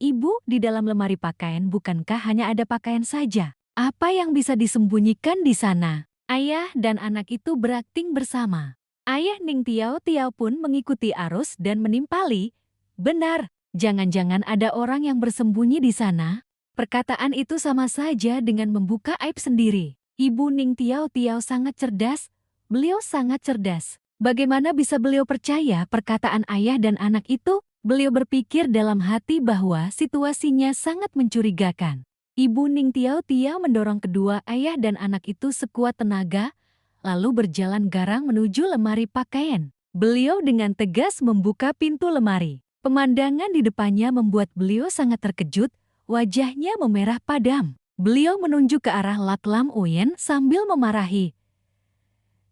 "Ibu, di dalam lemari pakaian bukankah hanya ada pakaian saja? Apa yang bisa disembunyikan di sana?" Ayah dan anak itu berakting bersama. Ayah Ning Tiao Tiao pun mengikuti arus dan menimpali. "Benar, jangan-jangan ada orang yang bersembunyi di sana." Perkataan itu sama saja dengan membuka aib sendiri. Ibu Ning Tiao Tiao sangat cerdas. Beliau sangat cerdas. Bagaimana bisa beliau percaya perkataan ayah dan anak itu? Beliau berpikir dalam hati bahwa situasinya sangat mencurigakan. Ibu Ning Tiao Tiao mendorong kedua ayah dan anak itu sekuat tenaga, lalu berjalan garang menuju lemari pakaian. Beliau dengan tegas membuka pintu lemari. Pemandangan di depannya membuat beliau sangat terkejut, wajahnya memerah padam. Beliau menunjuk ke arah Lak Lam Huyen sambil memarahi.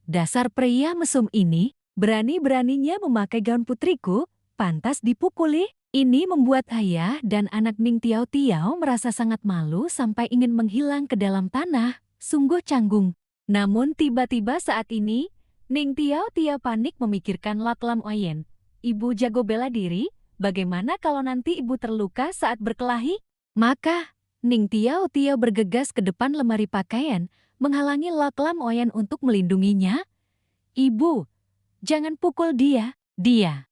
"Dasar pria mesum ini, berani-beraninya memakai gaun putriku, pantas dipukuli." Ini membuat ayah dan anak Ning Tiao Tiao merasa sangat malu sampai ingin menghilang ke dalam tanah, sungguh canggung. Namun tiba-tiba saat ini, Ning Tiao Tiao panik memikirkan Lak Lam Huyen. Ibu jago bela diri, bagaimana kalau nanti ibu terluka saat berkelahi? Maka, Ning Tiao Tiao bergegas ke depan lemari pakaian, menghalangi Lak Lam Huyen untuk melindunginya. "Ibu, jangan pukul dia, dia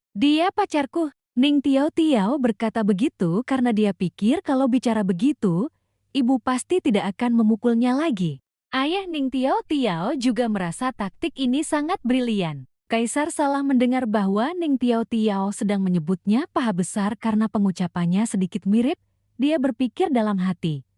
pacarku." Ning Tiao Tiao berkata begitu karena dia pikir kalau bicara begitu, ibu pasti tidak akan memukulnya lagi. Ayah Ning Tiao Tiao juga merasa taktik ini sangat brilian. Kaisar salah mendengar bahwa Ning Tiao Tiao sedang menyebutnya paha besar karena pengucapannya sedikit mirip. Dia berpikir dalam hati.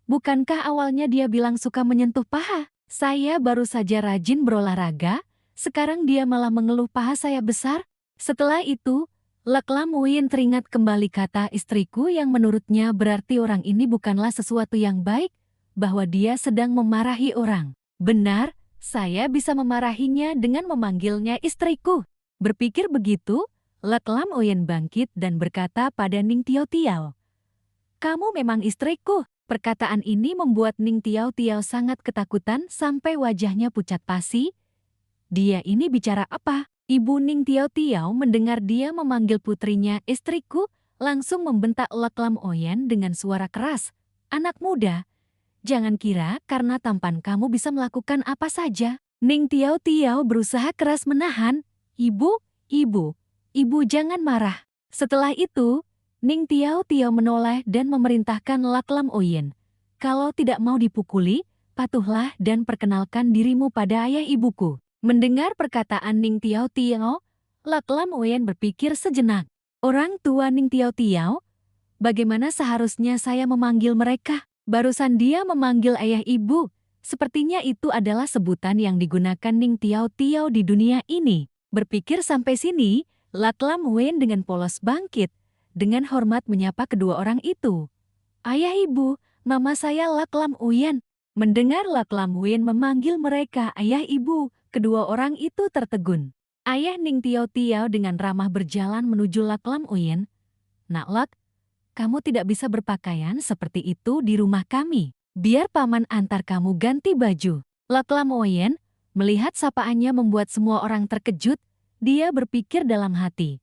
Bukankah awalnya dia bilang suka menyentuh paha? Saya baru saja rajin berolahraga, sekarang dia malah mengeluh paha saya besar. Setelah itu, Lak Lam Huyen teringat kembali kata istriku yang menurutnya berarti orang ini bukanlah sesuatu yang baik, bahwa dia sedang memarahi orang. Benar, saya bisa memarahinya dengan memanggilnya istriku. Berpikir begitu, Lak Lam Huyen bangkit dan berkata pada Ning Tiao Tiao, "Kamu memang istriku, Perkataan ini membuat Ning Tiao Tiao sangat ketakutan sampai wajahnya pucat pasi. Dia ini bicara apa? Ibu Ning Tiao Tiao mendengar dia memanggil putrinya istriku, langsung membentak Lak Lam Oyen dengan suara keras. Anak muda, jangan kira karena tampan kamu bisa melakukan apa saja. Ning Tiao Tiao berusaha keras menahan. Ibu jangan marah. Setelah itu, Ning Tiao Tiao menoleh dan memerintahkan Lak Lam Oyen. Kalau tidak mau dipukuli, patuhlah dan perkenalkan dirimu pada ayah ibuku. Mendengar perkataan Ning Tiao Tiao, Lak Lam Oyen berpikir sejenak. Orang tua Ning Tiao Tiao, bagaimana seharusnya saya memanggil mereka? Barusan dia memanggil ayah ibu. Sepertinya itu adalah sebutan yang digunakan Ning Tiao Tiao di dunia ini. Berpikir sampai sini, Lak Lam Oyen dengan polos bangkit. Dengan hormat menyapa kedua orang itu. Ayah ibu, nama saya Lak Lam Oyen. Mendengar Lak Lam Oyen memanggil mereka ayah ibu, kedua orang itu tertegun. Ayah Ning Tiao Tiao dengan ramah berjalan menuju Lak Lam Oyen. Nak Lak, kamu tidak bisa berpakaian seperti itu di rumah kami. Biar paman antar kamu ganti baju. Lak Lam Oyen melihat sapaannya membuat semua orang terkejut. Dia berpikir dalam hati.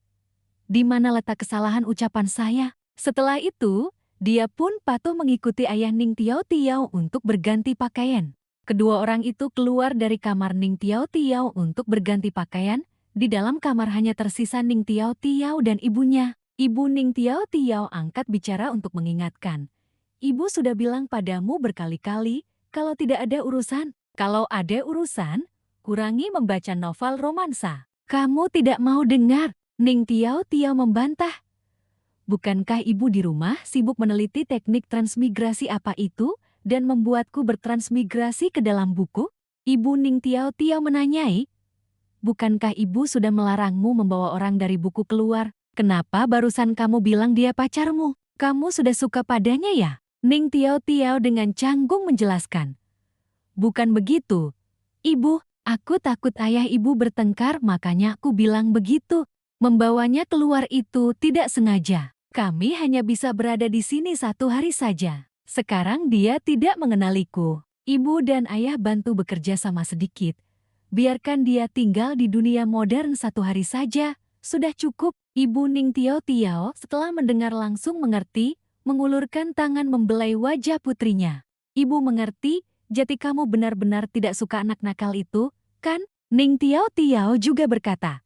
Di mana letak kesalahan ucapan saya? Setelah itu, dia pun patuh mengikuti ayah Ning Tiao Tiao untuk berganti pakaian. Kedua orang itu keluar dari kamar Ning Tiao Tiao untuk berganti pakaian. Di dalam kamar hanya tersisa Ning Tiao Tiao dan ibunya. Ibu Ning Tiao Tiao angkat bicara untuk mengingatkan. Ibu sudah bilang padamu berkali-kali kalau tidak ada urusan. Kalau ada urusan, kurangi membaca novel romansa. Kamu tidak mau dengar. Ning Tiao Tiao membantah. Bukankah ibu di rumah sibuk meneliti teknik transmigrasi apa itu dan membuatku bertransmigrasi ke dalam buku? Ibu Ning Tiao Tiao menanyai. Bukankah ibu sudah melarangmu membawa orang dari buku keluar? Kenapa barusan kamu bilang dia pacarmu? Kamu sudah suka padanya ya? Ning Tiao Tiao dengan canggung menjelaskan. Bukan begitu. Ibu, aku takut ayah ibu bertengkar makanya aku bilang begitu. Membawanya keluar itu tidak sengaja. Kami hanya bisa berada di sini 1 hari saja. Sekarang dia tidak mengenaliku. Ibu dan ayah bantu bekerja sama sedikit. Biarkan dia tinggal di dunia modern 1 hari saja. Sudah cukup. Ibu Ning Tiao Tiao setelah mendengar langsung mengerti, mengulurkan tangan membelai wajah putrinya. Ibu mengerti, jadi kamu benar-benar tidak suka anak nakal itu, kan? Ning Tiao Tiao juga berkata.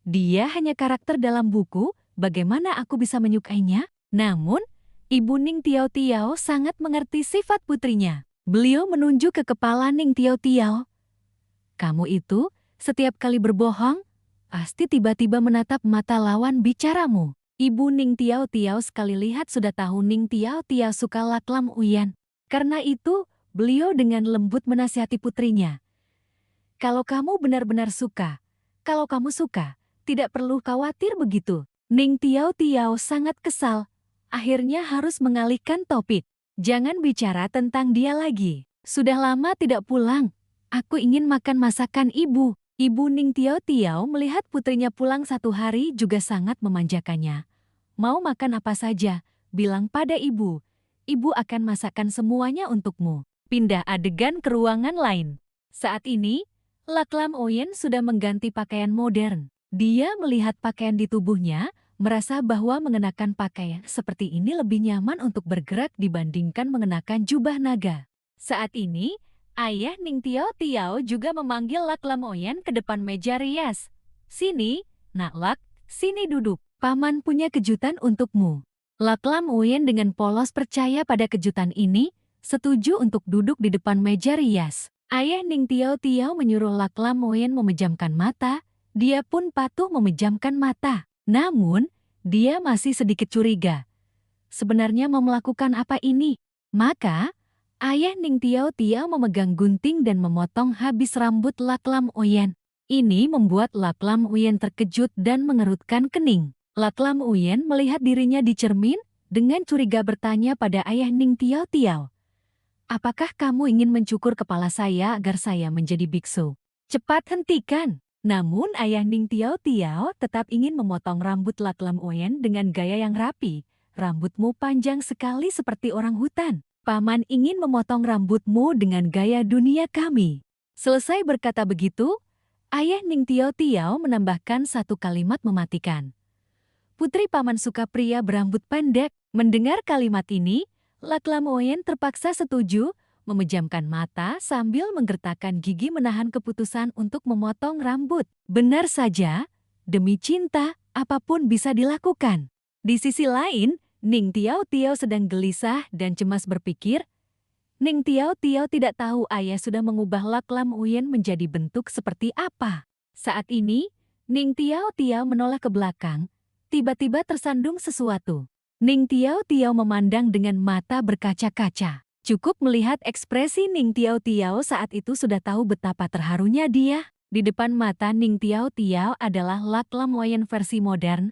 Dia hanya karakter dalam buku, bagaimana aku bisa menyukainya? Namun, Ibu Ning Tiao Tiao sangat mengerti sifat putrinya. Beliau menunjuk ke kepala Ning Tiao Tiao. Kamu itu, setiap kali berbohong, pasti tiba-tiba menatap mata lawan bicaramu. Ibu Ning Tiao Tiao sekali lihat sudah tahu Ning Tiao Tiao suka Lak Lam Oyen. Karena itu, beliau dengan lembut menasihati putrinya. Kalau kamu benar-benar suka, kalau kamu suka, tidak perlu khawatir begitu. Ning Tiao Tiao sangat kesal. Akhirnya harus mengalihkan topik. Jangan bicara tentang dia lagi. Sudah lama tidak pulang. Aku ingin makan masakan ibu. Ibu Ning Tiao Tiao melihat putrinya pulang 1 hari juga sangat memanjakannya. Mau makan apa saja, bilang pada ibu. Ibu akan masakan semuanya untukmu. Pindah adegan ke ruangan lain. Saat ini, Lak Lam Oyen sudah mengganti pakaian modern. Dia melihat pakaian di tubuhnya, merasa bahwa mengenakan pakaian seperti ini lebih nyaman untuk bergerak dibandingkan mengenakan jubah naga. Saat ini, ayah Ning Tiao Tiao juga memanggil Lak Lam Oyen ke depan meja rias. Sini, Nak Lak, sini duduk. Paman punya kejutan untukmu. Lak Lam Oyen dengan polos percaya pada kejutan ini, setuju untuk duduk di depan meja rias. Ayah Ning Tiao Tiao menyuruh Lak Lam Oyen memejamkan mata. Dia pun patuh memejamkan mata. Namun, dia masih sedikit curiga. Sebenarnya mau melakukan apa ini? Maka, ayah Ning Tiao Tiao memegang gunting dan memotong habis rambut Lak Lam Oyen. Ini membuat Lak Lam Oyen terkejut dan mengerutkan kening. Lak Lam Oyen melihat dirinya di cermin, dengan curiga bertanya pada ayah Ning Tiao Tiao. Apakah kamu ingin mencukur kepala saya agar saya menjadi biksu? Cepat hentikan! Namun ayah Ning Tiao Tiao tetap ingin memotong rambut Lak Lam Oyen dengan gaya yang rapi, rambutmu panjang sekali seperti orang hutan. Paman ingin memotong rambutmu dengan gaya dunia kami. Selesai berkata begitu, ayah Ning Tiao Tiao menambahkan satu kalimat mematikan. Putri paman suka pria berambut pendek. Mendengar kalimat ini, Lak Lam Oyen terpaksa setuju, memejamkan mata sambil menggertakkan gigi menahan keputusan untuk memotong rambut. Benar saja, demi cinta, apapun bisa dilakukan. Di sisi lain, Ning Tiao Tiao sedang gelisah dan cemas berpikir, Ning Tiao Tiao tidak tahu ayah sudah mengubah Lak Lam Oyen menjadi bentuk seperti apa. Saat ini, Ning Tiao Tiao menoleh ke belakang, tiba-tiba tersandung sesuatu. Ning Tiao Tiao memandang dengan mata berkaca-kaca. Cukup melihat ekspresi Ning Tiao Tiao saat itu sudah tahu betapa terharunya dia. Di depan mata Ning Tiao Tiao adalah Lak Lam Oyen versi modern.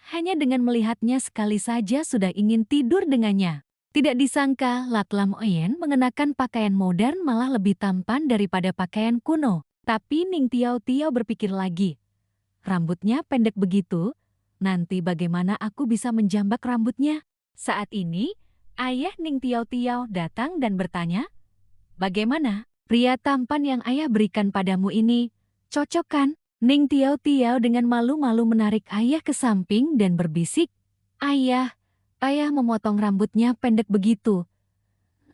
Hanya dengan melihatnya sekali saja sudah ingin tidur dengannya. Tidak disangka Lak Lam Oyen mengenakan pakaian modern malah lebih tampan daripada pakaian kuno. Tapi Ning Tiao Tiao berpikir lagi. Rambutnya pendek begitu, nanti bagaimana aku bisa menjambak rambutnya? Saat ini, ayah Ning Tiao Tiao datang dan bertanya, bagaimana? Pria tampan yang ayah berikan padamu ini, cocok kan? Ning Tiao Tiao dengan malu-malu menarik ayah ke samping dan berbisik, ayah memotong rambutnya pendek begitu.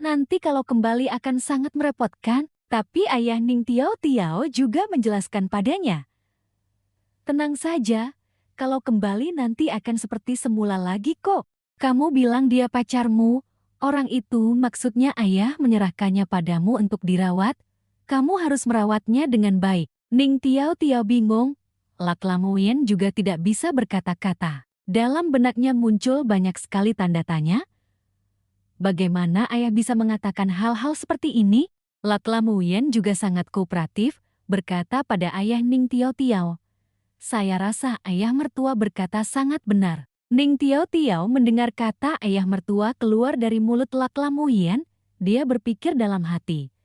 Nanti kalau kembali akan sangat merepotkan. Tapi ayah Ning Tiao Tiao juga menjelaskan padanya. Tenang saja, kalau kembali nanti akan seperti semula lagi kok. Kamu bilang dia pacarmu, orang itu maksudnya ayah menyerahkannya padamu untuk dirawat. Kamu harus merawatnya dengan baik. Ning Tiao Tiao bingung, Lak Lam Oyen juga tidak bisa berkata-kata. Dalam benaknya muncul banyak sekali tanda tanya. Bagaimana ayah bisa mengatakan hal-hal seperti ini? Lak Lam Oyen juga sangat kooperatif, berkata pada ayah Ning Tiao Tiao. Saya rasa ayah mertua berkata sangat benar. Ning Tiao Tiao mendengar kata ayah mertua keluar dari mulut Lak Lam Oyen, dia berpikir dalam hati.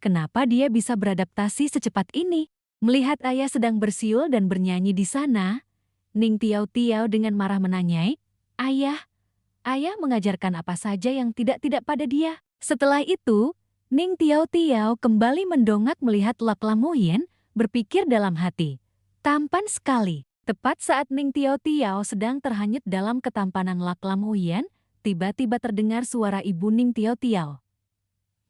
Kenapa dia bisa beradaptasi secepat ini? Melihat ayah sedang bersiul dan bernyanyi di sana, Ning Tiao Tiao dengan marah menanyai, ayah mengajarkan apa saja yang tidak-tidak pada dia. Setelah itu, Ning Tiao Tiao kembali mendongak melihat Lak Lam Oyen, berpikir dalam hati. Tampan sekali. Tepat saat Ning Tiao Tiao sedang terhanyut dalam ketampanan Lak Lam Oyen, tiba-tiba terdengar suara ibu Ning Tiao Tiao.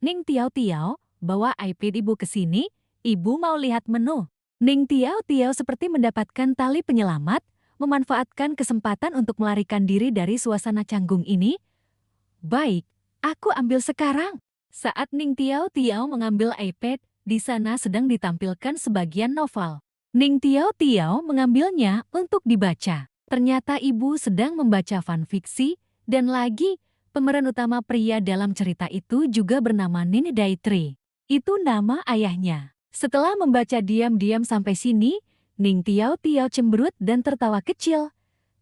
Ning Tiao Tiao, bawa iPad ibu ke sini, ibu mau lihat menu. Ning Tiao Tiao seperti mendapatkan tali penyelamat, memanfaatkan kesempatan untuk melarikan diri dari suasana canggung ini. Baik, aku ambil sekarang. Saat Ning Tiao Tiao mengambil iPad, di sana sedang ditampilkan sebagian novel. Ning Tiao Tiao mengambilnya untuk dibaca. Ternyata ibu sedang membaca fanfiksi, dan lagi, pemeran utama pria dalam cerita itu juga bernama Nin Daitri. Itu nama ayahnya. Setelah membaca diam-diam sampai sini, Ning Tiao Tiao cemberut dan tertawa kecil.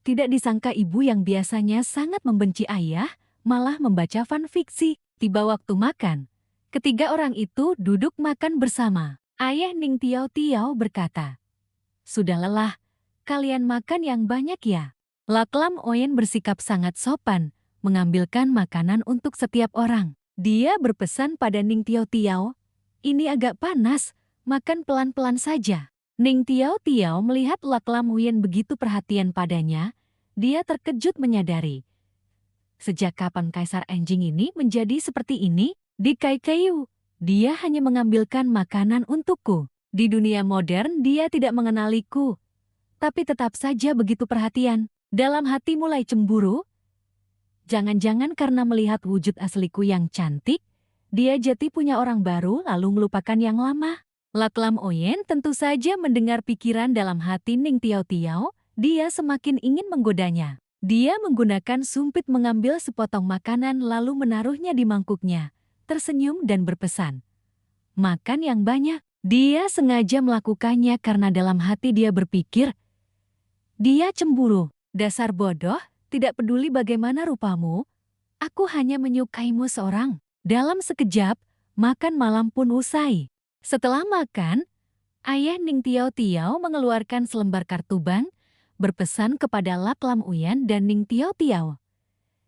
Tidak disangka ibu yang biasanya sangat membenci ayah, malah membaca fanfiksi. Tiba waktu makan. Ketiga orang itu duduk makan bersama. Ayah Ning Tiao Tiao berkata, sudah lelah, kalian makan yang banyak ya. Lak Lam Oyen bersikap sangat sopan, mengambilkan makanan untuk setiap orang. Dia berpesan pada Ning Tiao Tiao, ini agak panas, makan pelan-pelan saja. Ning Tiao Tiao melihat Lak Lam Oyen begitu perhatian padanya, dia terkejut menyadari. Sejak kapan Kaisar Anjing ini menjadi seperti ini? Di Kaikaiu, dia hanya mengambilkan makanan untukku. Di dunia modern dia tidak mengenaliku. Tapi tetap saja begitu perhatian. Dalam hati mulai cemburu. Jangan-jangan karena melihat wujud asliku yang cantik, dia jadi punya orang baru lalu melupakan yang lama. Lak Lam Oyen tentu saja mendengar pikiran dalam hati Ning Tiao Tiao, dia semakin ingin menggodanya. Dia menggunakan sumpit mengambil sepotong makanan lalu menaruhnya di mangkuknya, tersenyum dan berpesan. Makan yang banyak. Dia sengaja melakukannya karena dalam hati dia berpikir, dia cemburu. Dasar bodoh, tidak peduli bagaimana rupamu, aku hanya menyukaimu seorang. Dalam sekejap, makan malam pun usai. Setelah makan, ayah Ning Tiao Tiao mengeluarkan selembar kartu bank, berpesan kepada Lak Lam Uyan dan Ning Tiao Tiao.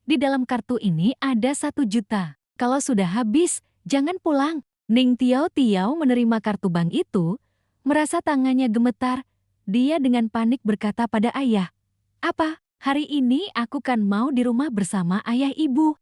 Di dalam kartu ini ada 1 juta. Kalau sudah habis, jangan pulang. Ning Tiao Tiao menerima kartu bank itu, merasa tangannya gemetar. Dia dengan panik berkata pada ayah, "Apa? Hari ini aku kan mau di rumah bersama ayah ibu."